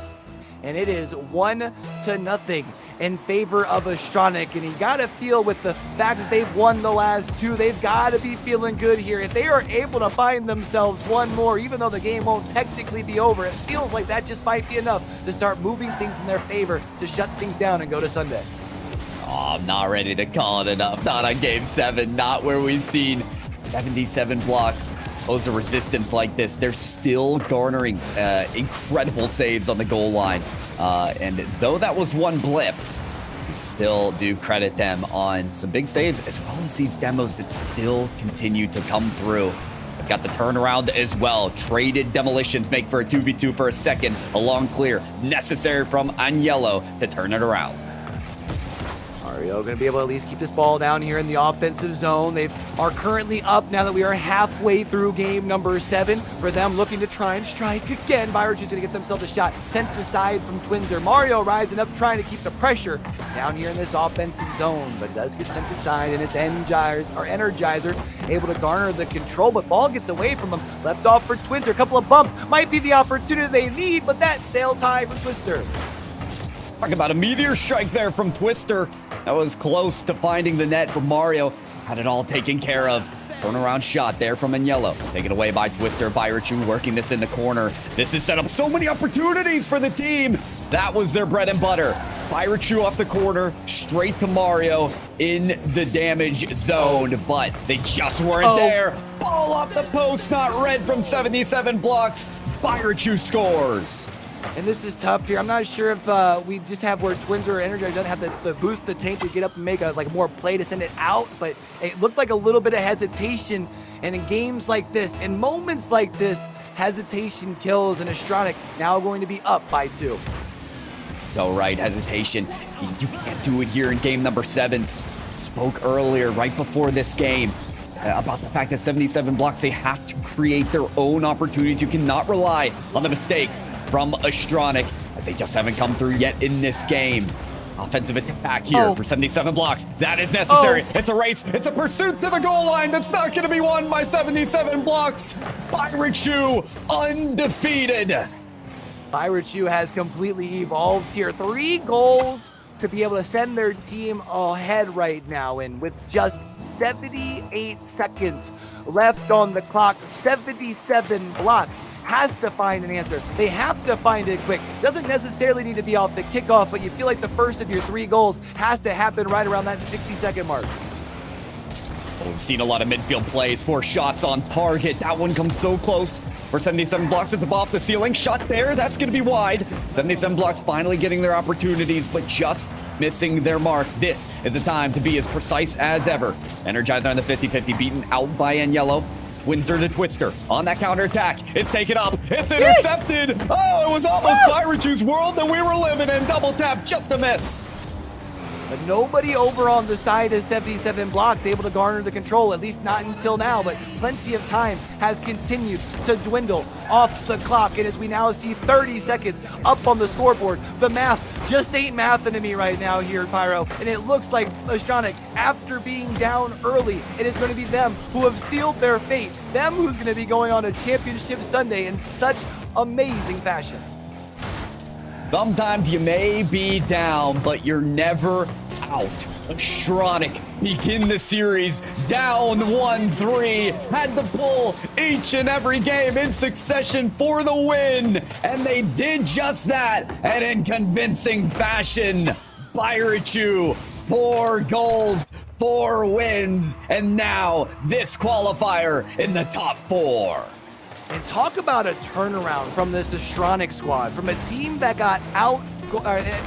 And it is 1-0 in favor of Astronic, and you gotta feel with the fact that they've won the last 2, they've got to be feeling good here. If they are able to find themselves one more, even though the game won't technically be over, it feels like that just might be enough to start moving things in their favor to shut things down and go to Sunday. Oh, I'm not ready to call it enough. Not on Game 7, not where we've seen 77 blocks pose a resistance like this. They're still garnering incredible saves on the goal line. And though that was one blip, we still do credit them on some big saves, as well as these demos that still continue to come through. They've got the turnaround as well. Traded demolitions make for a 2v2 for a second. A long clear necessary from Agnello to turn it around. Mario going to be able to at least keep this ball down here in the offensive zone. They are currently up now that we are halfway through game number 7. For them looking to try and strike again. Byrichu's going to get themselves a shot sent aside from Twinzer. Mario rising up trying to keep the pressure down here in this offensive zone, but does get sent aside, and it's Energizer able to garner the control, but ball gets away from him. Left off for Twinzer. A couple of bumps might be the opportunity they need, but that sails high from Twister. Talk about a meteor strike there from Twister. That was close to finding the net, but Mario had it all taken care of. Turnaround shot there from Agnello. Taken away by Twister. Byrichu working this in the corner. This has set up so many opportunities for the team. That was their bread and butter. Byrichu off the corner, straight to Mario in the damage zone, but they just weren't there. Ball off the post, not read from 77 blocks. Byrachu scores. And this is tough here. I'm not sure if we just have where Twins or Energizer doesn't have the boost the tank to get up and make a more play to send it out, but it looked like a little bit of hesitation. And in games like this, in moments like this, hesitation kills, and Astronic now going to be up by 2. So right, hesitation. You can't do it here in game number 7. Spoke earlier, right before this game, about the fact that 77 blocks, they have to create their own opportunities. You cannot rely on the mistakes from Astronic, as they just haven't come through yet in this game. Offensive attack here for 77 blocks. That is necessary. It's a race. It's a pursuit to the goal line that's not going to be won by 77 blocks. Byrachu undefeated. Byrachu has completely evolved here. 3 goals to be able to send their team ahead right now. And with just 78 seconds left on the clock, 77 blocks has to find an answer. They have to find it quick. Doesn't necessarily need to be off the kickoff, but you feel like the first of your 3 goals has to happen right around that 60-second mark. We've seen a lot of midfield plays, 4 shots on target. That one comes so close for 77 blocks at the off the ceiling. Shot there, that's going to be wide. 77 blocks finally getting their opportunities, but just missing their mark. This is the time to be as precise as ever. Energizer on the 50-50, beaten out by Yellow. Windsor to Twister on that counterattack. It's taken up. It's intercepted. Oh, it was almost Byrachu's world that we were living in. Double tap, just a miss. But nobody over on the side of 77 blocks able to garner the control, at least not until now, but plenty of time has continued to dwindle off the clock. And as we now see 30 seconds up on the scoreboard, the math just ain't mathing to me right now here, Pyro. And it looks like Astronic, after being down early, it is going to be them who have sealed their fate, them who's going to be going on a championship Sunday in such amazing fashion. Sometimes you may be down, but you're never out. Astronic begin the series down 1-3. Had to pull each and every game in succession for the win. And they did just that. And in convincing fashion, Byrachu, 4 goals, 4 wins. And now this qualifier in the top 4. And talk about a turnaround from this Astronic squad, from a team that got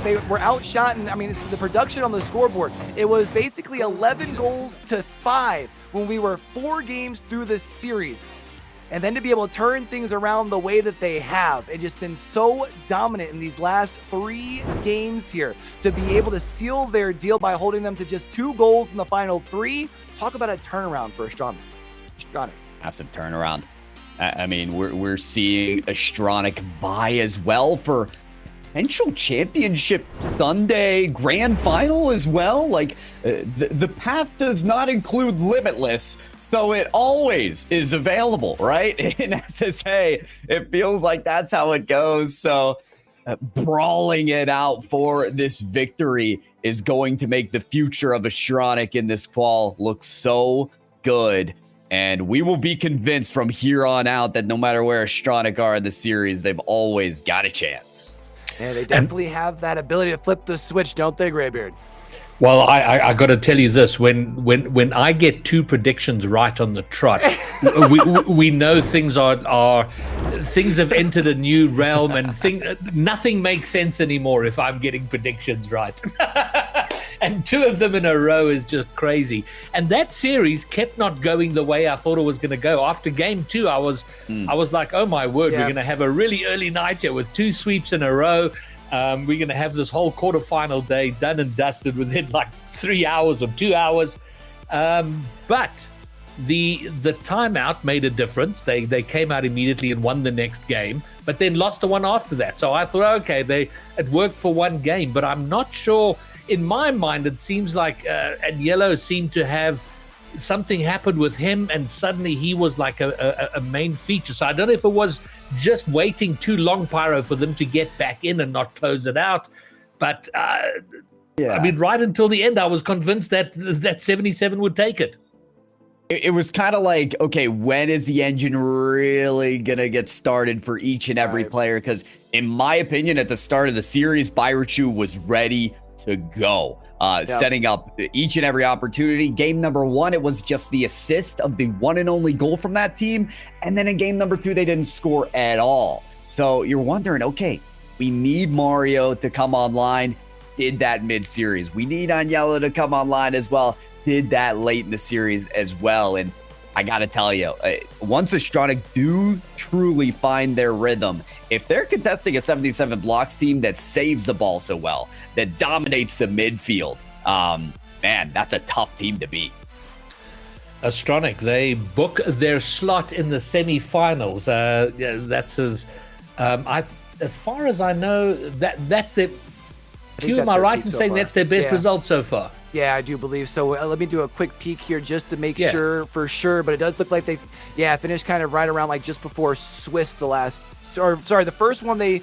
they were outshot, and I mean, the production on the scoreboard, it was basically 11 goals to 5 when we were 4 games through this series. And then to be able to turn things around the way that they have, and just been so dominant in these last 3 games here, to be able to seal their deal by holding them to just 2 goals in the final 3. Talk about a turnaround for Astronic. Massive turnaround. I mean, we're seeing Astronic vie as well for potential championship Sunday grand final as well. Like, the path does not include Limitless, so it always is available, right? In SSA, it feels like that's how it goes. So brawling it out for this victory is going to make the future of Astronic in this qual look so good. And we will be convinced from here on out that no matter where Astronic are in the series, they've always got a chance. Yeah, they definitely have that ability to flip the switch, don't they, Graybeard? Well, I got to tell you this: when I get 2 predictions right on the trot, we know things things have entered a new realm, and nothing makes sense anymore if I'm getting predictions right. And 2 of them in a row is just crazy. And that series kept not going the way I thought it was going to go. After game 2, I was like, oh my word, we're going to have a really early night here with 2 sweeps in a row. We're going to have this whole quarterfinal day done and dusted within like 3 hours or 2 hours. But the timeout made a difference. They came out immediately and won the next game, but then lost the one after that. So I thought, okay, it worked for 1 game, but I'm not sure. In my mind, it seems like and Yellow seemed to have something happened with him, and suddenly he was like a main feature. So I don't know if it was just waiting too long, Pyro, for them to get back in and not close it out. But I mean, right until the end, I was convinced that 77 would take it. It was kind of like, okay, when is the engine really going to get started for each and every player? Because in my opinion, at the start of the series, Byrachu was ready to go, setting up each and every opportunity. Game number 1, it was just the assist of the one and only goal from that team. And then in game number 2, they didn't score at all. So you're wondering, okay, we need Mario to come online. Did that mid-series. We need Agnello to come online as well. Did that late in the series as well. And I got to tell you, once Astronic do truly find their rhythm, if they're contesting a 77 blocks team that saves the ball so well, that dominates the midfield, man, that's a tough team to beat. Astronic, they book their slot in the semi-finals. That's as far as I know, that's their... Q, am I right in saying that's their best result so far? Yeah, I do believe so. Let me do a quick peek here just to make sure for sure. But it does look like they, finished kind of right around like just before Swiss the first one they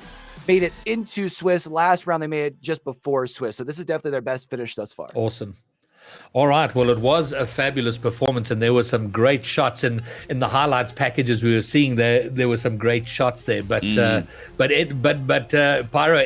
made it into Swiss. Last round they made it just before Swiss. So this is definitely their best finish thus far. Awesome. All right. Well, it was a fabulous performance, and there were some great shots in the highlights packages we were seeing. There were some great shots there. But Pyro,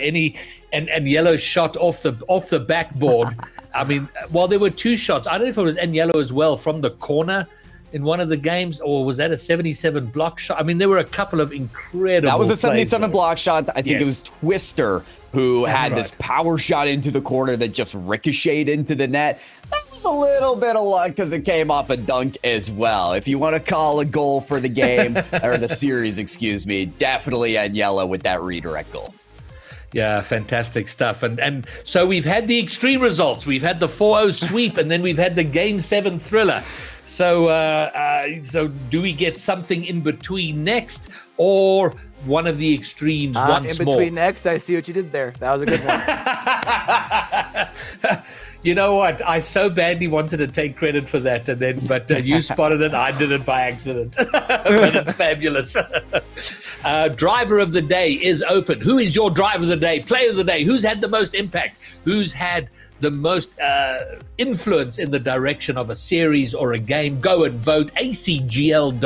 and Yellow shot off the backboard. I mean, well, there were 2 shots. I don't know if it was Yellow as well from the corner in one of the games, or was that a 77 block shot? I mean, there were a couple of incredible. That was a 77 block shot. I think it was Twister who had this power shot into the corner that just ricocheted into the net. That was a little bit of luck because it came off a dunk as well. If you want to call a goal for the game or the series, excuse me, definitely Yellow with that redirect goal. Yeah, fantastic stuff. And so we've had the extreme results. We've had the 4-0 sweep, and then we've had the Game 7 thriller. So so do we get something in between next, or one of the extremes once more? In between next, I see what you did there. That was a good one. You know what? I so badly wanted to take credit for that, but you spotted it. I did it by accident. But it's fabulous. Driver of the day is open. Who is your driver of the day? Player of the day? Who's had the most impact? Who's had the most influence in the direction of a series or a game? Go and vote. acgl.gg/vote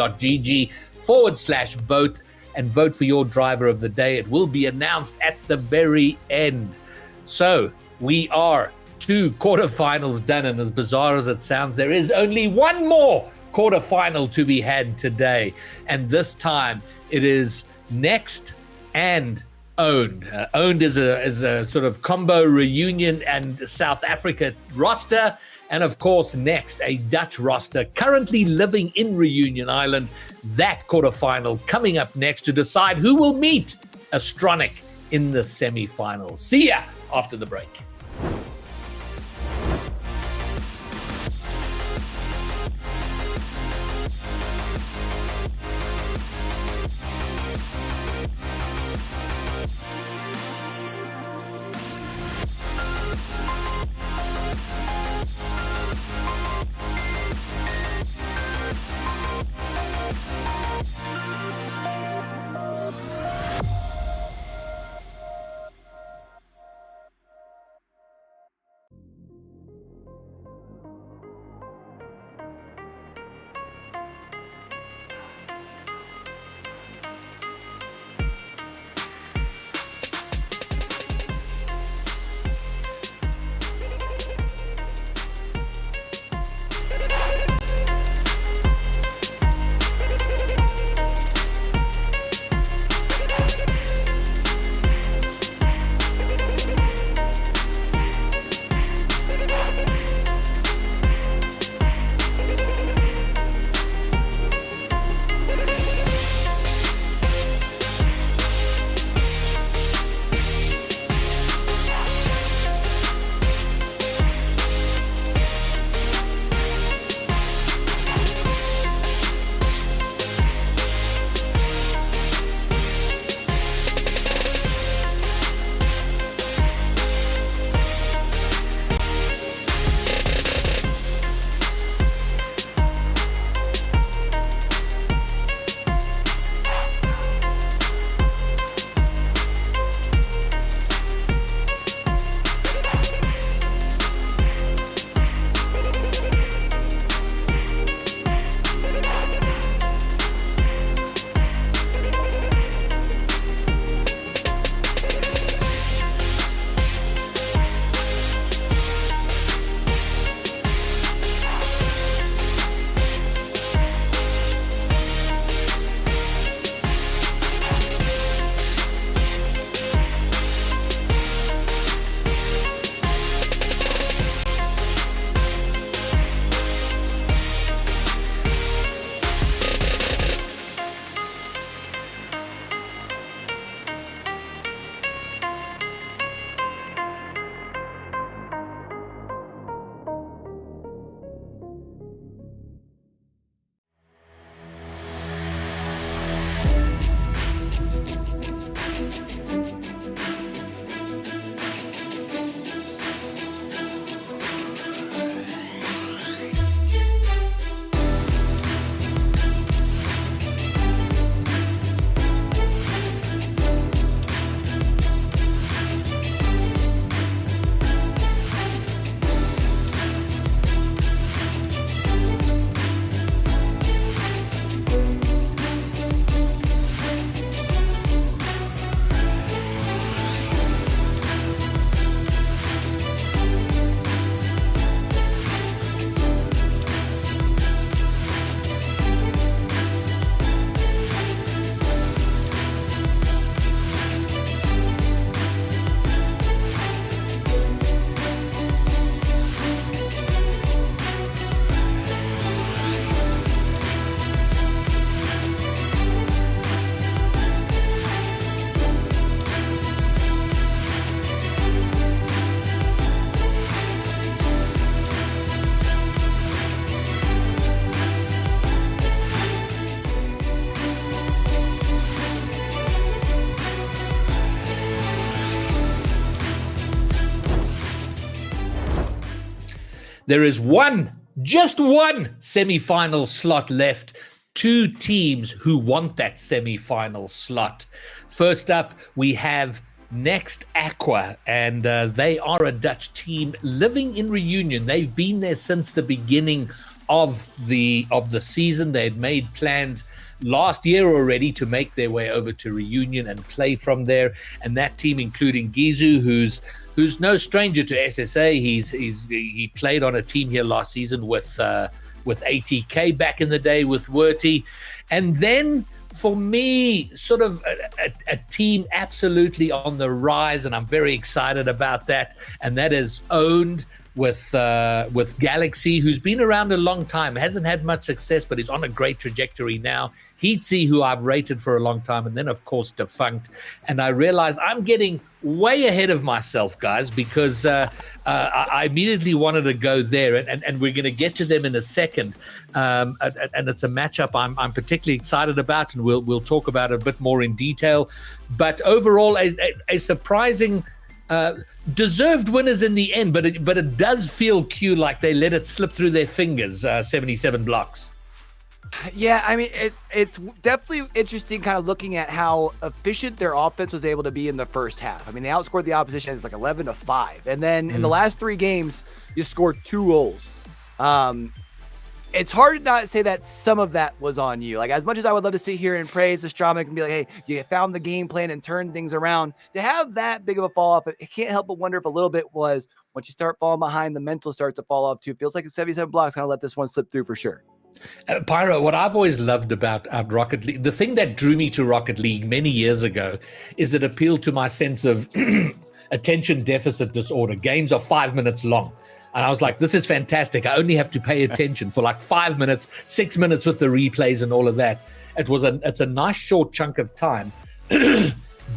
and vote for your driver of the day. It will be announced at the very end. So we are 2 quarterfinals done, and as bizarre as it sounds, there is only one more quarterfinal to be had today, and this time it is Next and Owned. Owned is a sort of combo reunion and South Africa roster, and of course Next, a Dutch roster currently living in Reunion Island. That quarterfinal coming up next to decide who will meet Astronic in the semi-finals. See ya after the break. There is just one semi-final slot left. 2 teams who want that semi-final slot. First up, we have Next Aqua, and they are a Dutch team living in Reunion. They've been there since the beginning of the season. They had made plans last year already to make their way over to Reunion and play from there. And that team, including Gizu, who's no stranger to SSA. He played on a team here last season with ATK back in the day with Werty. And then for me, sort of a team absolutely on the rise, and I'm very excited about that. And that is owned with Galaxy, who's been around a long time, hasn't had much success, but is on a great trajectory now. Heatsy, who I've rated for a long time, and then of course Defunct. And I realize I'm getting way ahead of myself, guys, because I immediately wanted to go there, and we're going to get to them in a second. And it's a matchup I'm particularly excited about, and we'll talk about it a bit more in detail. But overall, a surprising, deserved winners in the end, but it does feel Q like they let it slip through their fingers. 77 blocks. Yeah, I mean, it's definitely interesting kind of looking at how efficient their offense was able to be in the first half. I mean, they outscored the opposition. It's like 11-5. And then in the last 3 games, you scored 2 goals. It's hard to not say that some of that was on you. Like, as much as I would love to sit here and praise Astramic and be like, hey, you found the game plan and turned things around, to have that big of a fall off, it can't help but wonder if a little bit was once you start falling behind, the mental starts to fall off too. It feels like 77 blocks kind of let this one slip through for sure. Pyro, what I've always loved about Rocket League, the thing that drew me to Rocket League many years ago, is it appealed to my sense of attention deficit disorder. Games are 5 minutes long. And I was like, this is fantastic. I only have to pay attention for like 5 minutes, 6 minutes with the replays and all of that. It's a nice short chunk of time.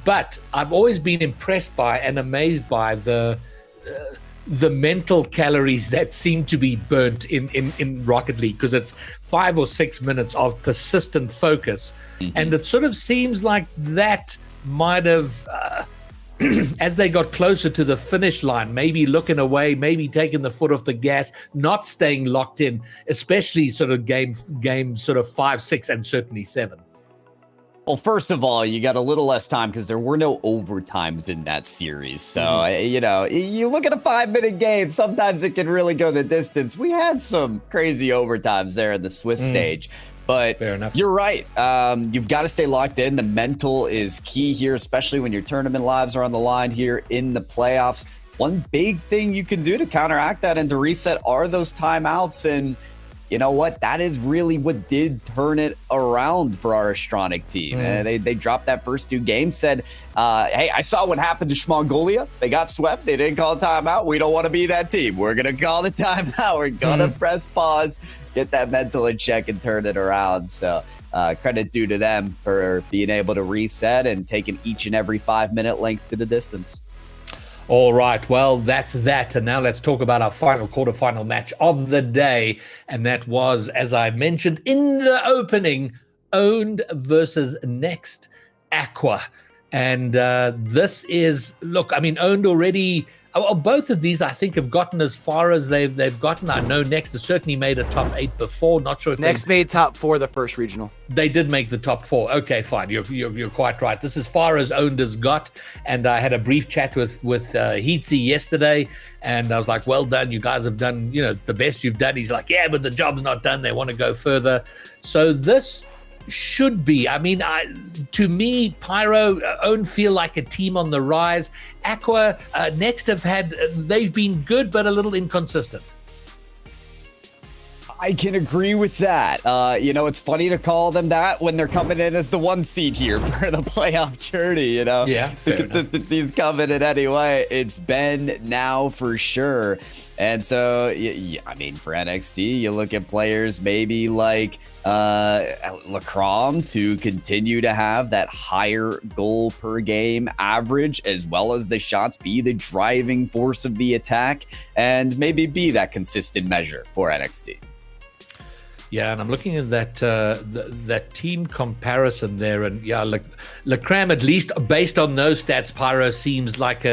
But I've always been impressed by and amazed by the mental calories that seem to be burnt in Rocket League, because it's 5 or 6 minutes of persistent focus. And it sort of seems like that might have, as they got closer to the finish line, maybe looking away, maybe taking the foot off the gas, not staying locked in, especially sort of game sort of 5, 6, and certainly 7. Well, first of all, you got a little less time because there were no overtimes in that series. So, you look at a 5-minute game, sometimes it can really go the distance. We had some crazy overtimes there in the Swiss stage. But fair enough. You're right. You've got to stay locked in. The mental is key here, especially when your tournament lives are on the line here in the playoffs. One big thing you can do to counteract that and to reset are those timeouts. And you know what? That is really what did turn it around for our Astronic team. They dropped that first 2 games, said, hey, I saw what happened to Schmongolia. They got swept. They didn't call a timeout. We don't want to be that team. We're going to call the timeout. We're going to press pause, get that mental in check, and turn it around. So credit due to them for being able to reset and taking each and every 5-minute length to the distance. All right, well, that's that. And now let's talk about our final quarterfinal match of the day. And that was, as I mentioned in the opening, Owned versus Next Aqua. And this is, look, I mean, Owned already, both of these I think have gotten as far as they've gotten. I know Next has certainly made a top 8 before. Not sure if Next made top 4 the first regional. They did make the top 4. Okay, fine. You're quite right. This is as far as Owned has got. And I had a brief chat with Heatsy yesterday, and I was like, well done. You guys have done, it's the best you've done. He's like, yeah, but the job's not done. They want to go further. So this should be, I mean, to me, Pyro, Owned feel like a team on the rise. Aqua, Next they've been good, but a little inconsistent. I can agree with that. It's funny to call them that when they're coming in as the 1 seed here for the playoff journey, Yeah, the consistency's coming in anyway. It's been now for sure. And so, I mean, for NXT, you look at players maybe like Lacrom to continue to have that higher goal per game average, as well as the shots be the driving force of the attack, and maybe be that consistent measure for NXT. Yeah, and I'm looking at that team comparison there, and yeah, Lacram, at least based on those stats, Pyro seems like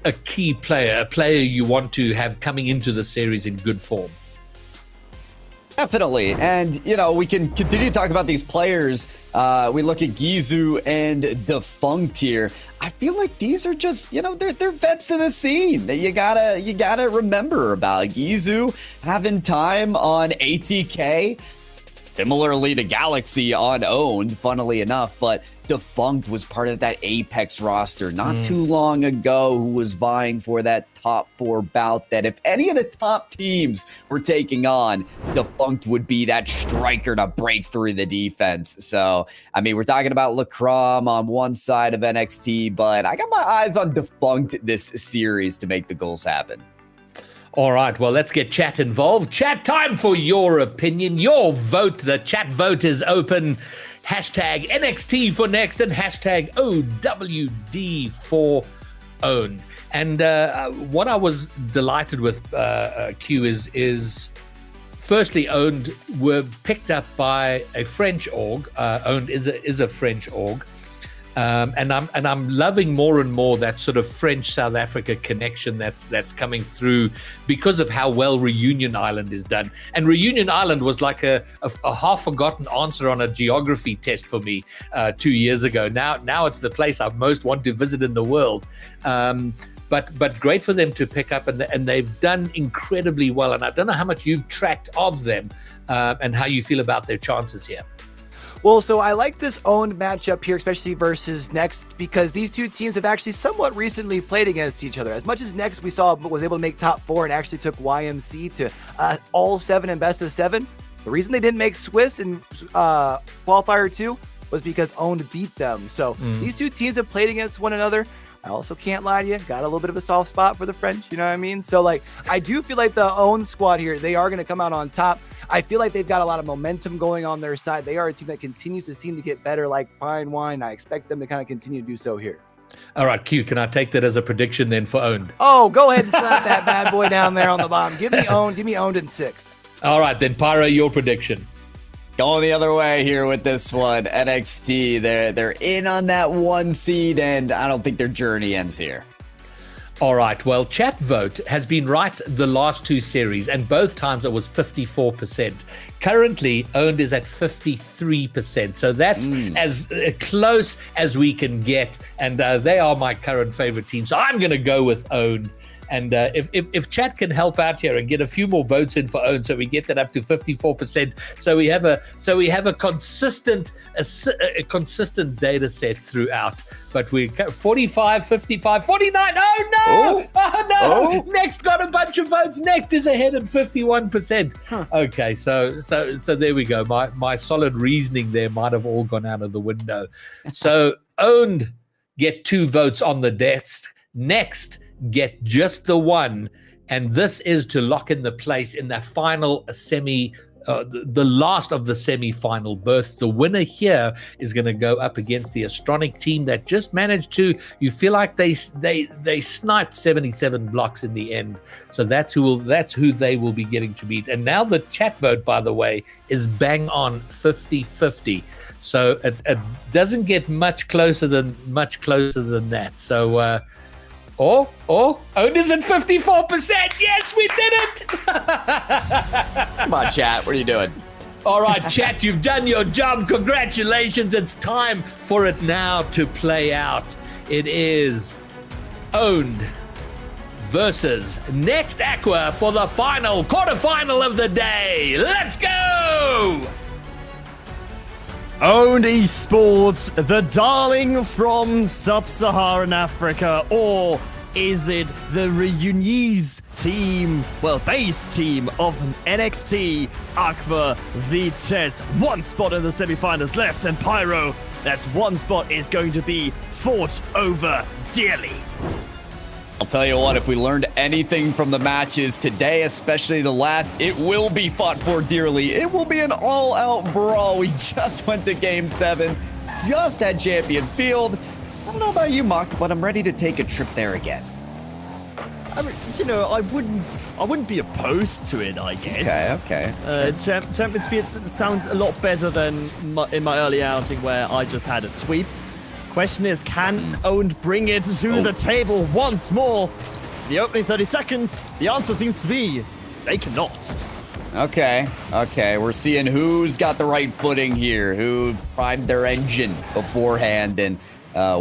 a key player, a player you want to have coming into the series in good form. Definitely. And, you know, we can continue to talk about these players. We look at Gizu and Defunct here. I feel like these are just, you know, they're vets of the scene that you gotta remember about. Gizu having time on ATK, similarly to Galaxy on Owned, funnily enough, but Defunct was part of that Apex roster not too long ago who was vying for that top 4 bout that if any of the top teams were taking on, Defunct would be that striker to break through the defense. So, I mean, we're talking about Lacrom on one side of NXT, but I got my eyes on Defunct this series to make the goals happen. All right, well, let's get chat involved. Chat, time for your opinion, your vote. The chat vote is open. Hashtag NXT for next and hashtag OWD for own. And what I was delighted with, Q, is firstly, Owned were picked up by a French org. Owned is a French org. And I'm loving more and more that sort of French South Africa connection that's coming through because of how well Reunion Island is done. And Reunion Island was like a half forgotten answer on a geography test for me 2 years ago. Now it's the place I most want to visit in the world. But great for them to pick up, and they've done incredibly well. And I don't know how much you've tracked of them and how you feel about their chances here. Well, so I like this Owned matchup here, especially versus Next, because these two teams have actually somewhat recently played against each other. As much as Next we saw was able to make top 4 and actually took YMC to all 7 and best of 7, the reason they didn't make Swiss in Qualifier 2 was because Owned beat them. So these two teams have played against one another. I also can't lie to you, got a little bit of a soft spot for the French, you know what I mean? So, like, I do feel like the Owned squad here, they are going to come out on top. I feel like they've got a lot of momentum going on their side. They are a team that continues to seem to get better like fine wine. I expect them to kind of continue to do so here. All right, Q, can I take that as a prediction then for Owned? Oh, go ahead and slap that bad boy down there on the bottom. Give me Owned in 6. All right, then, Pyro, your prediction. Going the other way here with this one. NXT, they're in on that 1 seed, and I don't think their journey ends here. All right, well, chat vote has been right the last 2 series, and both times it was 54%. Currently, Owned is at 53%, so that's as close as we can get, and they are my current favorite team, so I'm going to go with Owned. And if chat can help out here and get a few more votes in for Own, so we get that up to 54%, so we have a consistent data set throughout. But we 45, 55, 49. Oh no! Oh no! Oh. Next got a bunch of votes. Next is ahead at 51%. Okay, so there we go. My solid reasoning there might have all gone out of the window. So Owned get 2 votes on the desk. Next get just the 1, and this is to lock in the place in the final semi, the last of the semi-final berths. The winner here is going to go up against the Astronic team that just managed to. You feel like they sniped 77 blocks in the end. So that's who they will be getting to beat. And now the chat vote, by the way, is bang on 50-50. So it doesn't get much closer than that. So. Owned is at 54%. Yes, we did it. Come on, chat. What are you doing? All right, chat, you've done your job. Congratulations. It's time for it now to play out. It is Owned versus Next Aqua for the final quarterfinal of the day. Let's go. Owned Esports, the darling from sub-Saharan Africa, or is it the Reunies team, base team of NXT, Aqua Vitesse? 1 spot in the semi-finals left, and Pyro, that's 1 spot is going to be fought over dearly. I'll tell you what, if we learned anything from the matches today, especially the last, it will be fought for dearly. It will be an all-out brawl. We just went to Game 7, just had Champions Field. I don't know about you, Mock, but I'm ready to take a trip there again. I mean, you know, I wouldn't be opposed to it, I guess. Okay. Champions Field sounds a lot better than in my early outing where I just had a sweep. Question is, can Owned bring it to the table once more? The opening 30 seconds, the answer seems to be they cannot. Okay, we're seeing who's got the right footing here, who primed their engine beforehand, and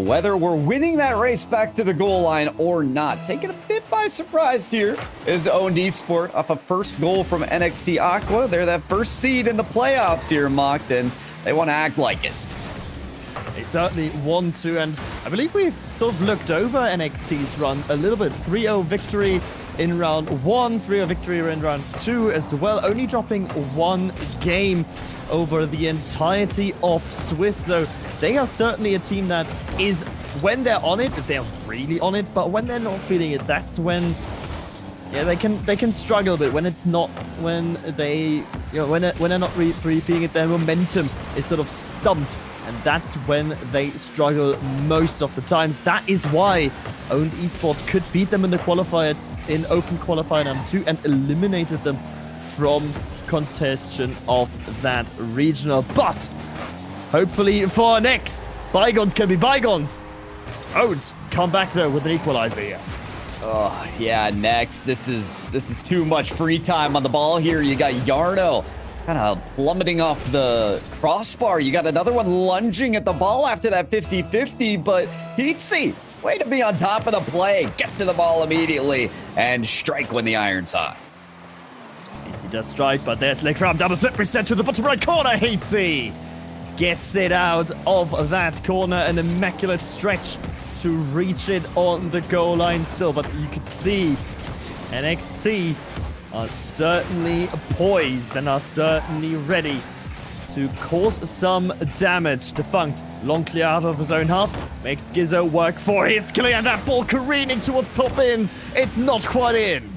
whether we're winning that race back to the goal line or not. Taken a bit by surprise here is Owned Esport off a first goal from NXT Aqua. They're that first seed in the playoffs here, Mocked, and they want to act like it. They certainly want to, and I believe we've sort of looked over NXT's run a little bit. 3-0 victory in round 1, 3-0 victory in round 2 as well, only dropping 1 game over the entirety of Swiss. So they are certainly a team that is, when they're on it, they're really on it, but when they're not feeling it, that's when they can struggle a bit. When it's not, when they, when they're not really feeling it, their momentum is sort of stumped. And that's when they struggle most of the times. That is why Owned Esport could beat them in the qualifier, in open qualifier number 2, and eliminated them from contention of that regional. But hopefully for next, bygones can be bygones. Owned come back though with an equalizer here. Oh yeah, next. This is too much free time on the ball here. You got Yarno kind of plummeting off the crossbar. You got another one lunging at the ball after that 50-50, but Heatsy, way to be on top of the play. Get to the ball immediately and strike when the iron's hot. Heatsy does strike, but there's Lekram, double flip reset to the bottom right corner. Heatsy gets it out of that corner, an immaculate stretch to reach it on the goal line still, but you could see NXT are certainly poised and are certainly ready to cause some damage. Defunct, long clear out of his own half, makes Gizzo work for his clear, and that ball careening towards top ends. It's not quite in.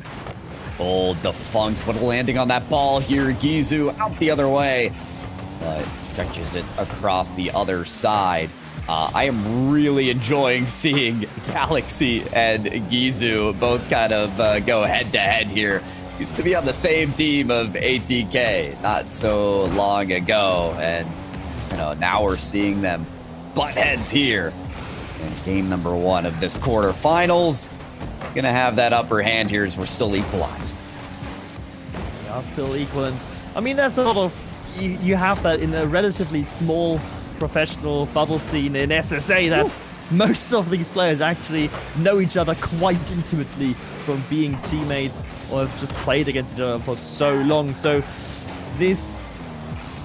Oh, Defunct with landing on that ball here. Gizu out the other way, but stretches it across the other side. I am really enjoying seeing Galaxy and Gizu both kind of go head-to-head here. Used to be on the same team of ATK not so long ago, and now we're seeing them butt heads here in game number 1 of this quarterfinals. He's gonna have that upper hand here as we're still equalized. We are still equal, and I mean there's a lot of you have that in a relatively small professional bubble scene in SSA that most of these players actually know each other quite intimately from being teammates or have just played against each other for so long. So this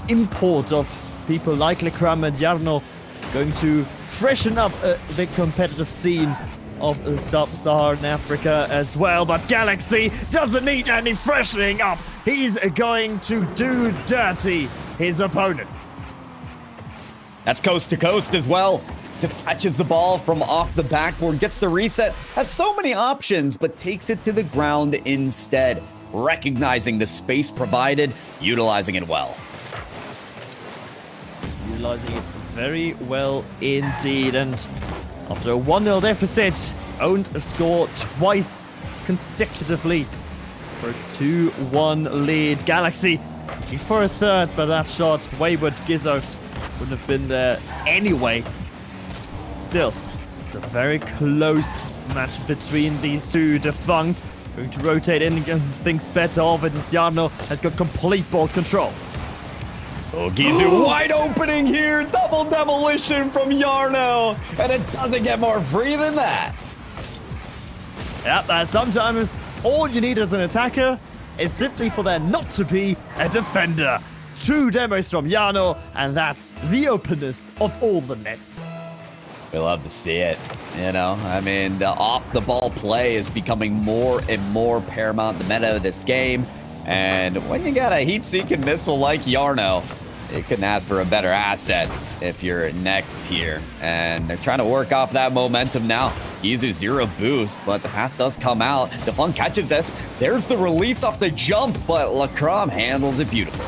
import of people like Lekram and Jarno going to freshen up the competitive scene of Sub-Saharan Africa as well. But Galaxy doesn't need any freshening up. He's going to do dirty his opponents. That's coast to coast as well. Just catches the ball from off the backboard, gets the reset, has so many options, but takes it to the ground instead, recognizing the space provided, utilizing it well. Utilizing it very well indeed, and after a 1-0 deficit, Owned a score twice consecutively for a 2-1 lead. Galaxy looking for a third, but that shot, wayward Gizzo, wouldn't have been there anyway. Still, it's a very close match between these two. Defunct going to rotate in and thinks better of it as Jarno has got complete ball control. Oh, Gizu wide opening here. Double demolition from Yarno. And it doesn't get more free than that. Yep, sometimes all you need as an attacker is simply for there not to be a defender. 2 demos from Jarno, and that's the openest of all the nets. We love to see it, I mean, the off-the-ball play is becoming more and more paramount in the meta of this game. And when you got a heat-seeking missile like Yarno, you couldn't ask for a better asset if you're next here. And they're trying to work off that momentum now. Gizu 0 boost, but the pass does come out. Defunct catches this. There's the release off the jump, but Lekram handles it beautifully.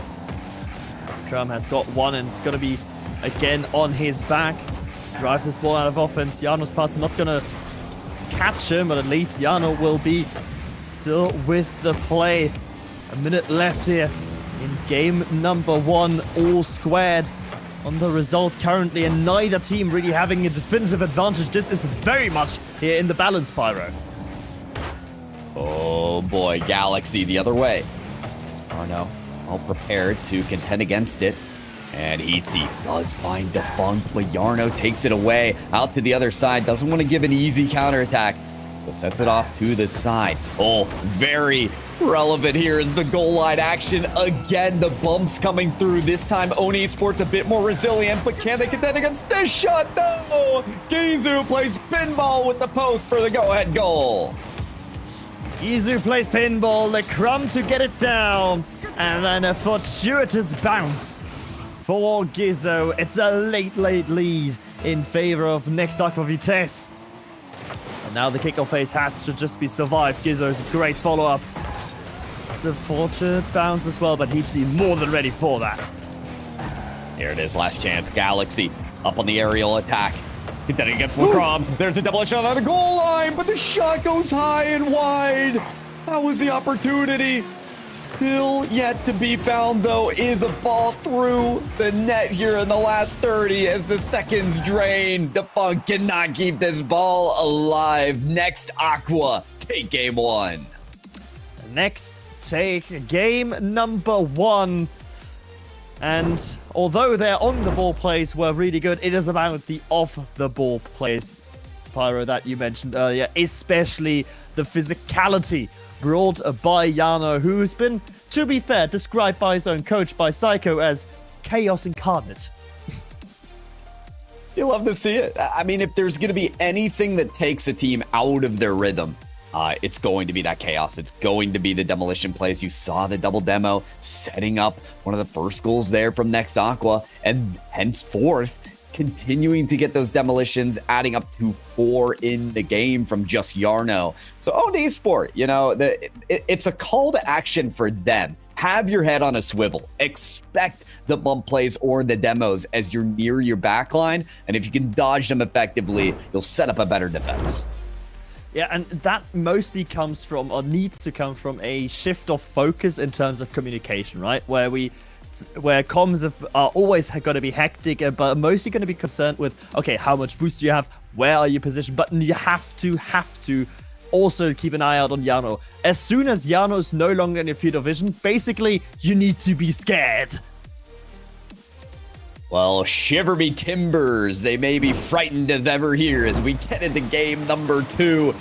Lekram has got one, and it's going to be again on his back. Drive this ball out of offense. Jarno's pass not going to catch him, but at least Jarno will be still with the play. A minute left here in game number 1, all squared. on the result currently, and neither team really having a definitive advantage. This is very much here in the balance, Pyro. Oh boy, Galaxy the other way. Arno all prepared to contend against it. And Heatsy does find Defunct, but Yarno takes it away out to the other side. Doesn't want to give an easy counterattack, so sets it off to the side. Oh, very relevant here is the goal line action. Again, the bumps coming through. This time, Oni Esports a bit more resilient, but can they contend against this shot? No! Gizu plays pinball with the post for the go-ahead goal. Gizu plays pinball, the Crumb to get it down, and then a fortuitous bounce for Gizzo. It's a late lead in favor of Next Aqua Vitesse. And now the kickoff phase has to just be survived. Gizzo's a great follow-up. It's a fortunate bounce as well, but Heatsy more than ready for that. Here it is, last chance. Galaxy up on the aerial attack. Contending against Lacrom. There's a double shot on the goal line, but the shot goes high and wide. That was the opportunity. Still yet to be found, though, is a ball through the net here in the last 30 as the seconds drain. Defunct cannot keep this ball alive. Next Aqua, take game one. Next, take game number one. And although their on-the-ball plays were really good, it is about the off-the-ball plays, Pyro, that you mentioned earlier, especially the physicality brought by Yano, who's been, to be fair, described by his own coach, by Psycho, as chaos incarnate. You love to see it. I mean, if there's going to be anything that takes a team out of their rhythm, it's going to be that chaos. It's going to be the demolition plays. You saw the double demo setting up one of the first goals there from Next Aqua, and henceforth continuing to get those demolitions, adding up to 4 in the game from just Yarno. So OD Sport, you know, it's a call to action for them. Have your head on a swivel. Expect the bump plays or the demos as you're near your backline, and if you can dodge them effectively, you'll set up a better defense. Yeah, and that mostly comes from, or needs to come from, a shift of focus in terms of communication, right? Where comms are always going to be hectic, but mostly going to be concerned with, okay, how much boost do you have? Where are you positioned? But you have to also keep an eye out on Yano. As soon as Yano is no longer in your field of vision, basically, you need to be scared. Well, shiver me timbers. They may be frightened as ever here as we get into game number 2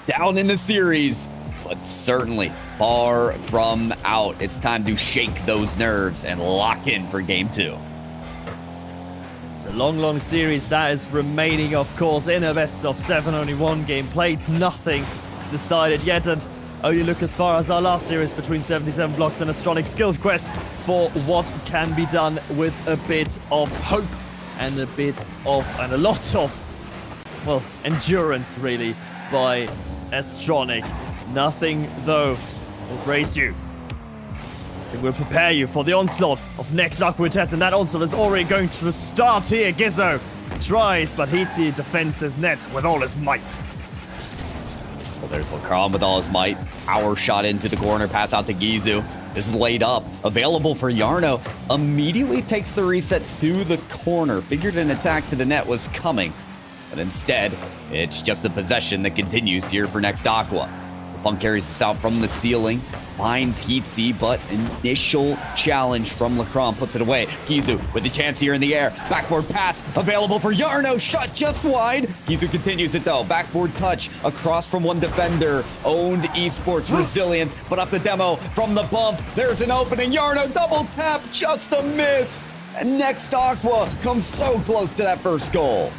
down in the series, but certainly far from out. It's time to shake those nerves and lock in for game 2. It's a long series that is remaining, of course, in a best of 7. Only one game played, nothing decided yet, and only look as far as our last series between 77 Blocks and Astronic Skills Quest for what can be done with a bit of hope and a lot of, well, endurance, really, by Astronic. Nothing, though, will brace you. It will prepare you for the onslaught of Next Aqua Vitesse, and that onslaught is already going to start here. Gizzo tries, but Heatsy defends his net with all his might. Well, there's Lacrom with all his might. Power shot into the corner, pass out to Gizu. This is laid up, available for Yarno. Immediately takes the reset to the corner. Figured an attack to the net was coming, but instead, it's just the possession that continues here for Next Aqua. Funk carries this out from the ceiling, finds Heatsy, but initial challenge from Lacrom puts it away. Gizu with a chance here in the air. Backboard pass available for Yarno. Shot just wide. Gizu continues it though. Backboard touch across from one defender. Owned Esports resilient, but off the demo from the bump. There's an opening. Yarno double tap, just a miss. And Next Aqua comes so close to that first goal.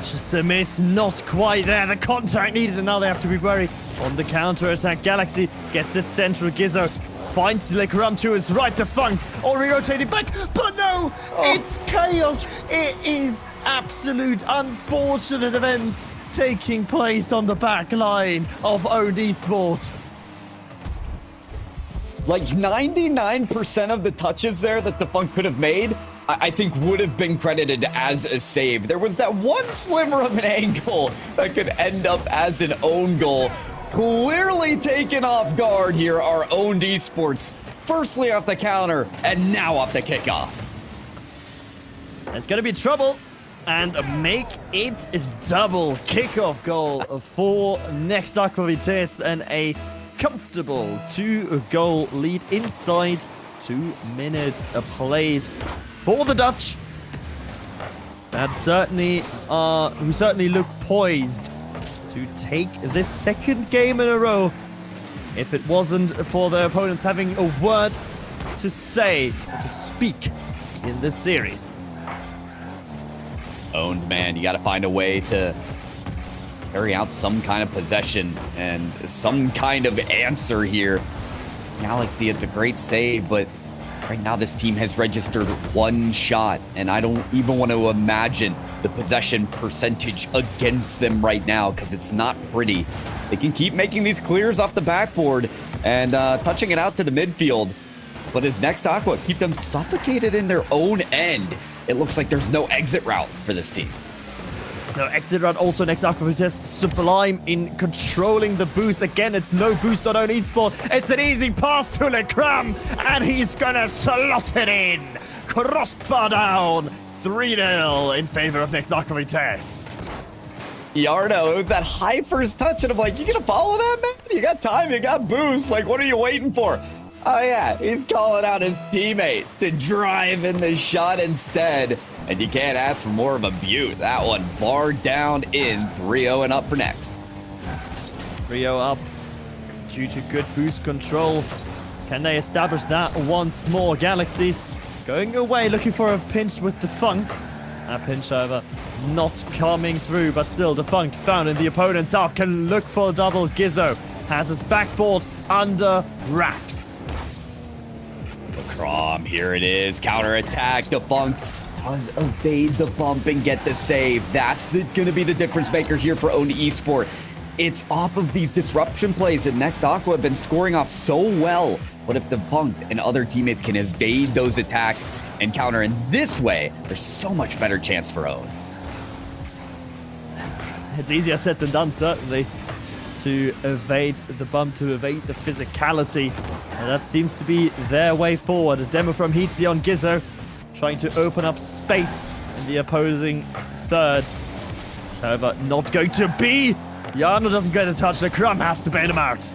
Just a miss, not quite there. The contact needed, and now they have to be wary on the counter-attack. Galaxy gets it central. Gizzo finds Lacrom to his right. Defunct already rotated back, but no! It's chaos! It is absolute unfortunate events taking place on the back line of OD Sport. Like 99% of the touches there that Defunct could have made, I think would have been credited as a save. There was that one sliver of an angle that could end up as an own goal. Clearly taken off guard here, our own Esports. Firstly off the counter, and now off the kickoff. It's going to be trouble. And make it double kickoff goal for Next Aqua Vitesse and a comfortable 2-goal lead inside 2 minutes played for the Dutch. That who certainly look poised to take this second game in a row if it wasn't for their opponents having a word to say or to speak in this series. Owned, man, you got to find a way to carry out some kind of possession and some kind of answer here. Galaxy, it's a great save, but right now this team has registered 1 shot, and I don't even want to imagine the possession percentage against them right now because it's not pretty. They can keep making these clears off the backboard and touching it out to the midfield, but as Next Aqua keep them suffocated in their own end, it looks like there's no exit route for this team. There's no exit route. Also, Next Aqua Vitesse sublime in controlling the boost. Again, it's no boost on own eSport. It's an easy pass to Lecram, and he's gonna slot it in. Crossbar down. 3-0 in favor of Next Aqua Vitesse. Yarno with that high first touch, and I'm like, you gonna follow that, man? You got time, you got boost. Like, what are you waiting for? Oh yeah, he's calling out his teammate to drive in the shot instead. And you can't ask for more of a beaut. That one barred down in 3-0 and up for Next. 3-0 up due to good boost control. Can they establish that once more? Galaxy going away, looking for a pinch with Defunct. That pinch, however, not coming through, but still Defunct found in the opponent's half. Can look for a double. Gizzo has his backboard under wraps. Crom, here it is. Counter-attack. Defunct does evade the bump and get the save. That's going to be the difference maker here for Owned Esport. It's off of these disruption plays that Next Aqua have been scoring off so well. But if Defunct and other teammates can evade those attacks and counter in this way, there's so much better chance for Own. It's easier said than done, certainly, to evade the bump, to evade the physicality. And that seems to be their way forward. A demo from Heatsy on Gizzo, trying to open up space in the opposing third. However, not going to be. Yarno doesn't get a touch. The Crumb has to bail him out.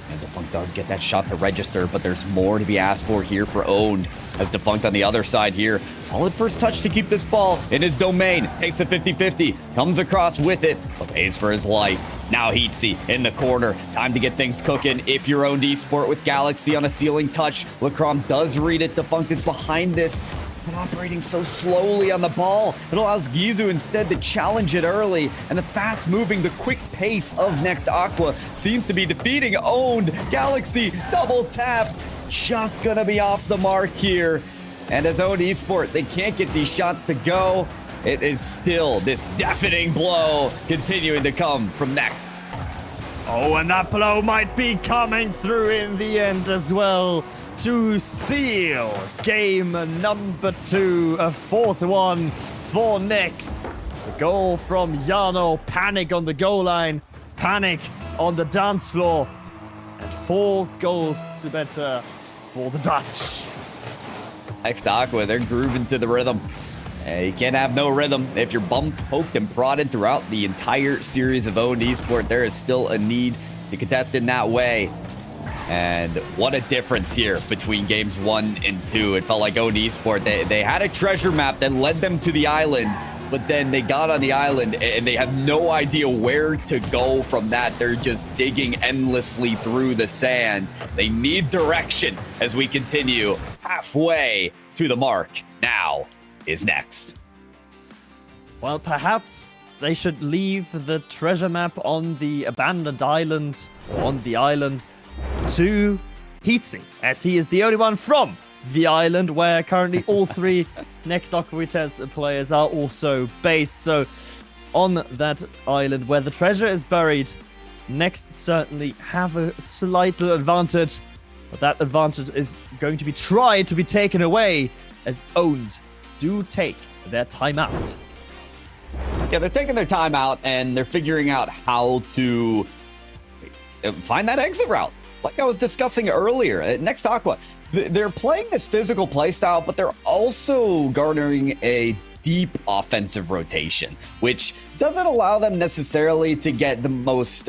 And Defunct does get that shot to register, but there's more to be asked for here for Owned. As Defunct on the other side here. Solid first touch to keep this ball in his domain. Takes the 50-50. Comes across with it, but pays for his life. Now Heatsy in the corner. Time to get things cooking if you're Owned Esport with Galaxy on a ceiling touch. Lacrom does read it. Defunct is behind this, but operating so slowly on the ball. It allows Gizu instead to challenge it early. And the fast-moving, the quick pace of Next Aqua seems to be defeating Owned. Galaxy double tap. Just gonna be off the mark here. And as Owned Esport, they can't get these shots to go. It is still this deafening blow continuing to come from Next. Oh, and that blow might be coming through in the end as well to seal game number 2, a 4th one for Next. The goal from Yarno, panic on the goal line, panic on the dance floor, and 4 goals to better for the Dutch. Next Aqua, they're grooving to the rhythm. You can't have no rhythm if you're bumped, poked, and prodded throughout the entire series of Owned Esport. There is still a need to contest in that way. And what a difference here between games 1 and 2. It felt like Owned Esport, they had a treasure map that led them to the island, but then they got on the island and they have no idea where to go from that. They're just digging endlessly through the sand. They need direction as we continue halfway to the mark. Now is Next. Well, perhaps they should leave the treasure map on the abandoned island, or on the island, to Heatsy, as he is the only one from the island where currently all 3 Next Aqua Vitesse players are also based. So on that island where the treasure is buried, Next certainly have a slight advantage, but that advantage is going to be tried to be taken away as Owned do take their timeout. Yeah, they're taking their time out and they're figuring out how to find that exit route. Like I was discussing earlier, Next Aqua, they're playing this physical play style, but they're also garnering a deep offensive rotation, which doesn't allow them necessarily to get the most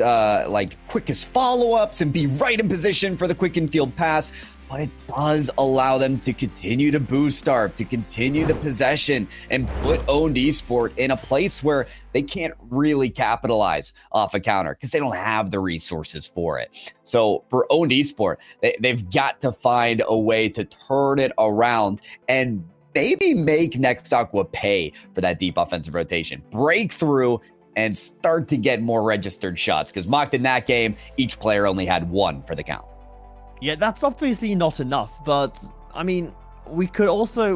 quickest follow-ups and be right in position for the quick infield pass, but it does allow them to continue to boost starve, to continue the possession, and put Owned Esport in a place where they can't really capitalize off a counter because they don't have the resources for it. So for Owned Esport, they've got to find a way to turn it around and maybe make Next Aqua pay for that deep offensive rotation, break through, and start to get more registered shots. Because mocked in that game, each player only had one for the count. Yeah, that's obviously not enough, but I mean, we also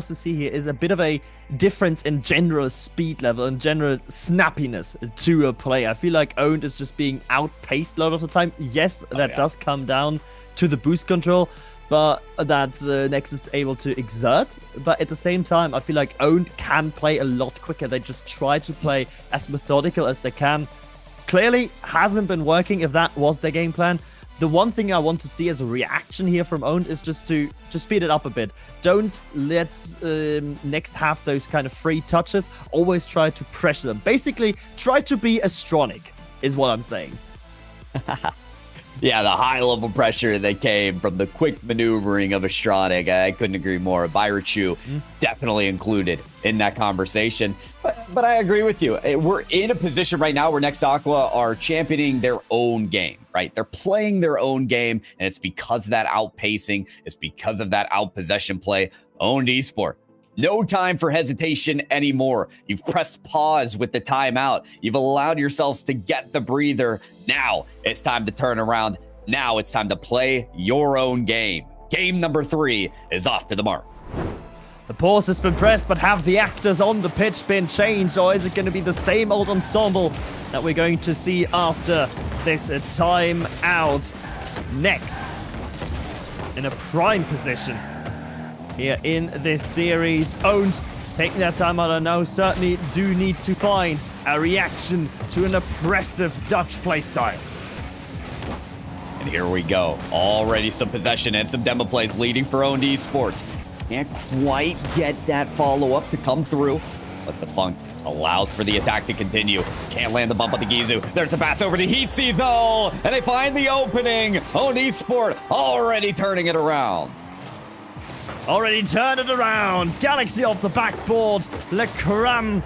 see here is a bit of a difference in general speed level and general snappiness to a play. I feel like Owned is just being outpaced a lot of the time. Yes, that does come down to the boost control, but that Nexus is able to exert. But at the same time, I feel like Owned can play a lot quicker. They just try to play as methodical as they can. Clearly hasn't been working if that was their game plan. The one thing I want to see as a reaction here from Owned is just to speed it up a bit. Don't let Next have those kind of free touches. Always try to pressure them. Basically, try to be a Stronic, is what I'm saying. Yeah, the high-level pressure that came from the quick maneuvering of Astronic, I couldn't agree more. Byrachu definitely included in that conversation. But I agree with you. We're in a position right now where Next Aqua are championing their own game, right? They're playing their own game, and it's because of that outpacing. It's because of that out-possession play. Owned Esport. No time for hesitation anymore. You've pressed pause with the timeout. You've allowed yourselves to get the breather. Now it's time to turn around. Now it's time to play your own game. Game number 3 is off to the mark. The pause has been pressed, but have the actors on the pitch been changed, or is it going to be the same old ensemble that we're going to see after this time out? Next, in a prime position here in this series, Owned taking their time out. I know certainly do need to find a reaction to an oppressive Dutch playstyle. And here we go. Already some possession and some demo plays leading for Owned Esports. Can't quite get that follow-up to come through, but the Funk allows for the attack to continue. Can't land the bump on the Gizu. There's a pass over to Heatsy though, and they find the opening. Owned Esport already turning it around. Already turned it around. Galaxy off the backboard. Lecram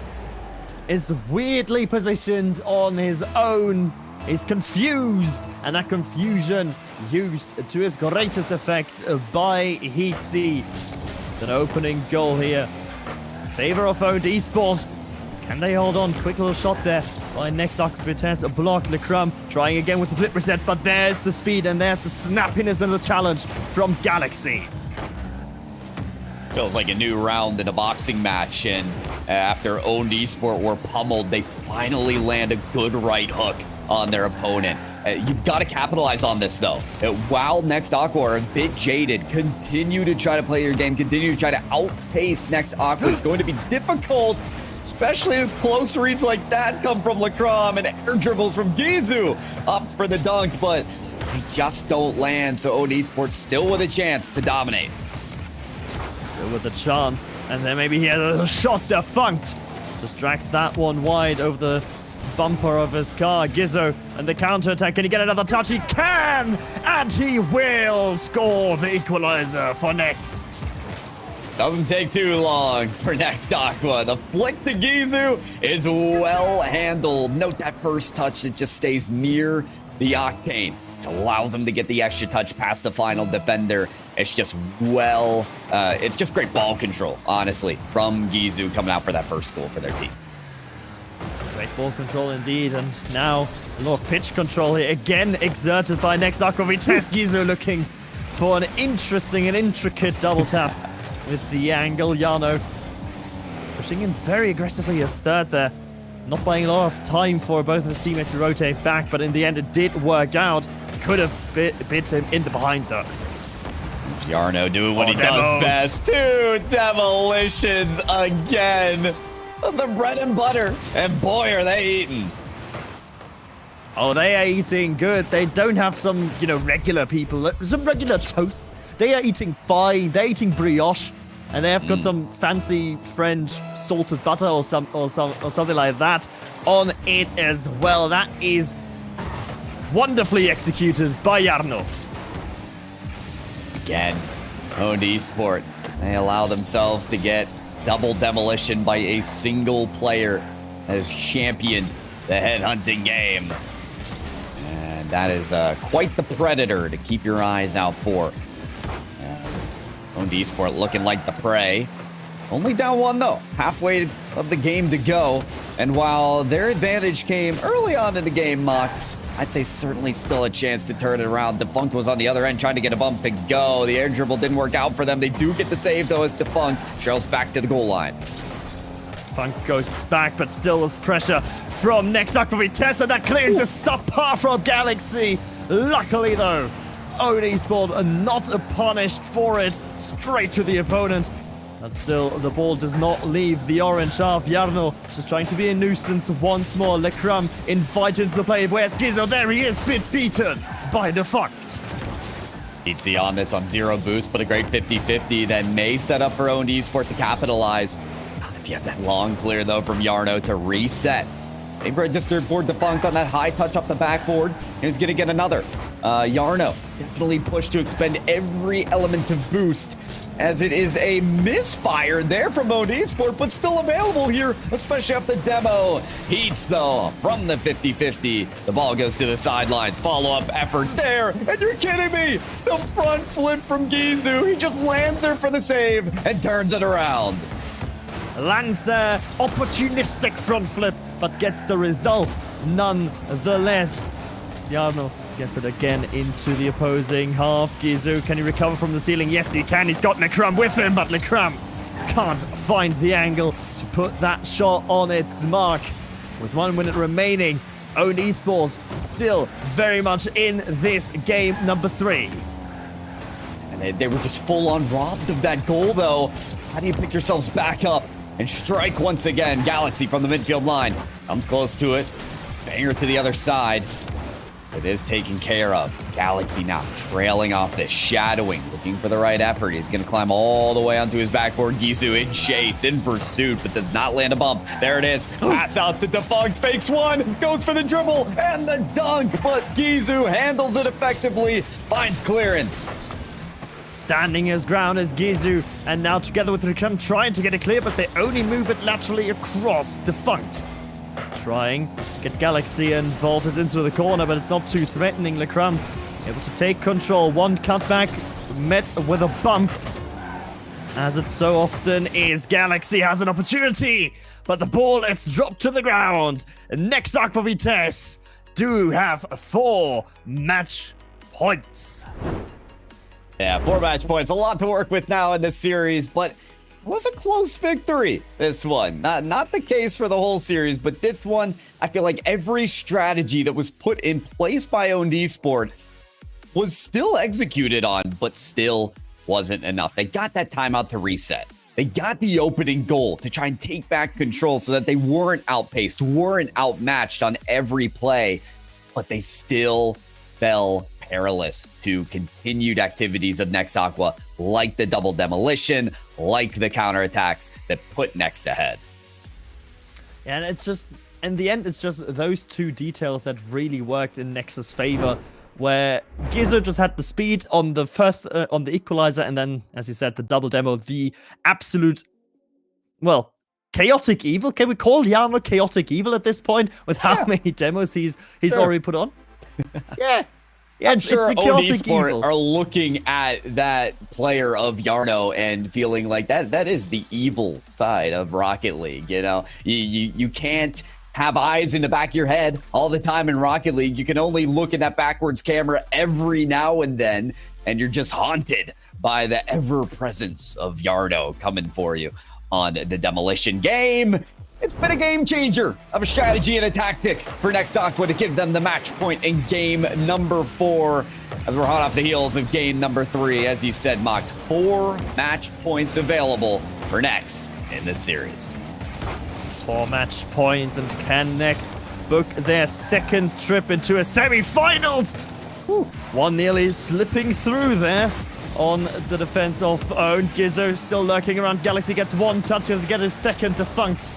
is weirdly positioned on his own. He's confused, and that confusion used to his greatest effect by Heatsy. An opening goal here. Favor of Owned Esports. Can they hold on? Quick little shot there by Next Aqua. A block. Lecram trying again with the flip reset, but there's the speed and there's the snappiness and the challenge from Galaxy. Feels like a new round in a boxing match, and after Owned Esport were pummeled, they finally land a good right hook on their opponent. You've got to capitalize on this, though. While Next Aqua are a bit jaded, continue to try to play your game, continue to try to outpace Next Aqua. It's going to be difficult, especially as close reads like that come from Lecram and air dribbles from Gizu. Opt for the dunk, but they just don't land, so Owned Esports still with a chance to dominate. With a chance, and then maybe he had a shot there. Funked just drags that one wide over the bumper of his car. Gizzo and the counter attack. Can he get another touch? He can, and he will score the equalizer for Next. Doesn't take too long for Next Aqua. The flick to Gizu is well handled. Note that first touch that just stays near the Octane. It allows them to get the extra touch past the final defender. It's just it's just great ball control, honestly, from Gizu coming out for that first goal for their team. Great ball control indeed, and now a lot of pitch control here, again exerted by Next Aqua. Vitesse Gizu looking for an interesting and intricate double tap with the angle. Yano pushing in very aggressively as third there. Not buying a lot of time for both of his teammates to rotate back, but in the end it did work out. Could have bit him in the behind though. Yarno doing what he does best. 2 demolitions again. The bread and butter. And boy, are they eating. Oh, they are eating good. They don't have some, regular people, some regular toast they are eating fine. They're eating brioche, and they have got some fancy French salted butter or something like that on it as well. That is wonderfully executed by Jarno. Again, owned esport. They allow themselves to get double demolition by a single player that has championed the headhunting game. And that is quite the predator to keep your eyes out for. As owned esport looking like the prey. Only down one though, halfway of the game to go. And while their advantage came early on in the game, Mocked, I'd say certainly still a chance to turn it around. Defunct was on the other end trying to get a bump to go. The air dribble didn't work out for them. They do get the save though as Defunct trails back to the goal line. Defunct goes back, but still there's pressure from next Aquavitesse, and that clearance is subpar from Galaxy. Luckily though, own esport are not punished for it. Straight to the opponent. But still, the ball does not leave the orange half. Jarno just trying to be a nuisance once more. Lecrum invited into the play. Where's Gizzo? There he is, bit beaten by Defunct. He'd see on this on 0 boost, but a great 50-50 that may set up for owned esport to capitalize. Not if you have that long clear, though, from Jarno to reset. Save registered for Defunct on that high touch up the backboard. He's going to get another. Jarno definitely pushed to expend every element of boost, as it is a misfire there from owned esport, but still available here, especially off the demo. Heats, though, from the 50-50. The ball goes to the sidelines. Follow-up effort there, and you're kidding me! The front flip from Gizu. He just lands there for the save and turns it around. Lands there, opportunistic front flip, but gets the result nonetheless. Jarno gets it again into the opposing half. Gizu, can he recover from the ceiling? Yes, he can. He's got Lecrum with him, but Lecrum can't find the angle to put that shot on its mark. With 1 minute remaining, owned esports still very much in this game number 3. And they were just full-on robbed of that goal, though. How do you pick yourselves back up and strike once again? Galaxy from the midfield line comes close to it. Banger to the other side. It is taken care of. Galaxy now trailing off this, shadowing, looking for the right effort. He's going to climb all the way onto his backboard. Gizu in chase, in pursuit, but does not land a bump. There it is. Pass out to Defunct. Fakes one. Goes for the dribble and the dunk, but Gizu handles it effectively. Finds clearance. Standing his ground is Gizu, and now together with Lecrum trying to get it clear, but they only move it laterally across Defunct. Trying to get Galaxy involved. It's into the corner, but it's not too threatening. Lecrum able to take control. One cutback met with a bump, as it so often is. Galaxy has an opportunity, but the ball is dropped to the ground. Next Aquavitesse do have 4 match points. Yeah, 4 match points. A lot to work with now in this series, but it was a close victory, this one. Not the case for the whole series, but this one, I feel like every strategy that was put in place by owned esport was still executed on, but still wasn't enough. They got that timeout to reset. They got the opening goal to try and take back control so that they weren't outpaced, weren't outmatched on every play, but they still fell perilous to continued activities of Next Aqua, like the double demolition, like the counterattacks that put Next ahead. And it's just, in the end, it's just those 2 details that really worked in Nex's favor, where Gizzo just had the speed on the first, on the equalizer, and then, as you said, the double demo, the absolute, well, chaotic evil. Can we call Jarno chaotic evil at this point with how many demos he's already put on? Yeah. Yeah, I'm sure it's the owned chaotic esport evil. are looking at that player of Jarno and feeling like that is the evil side of Rocket League. You know, you can't have eyes in the back of your head all the time in Rocket League. You can only look at that backwards camera every now and then, and you're just haunted by the ever presence of Jarno coming for you on the demolition game. It's been a game changer of a strategy and a tactic for Next Aqua to give them the match point in game number 4, as we're hot off the heels of game number 3. As you said, Mocked, 4 match points available for Next in this series. 4 match points, and can Next book their second trip into a semi-finals? One nearly slipping through there on the defense of Own. Gizzo still lurking around. Galaxy gets one touch to get his second defunct,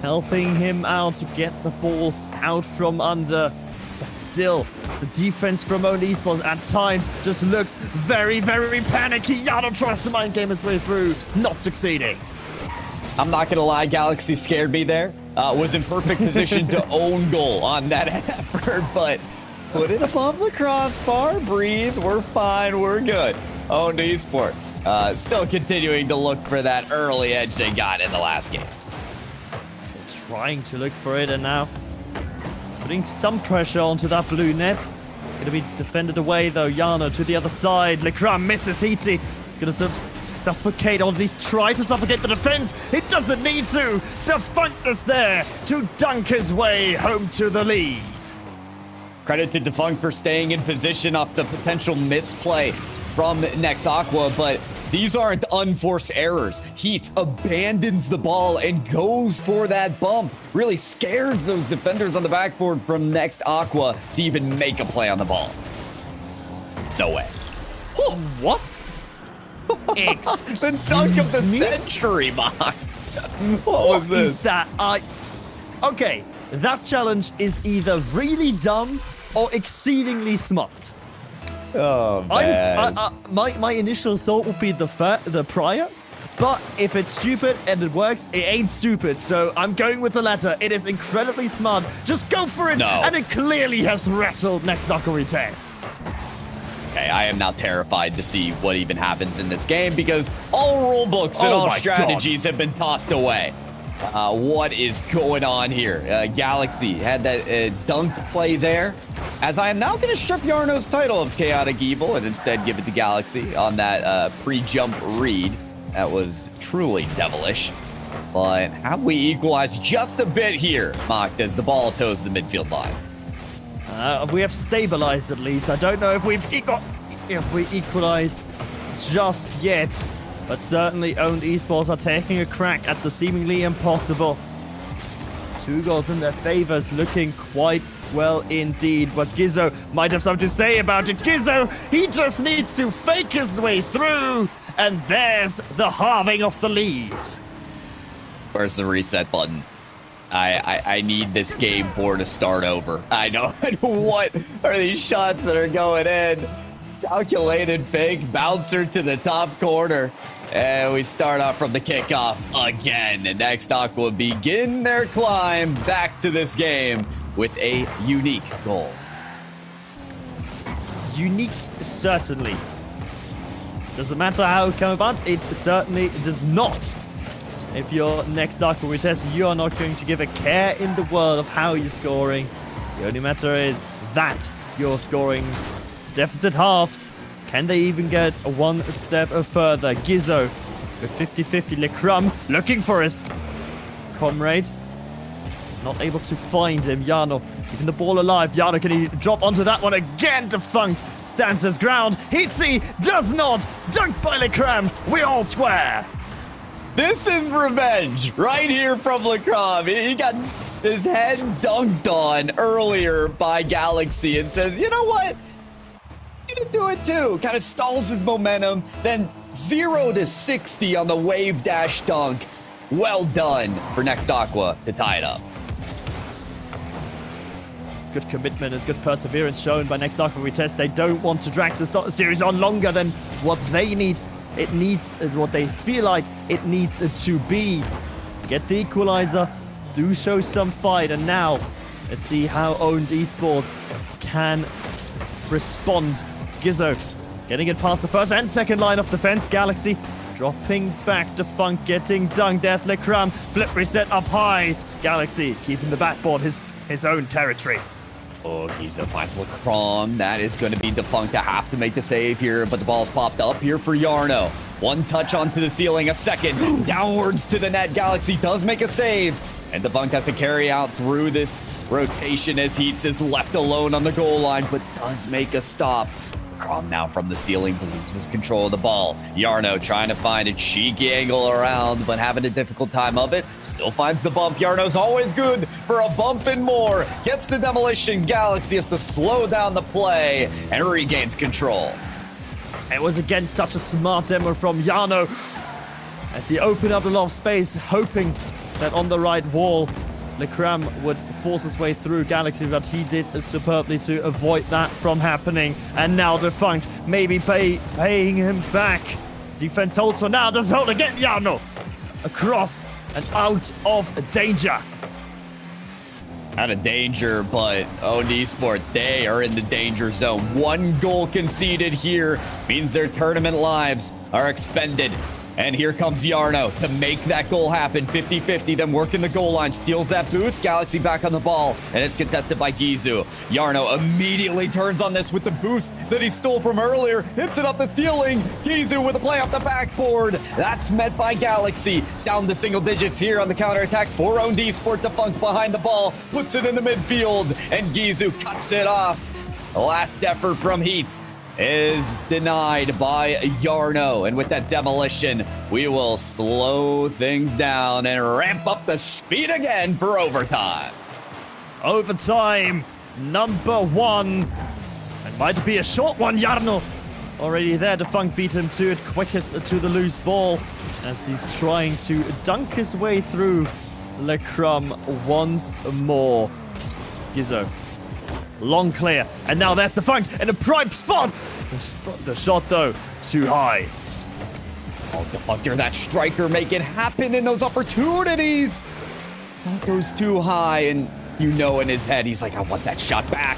helping him out to get the ball out from under. But still, the defense from Own Esports at times just looks very, very panicky. Yano tries to mind game his way through, not succeeding. I'm not gonna lie, Galaxy scared me there. Was in perfect position to own goal on that effort, but put it above the crossbar, breathe, we're fine, we're good. Owned Esport. Still continuing to look for that early edge they got in the last game. Trying to look for it, and now putting some pressure onto that blue net. It's going to be defended away, though. Yano to the other side. Lekram misses Heatsy. He's going to suffocate, or at least try to suffocate the defense. It doesn't need to. Defunct is there to dunk his way home to the lead. Credit to Defunct for staying in position off the potential misplay from Next Aqua, but these aren't unforced errors. Heat abandons the ball and goes for that bump. Really scares those defenders on the backboard from Next Aqua to even make a play on the ball. No way. What? The dunk of the century, Mark. What was this? Is that? Okay, that challenge is either really dumb or exceedingly smart. Oh, man. My initial thought would be the prior, but if it's stupid and it works, it ain't stupid. So I'm going with the latter. It is incredibly smart. Just go for it. No. And it clearly has rattled next Zachary Tess. Okay, I am now terrified to see what even happens in this game because all rule books and all strategies have been tossed away. What is going on here? Galaxy had that dunk play there. As I am now going to strip Yarno's title of Chaotic Evil and instead give it to Galaxy on that pre-jump read. That was truly devilish. But have we equalized just a bit here, Mocked, as the ball toes the midfield line? We have stabilized at least. I don't know if we equalized just yet, but certainly Owned Esports are taking a crack at the seemingly impossible. 2 goals in their favors, looking quite well indeed. But Gizzo might have something to say about it. Gizzo, he just needs to fake his way through, and there's the halving of the lead. Where's the reset button? I need this game to start over. I know. What are these shots that are going in? Calculated fake, bouncer to the top corner. And we start off from the kickoff again. And Next Aqua begin their climb back to this game with a unique goal. Unique, certainly. Doesn't matter how it came about, it certainly does not. If you're Next Aqua Test, you are not going to give a care in the world of how you're scoring. The only matter is that you're scoring. Deficit halved. Can they even get one step further? Gizzo with 50-50. Lekram looking for his comrade. Not able to find him. Yano keeping the ball alive. Yano, can he drop onto that one again? Defunct stands his ground. Heatsy does not. Dunked by Lekram. We all square. This is revenge right here from Lekram. He got his head dunked on earlier by Galaxy and says, you know what? I'm gonna do it too. Kind of stalls his momentum, then 0 to 60 on the wave dash dunk. Well done for Next Aqua to tie it up. It's good commitment, it's good perseverance shown by Next Aqua Test. They don't want to drag the series on longer than what they need. It needs what they feel like it needs to be. Get the equalizer, do show some fight, and now let's see how Owned Esports can respond. Gizzo getting it past the first and second line of defense. Galaxy dropping back. Defunct getting dunked. There's Lekram. Flip reset up high. Galaxy keeping the backboard his own territory. Oh, Gizzo finds Lekram. That is going to be Defunct to have to make the save here, but the ball's popped up here for Yarno. One touch onto the ceiling, a second downwards to the net. Galaxy does make a save, and Defunct has to carry out through this rotation as Heats is left alone on the goal line, but does make a stop. Lekram now from the ceiling loses control of the ball. Yarno trying to find a cheeky angle around, but having a difficult time of it. Still finds the bump. Yarno's always good for a bump and more. Gets the demolition. Galaxy has to slow down the play and regains control. It was again such a smart demo from Jarno as he opened up a lot of space, hoping that on the right wall, Lekram would force his way through Galaxy, but he did superbly to avoid that from happening. And now Defunct maybe paying him back. Defense holds for now, does hold again, Jarno. Across and out of danger. Out of danger, but Owned Esport, they are in the danger zone. 1 goal conceded here means their tournament lives are expended. And here comes Jarno to make that goal happen. 50-50, then working the goal line, steals that boost. Galaxy back on the ball, and it's contested by Gizu. Jarno immediately turns on this with the boost that he stole from earlier. Hits it up the ceiling. Gizu with a play off the backboard. That's met by Galaxy. Down to single digits here on the counterattack for Owned Esport. Defunct behind the ball, puts it in the midfield, and Gizu cuts it off. The last effort from Heats is denied by Jarno. And with that demolition, we will slow things down and ramp up the speed again for overtime. Overtime, number 1. It might be a short one, Jarno. Already there, Defunct beat him to it quickest to the loose ball as he's trying to dunk his way through Lekram once more. Gizzo. Long clear, and now there's Defunct in a prime spot. The shot, though, too high. Oh, Defunctor, that striker, make it happen in those opportunities. That goes too high, and you know in his head, he's like, I want that shot back.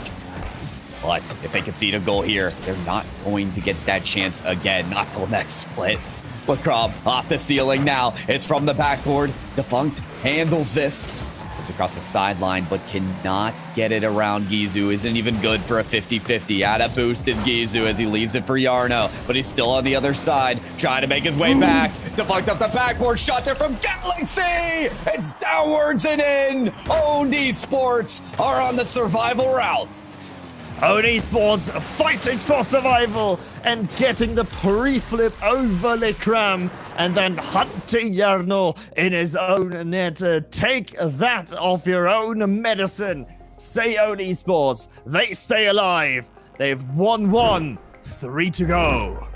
But if they concede a goal here, they're not going to get that chance again, not till next split. Lekram off the ceiling now. It's from the backboard. Defunct handles this. Across the sideline, but cannot get it around Gizu. Isn't even good for a 50-50. Out of boost is Gizu as he leaves it for Jarno, but he's still on the other side, trying to make his way back. Defunct up the backboard, shot there from Galaxy! It's downwards and in! Owned Esports are on the survival route. Owned Esports fighting for survival and getting the pre-flip over Lekram and then hunting Jarno in his own net. Take that off your own medicine. Say Owned Esports. They stay alive. They've won 1. 3 to go.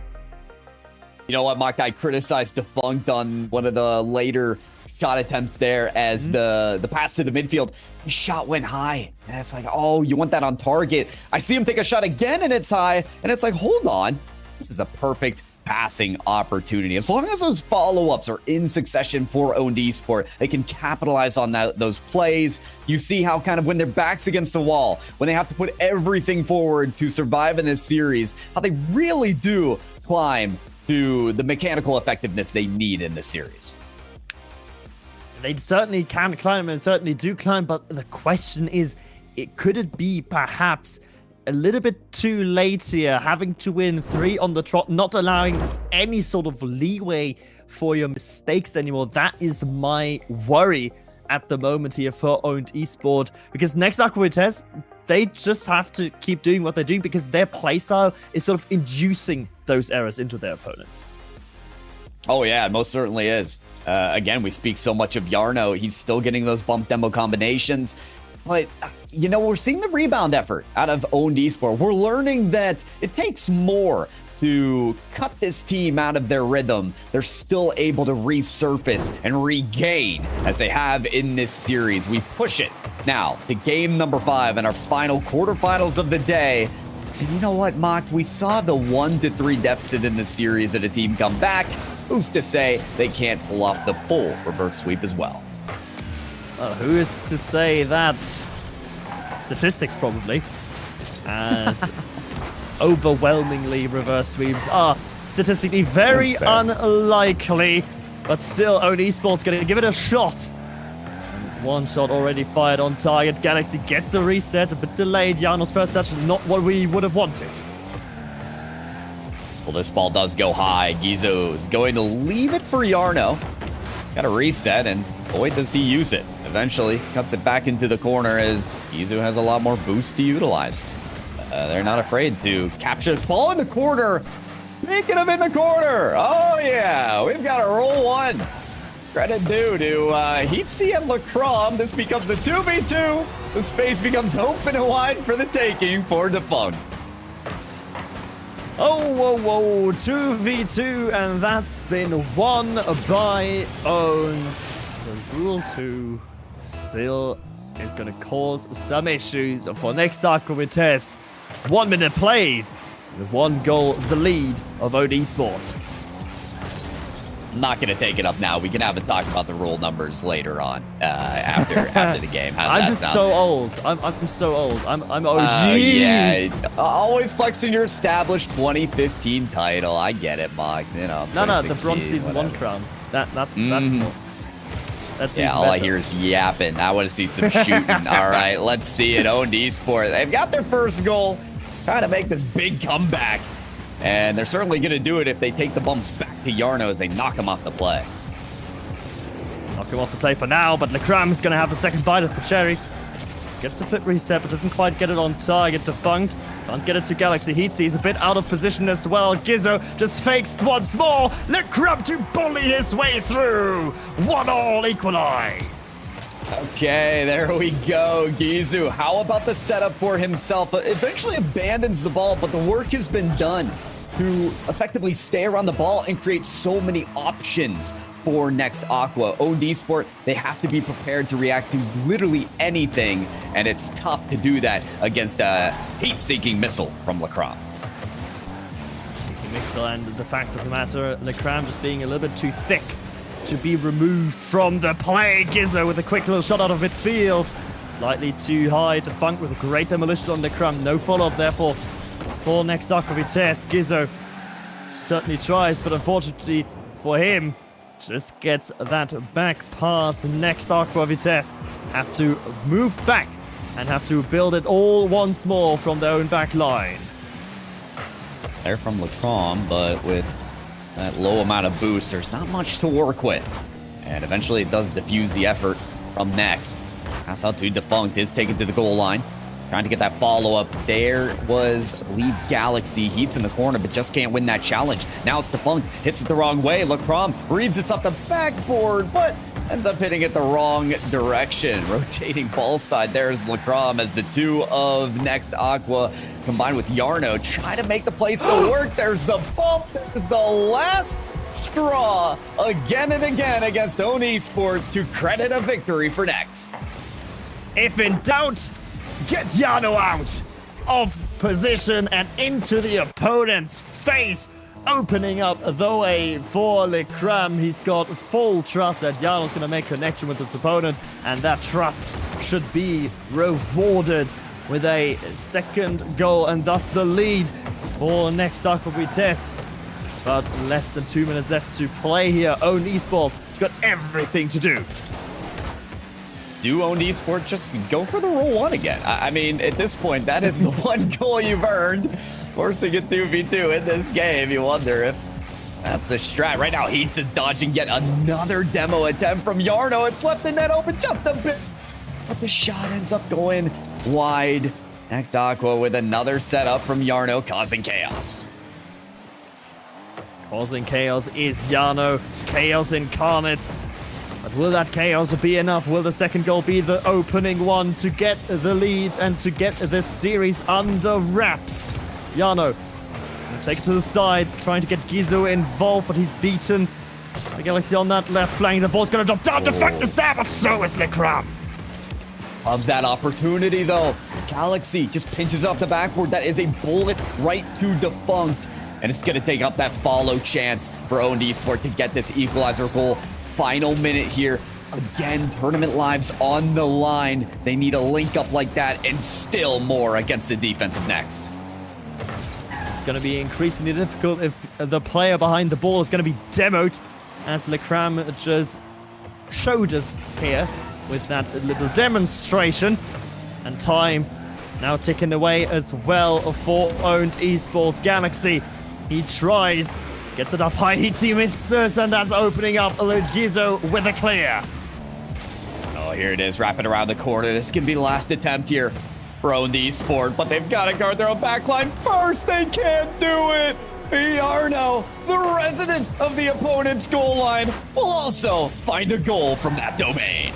You know what, Mark? I criticized Defunct on one of the later shot attempts there as the pass to the midfield. His shot went high, and it's like, oh, you want that on target. I see him take a shot again, and it's high, and it's like, hold on. This is a perfect passing opportunity. As long as those follow-ups are in succession for Owned Esport, they can capitalize on those plays. You see how kind of when their back's against the wall, when they have to put everything forward to survive in this series, how they really do climb to the mechanical effectiveness they need in this series. They certainly can climb and certainly do climb, but the question is, could it be perhaps a little bit too late here, having to win 3 on the trot, not allowing any sort of leeway for your mistakes anymore? That is my worry at the moment here for Owned Esport, because next Aquates, they just have to keep doing what they're doing because their playstyle is sort of inducing those errors into their opponents. Oh yeah, it most certainly is. Again, we speak so much of Jarno. He's still getting those bump demo combinations. But, you know, we're seeing the rebound effort out of Owned Esport. We're learning that it takes more to cut this team out of their rhythm. They're still able to resurface and regain as they have in this series. We push it now to game number 5 and our final quarterfinals of the day. And you know what, Mocked? We saw the 1-3 deficit in this series at a team come back. Who's to say they can't pull off the full reverse sweep as well? Who is to say that? Statistics, probably. As overwhelmingly reverse sweeps are statistically very unlikely. But still, Owned Esports going to give it a shot. And 1 shot already fired on target. Galaxy gets a reset, a bit delayed. Jarno's first touch, not what we would have wanted. Well, this ball does go high. Gizu's going to leave it for Jarno. He's got a reset, and boy, does he use it. Eventually, cuts it back into the corner as Gizu has a lot more boost to utilize. They're not afraid to capture this ball in the corner. Speaking of in the corner, oh yeah, we've got a roll 1. Credit due to Heatsy and Lekram. This becomes the 2v2. The space becomes open and wide for the taking for Defunct. Oh, whoa, whoa, 2v2, and that's been won by Owned. So Rule 2 still is going to cause some issues for next Aqua Vitesse. 1 minute played, with 1 goal the lead of Owned Esports. I'm not going to take it up now. We can have a talk about the rule numbers later on after the game. How's I'm that just sound? so old. I'm so old. I'm OG. Yeah, always flexing your established 2015 title. I get it, Mark. You know, No, the 2016, bronze season 1 whatever. crown. That's more. That's Yeah, even all I better. hear is yapping. I want to see some shooting. All right, let's see it. Owned Esports. They've got their first goal. Trying to make this big comeback. And they're certainly going to do it if they take the bumps back to Yarno as they knock him off the play. Knock him off the play for now, but Lecram is going to have a second bite of the cherry. Gets a flip reset, but doesn't quite get it on target. Defunct can't get it to Galaxy. Heatsy is a bit out of position as well. Gizzo just fakes once more. Lecram to bully his way through. 1-1 equalized. Okay, there we go. Gizu, how about the setup for himself? Eventually abandons the ball, but the work has been done to effectively stay around the ball and create so many options for next Aqua. Owned Esport, they have to be prepared to react to literally anything, and it's tough to do that against a heat-seeking missile from Lecram. Seeking missile, and the fact of the matter, Lecram just being a little bit too thick to be removed from the play. Gizzo with a quick little shot out of midfield. Slightly too high. Defunct with a great demolition on Lecram. No follow-up, therefore, for next Aqua Vitesse. Gizzo certainly tries, but unfortunately for him, just gets that back pass. Next Aqua Vitesse have to move back and have to build it all once more from their own back line. It's there from Lecram, but with that low amount of boost, there's not much to work with. And eventually it does diffuse the effort from next. Pass out to Defunct, is taken to the goal line. Trying to get that follow-up. There was, I believe, Galaxy. Heat's in the corner, but just can't win that challenge. Now it's Defunct. Hits it the wrong way. Lecram reads it's off the backboard, but ends up hitting it the wrong direction. Rotating ball side. There's Lecram as the 2 of next Aqua combined with Yarno. Try to make the play still work. There's the bump. There's the last straw again and again against Owned Esport to credit a victory for next. If in doubt, get Yarno out of position and into the opponent's face, opening up the way for Lecram. He's got full trust that Yarno's going to make connection with his opponent, and that trust should be rewarded with a second goal, and thus the lead for next Aqua Vitesse. But less than 2 minutes left to play here. Owned Esports has got everything to do. Do Owned Esport just go for the Rule 1 again? I mean, at this point, that is the one goal you've earned. Forcing a 2v2 in this game, you wonder if that's the strat. Right now, Heats is dodging yet another demo attempt from Yarno. It's left the net open just a bit, but the shot ends up going wide. Next Aqua with another setup from Yarno, causing chaos. Causing chaos is Yarno, chaos incarnate. But will that chaos be enough? Will the second goal be the opening one to get the lead and to get this series under wraps? Yarno gonna take it to the side, trying to get Gizzo involved, but he's beaten. The Galaxy on that left flank. The ball's gonna drop down. Defunct is there, but so is Lecram. Of that opportunity, though, Galaxy just pinches off the backboard. That is a bullet right to Defunct. And it's going to take up that follow chance for Owned Esport to get this equalizer goal. Final minute here. Again, tournament lives on the line. They need a link up like that and still more against the defense of next. It's going to be increasingly difficult if the player behind the ball is going to be demoed, as Lecram just showed us here with that little demonstration. And time now ticking away as well for Owned Esports. Galaxy, he tries, gets it up high, Heatsy misses, and that's opening up Gizzo with a clear. Oh, here it is, wrapping around the corner. This can be the last attempt here for Owned Esport, but they've got to guard their own backline first. They can't do it. Yarno, the resident of the opponent's goal line, will also find a goal from that domain.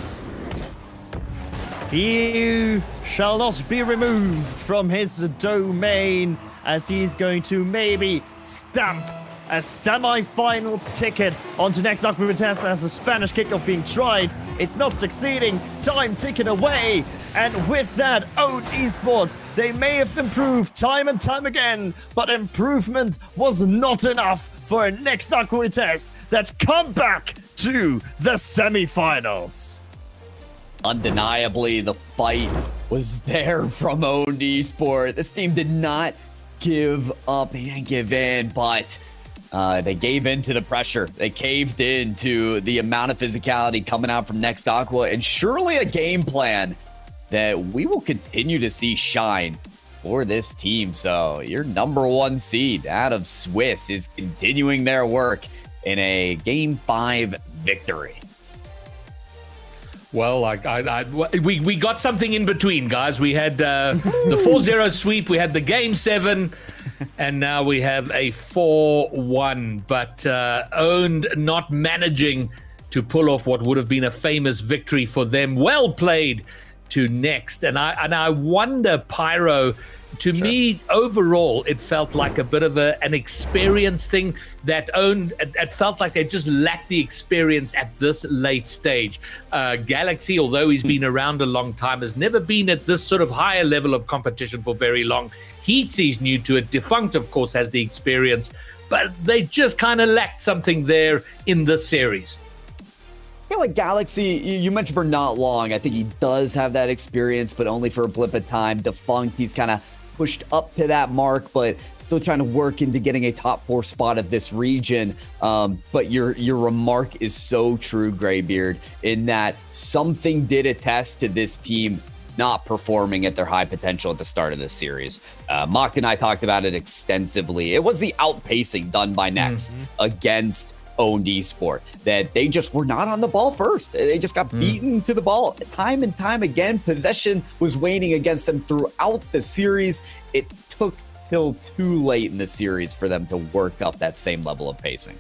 He shall not be removed from his domain as he's going to maybe stamp a semi-finals ticket onto next Aqua Test as a Spanish kickoff being tried. It's not succeeding. Time ticking away. And with that, Own Esports, they may have improved time and time again, but improvement was not enough for a next Aqua Test that come back to the semi-finals. Undeniably, the fight was there from Owned Esport. This team did not give up. They didn't give in, but they gave in to the pressure. They caved in to the amount of physicality coming out from Next Aqua, and surely a game plan that we will continue to see shine for this team. So your number 1 seed out of Swiss is continuing their work in a Game 5 victory. Well, we got something in between, guys. We had the 4-0 sweep, we had the Game 7, and now we have a 4-1. But Owned not managing to pull off what would have been a famous victory for them. Well played to Next. And I wonder, Pyro, to me, overall, it felt like a bit of an experience thing that Owned. It felt like they just lacked the experience at this late stage. Galaxy, although he's been around a long time, has never been at this sort of higher level of competition for very long. Heatsy's new to it. Defunct, of course, has the experience, but they just kind of lacked something there in this series. I feel like Galaxy, you mentioned for not long. I think he does have that experience, but only for a blip of time. Defunct, he's kind of pushed up to that mark, but still trying to work into getting a top 4 spot of this region. But your remark is so true, Graybeard, in that something did attest to this team not performing at their high potential at the start of this series. Mocked and I talked about it extensively. It was the outpacing done by Next against Owned Esport, that they just were not on the ball first. They just got beaten to the ball time and time again. Possession was waning against them throughout the series. It took till too late in the series for them to work up that same level of pacing.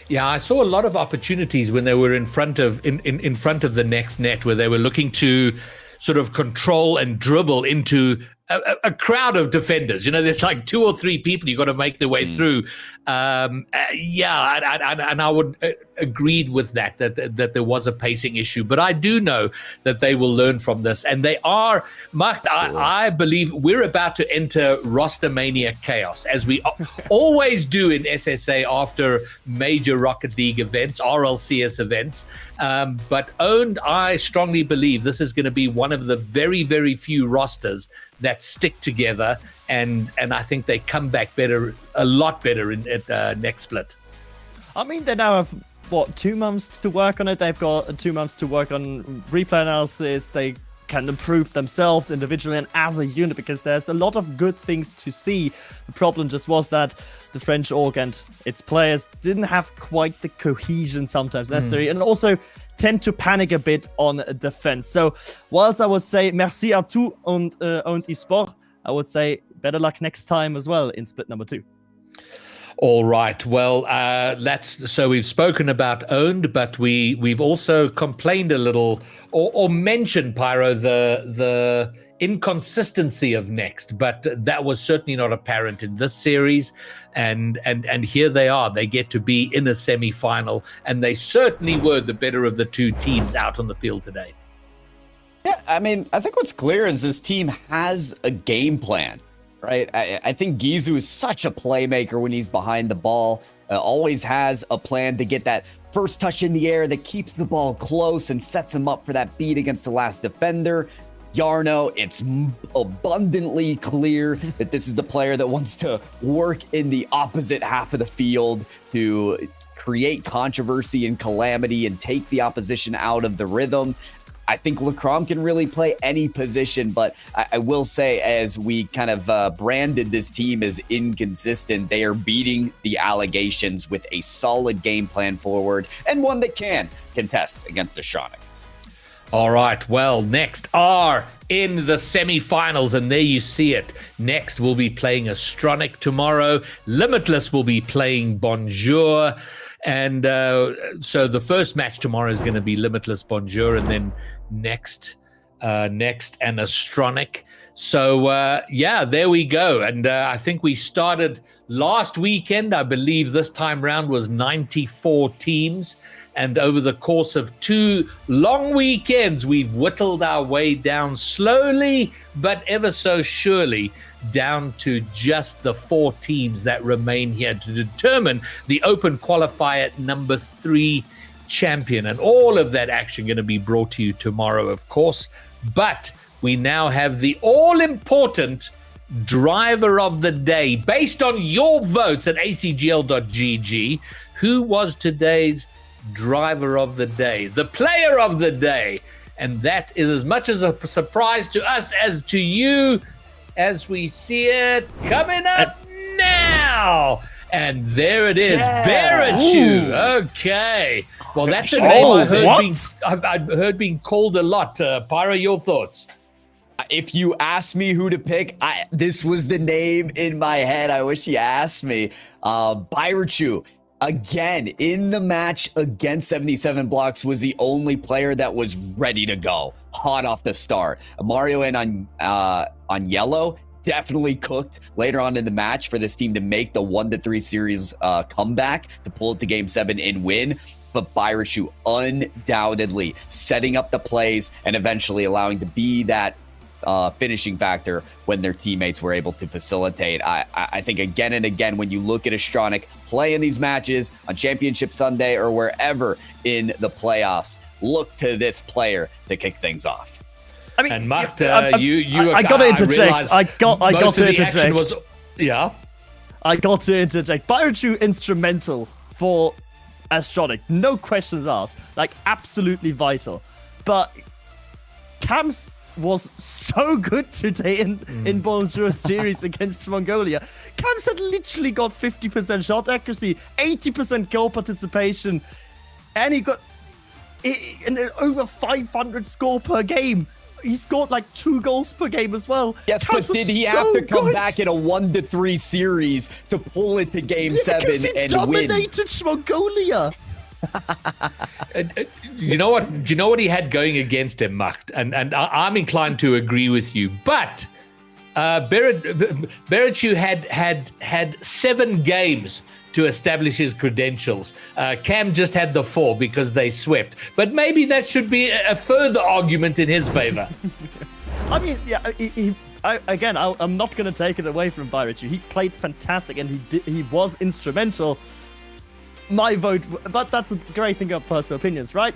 Yeah, I saw a lot of opportunities when they were in front of the Next net, where they were looking to sort of control and dribble into a crowd of defenders. You know, there's like 2 or 3 people you got to make their way through. And I would agreed with that there was a pacing issue. But I do know that they will learn from this, and they are. Mark, I believe we're about to enter roster mania chaos, as we always do in SSA after major Rocket League events, RLCS events. But Owned, I strongly believe this is going to be one of the very, very few rosters that stick together, and I think they come back better, a lot better at next split. I mean, they now have, 2 months to work on it? They've got 2 months to work on replay analysis. They can improve themselves individually and as a unit, because there's a lot of good things to see. The problem just was that the French org and its players didn't have quite the cohesion sometimes necessary, and also tend to panic a bit on defense. So whilst I would say merci à tout and eSport, I would say better luck next time as well in split number 2. All right. Well, so we've spoken about Owned, but we've also complained a little or mentioned, Pyro, the inconsistency of Next, but that was certainly not apparent in this series. And here they are. They get to be in a semi-final, and they certainly were the better of the 2 teams out on the field today. Yeah, I mean, I think what's clear is this team has a game plan, right? I think Gizu is such a playmaker when he's behind the ball, always has a plan to get that first touch in the air that keeps the ball close and sets him up for that beat against the last defender. Yarno, it's abundantly clear that this is the player that wants to work in the opposite half of the field to create controversy and calamity and take the opposition out of the rhythm. I think Lacrom can really play any position, but I will say, as we kind of branded this team as inconsistent, they are beating the allegations with a solid game plan forward, and one that can contest against Astronic. All right, well, Next are in the semi-finals, and there you see it. Next will be playing Astronic tomorrow. Limitless will be playing Bonjour. And so the first match tomorrow is going to be Limitless Bonjour, and then Next next, and Astronic. So, yeah, there we go. And I think we started last weekend. I believe this time round was 94 teams. And over the course of 2 long weekends, we've whittled our way down slowly, but ever so surely, down to just the 4 teams that remain here to determine the Open Qualifier number 3 champion. And all of that action going to be brought to you tomorrow, of course. But we now have the all-important driver of the day. Based on your votes at acgl.gg, who was today's driver of the day, the player of the day? And that is as much as a surprise to us as to you, as we see it coming up now. And there it is, Berichu. Okay. Well, that's a name I've heard being called a lot. Pyro, your thoughts? If you asked me who to pick, this was the name in my head. I wish you asked me. Berichu, again, in the match against 77 Blocks, was the only player that was ready to go, hot off the start. Mario and on yellow definitely cooked later on in the match for this team to make the 1-3 series comeback to pull it to Game 7 and win. But Berichu undoubtedly setting up the plays and eventually allowing to be that finishing factor when their teammates were able to facilitate. I think again and again, when you look at Astronic play in these matches on Championship Sunday or wherever in the playoffs, look to this player to kick things off. I mean, and Macht, I got to interject. I got to interject. I got to interject. Berichu instrumental for Astronic, no questions asked. Like, absolutely vital. But Cam's was so good today in Bonjour series against Mongolia. Cam's had literally got 50% shot accuracy, 80% goal participation, and he got over 500 score per game. He scored like 2 goals per game as well. Yes, Cam's but did he have to come back in a 1-3 series to pull it to Game 7 and win? He dominated Mongolia. Do you know what he had going against him, Macht? And I'm inclined to agree with you. But Berichu had 7 games to establish his credentials. Cam just had the 4 because they swept. But maybe that should be a further argument in his favor. I mean, yeah, I'm not going to take it away from Berichu. He played fantastic and he was instrumental. My vote, but that's a great thing of personal opinions, right?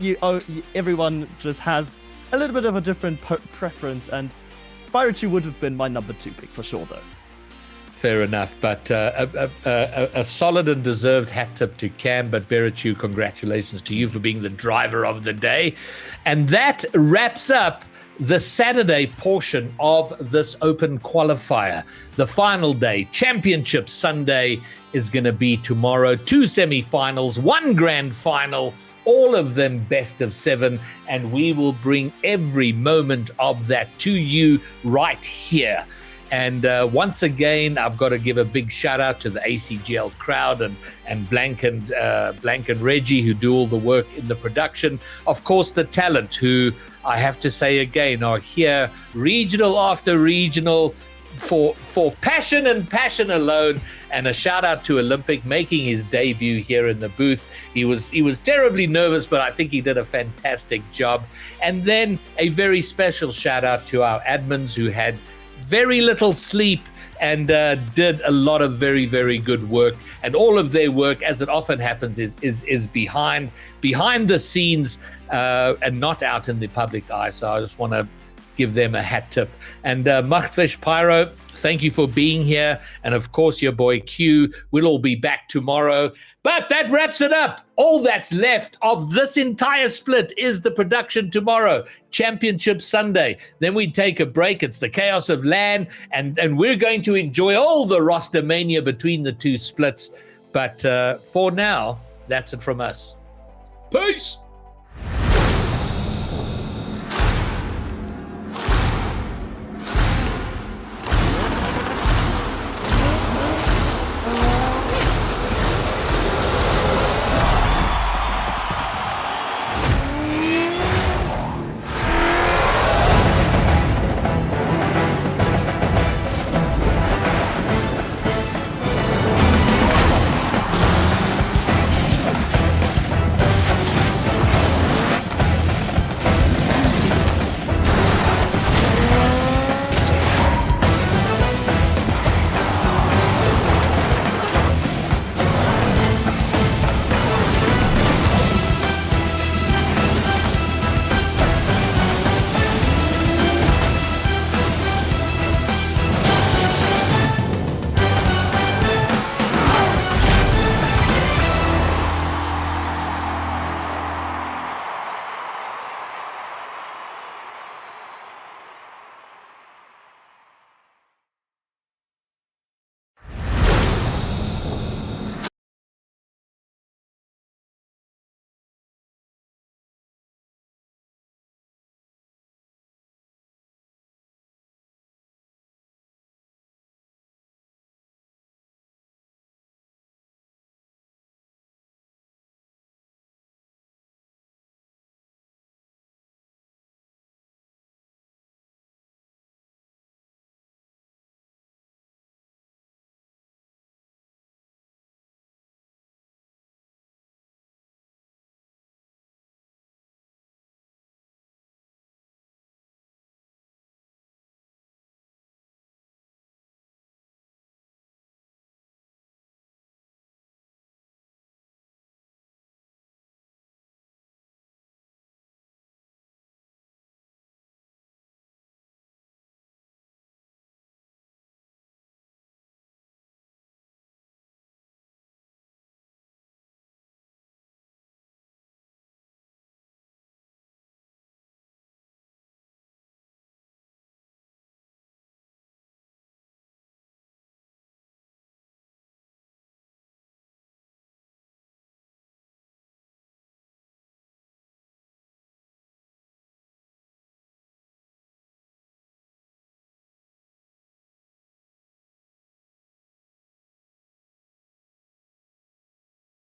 Everyone just has a little bit of a different preference, and Berichu would have been my number 2 pick for sure, though. Fair enough, but a solid and deserved hat tip to Cam. But Berichu, congratulations to you for being the driver of the day. And that wraps up the Saturday portion of this Open Qualifier. The final day, Championship Sunday, is going to be tomorrow. 2 semifinals, 1 grand final, all of them best of 7, and we will bring every moment of that to you right here. And once again, I've got to give a big shout out to the ACGL crowd and Blank and Reggie, who do all the work in the production. Of course, the talent, who I have to say again are here regional after regional for passion and passion alone. And a shout out to Olympic making his debut here in the booth. He was terribly nervous, but I think he did a fantastic job. And then a very special shout out to our admins who had very little sleep and did a lot of very, very good work. And all of their work, as it often happens, is behind the scenes and not out in the public eye. So I just want to give them a hat tip. And Machtfish Pyro, thank you for being here. And of course, your boy Q will all be back tomorrow. But that wraps it up. All that's left of this entire split is the production tomorrow, Championship Sunday. Then we take a break. It's the chaos of LAN, and we're going to enjoy all the roster mania between the 2 splits. But for now, that's it from us. Peace.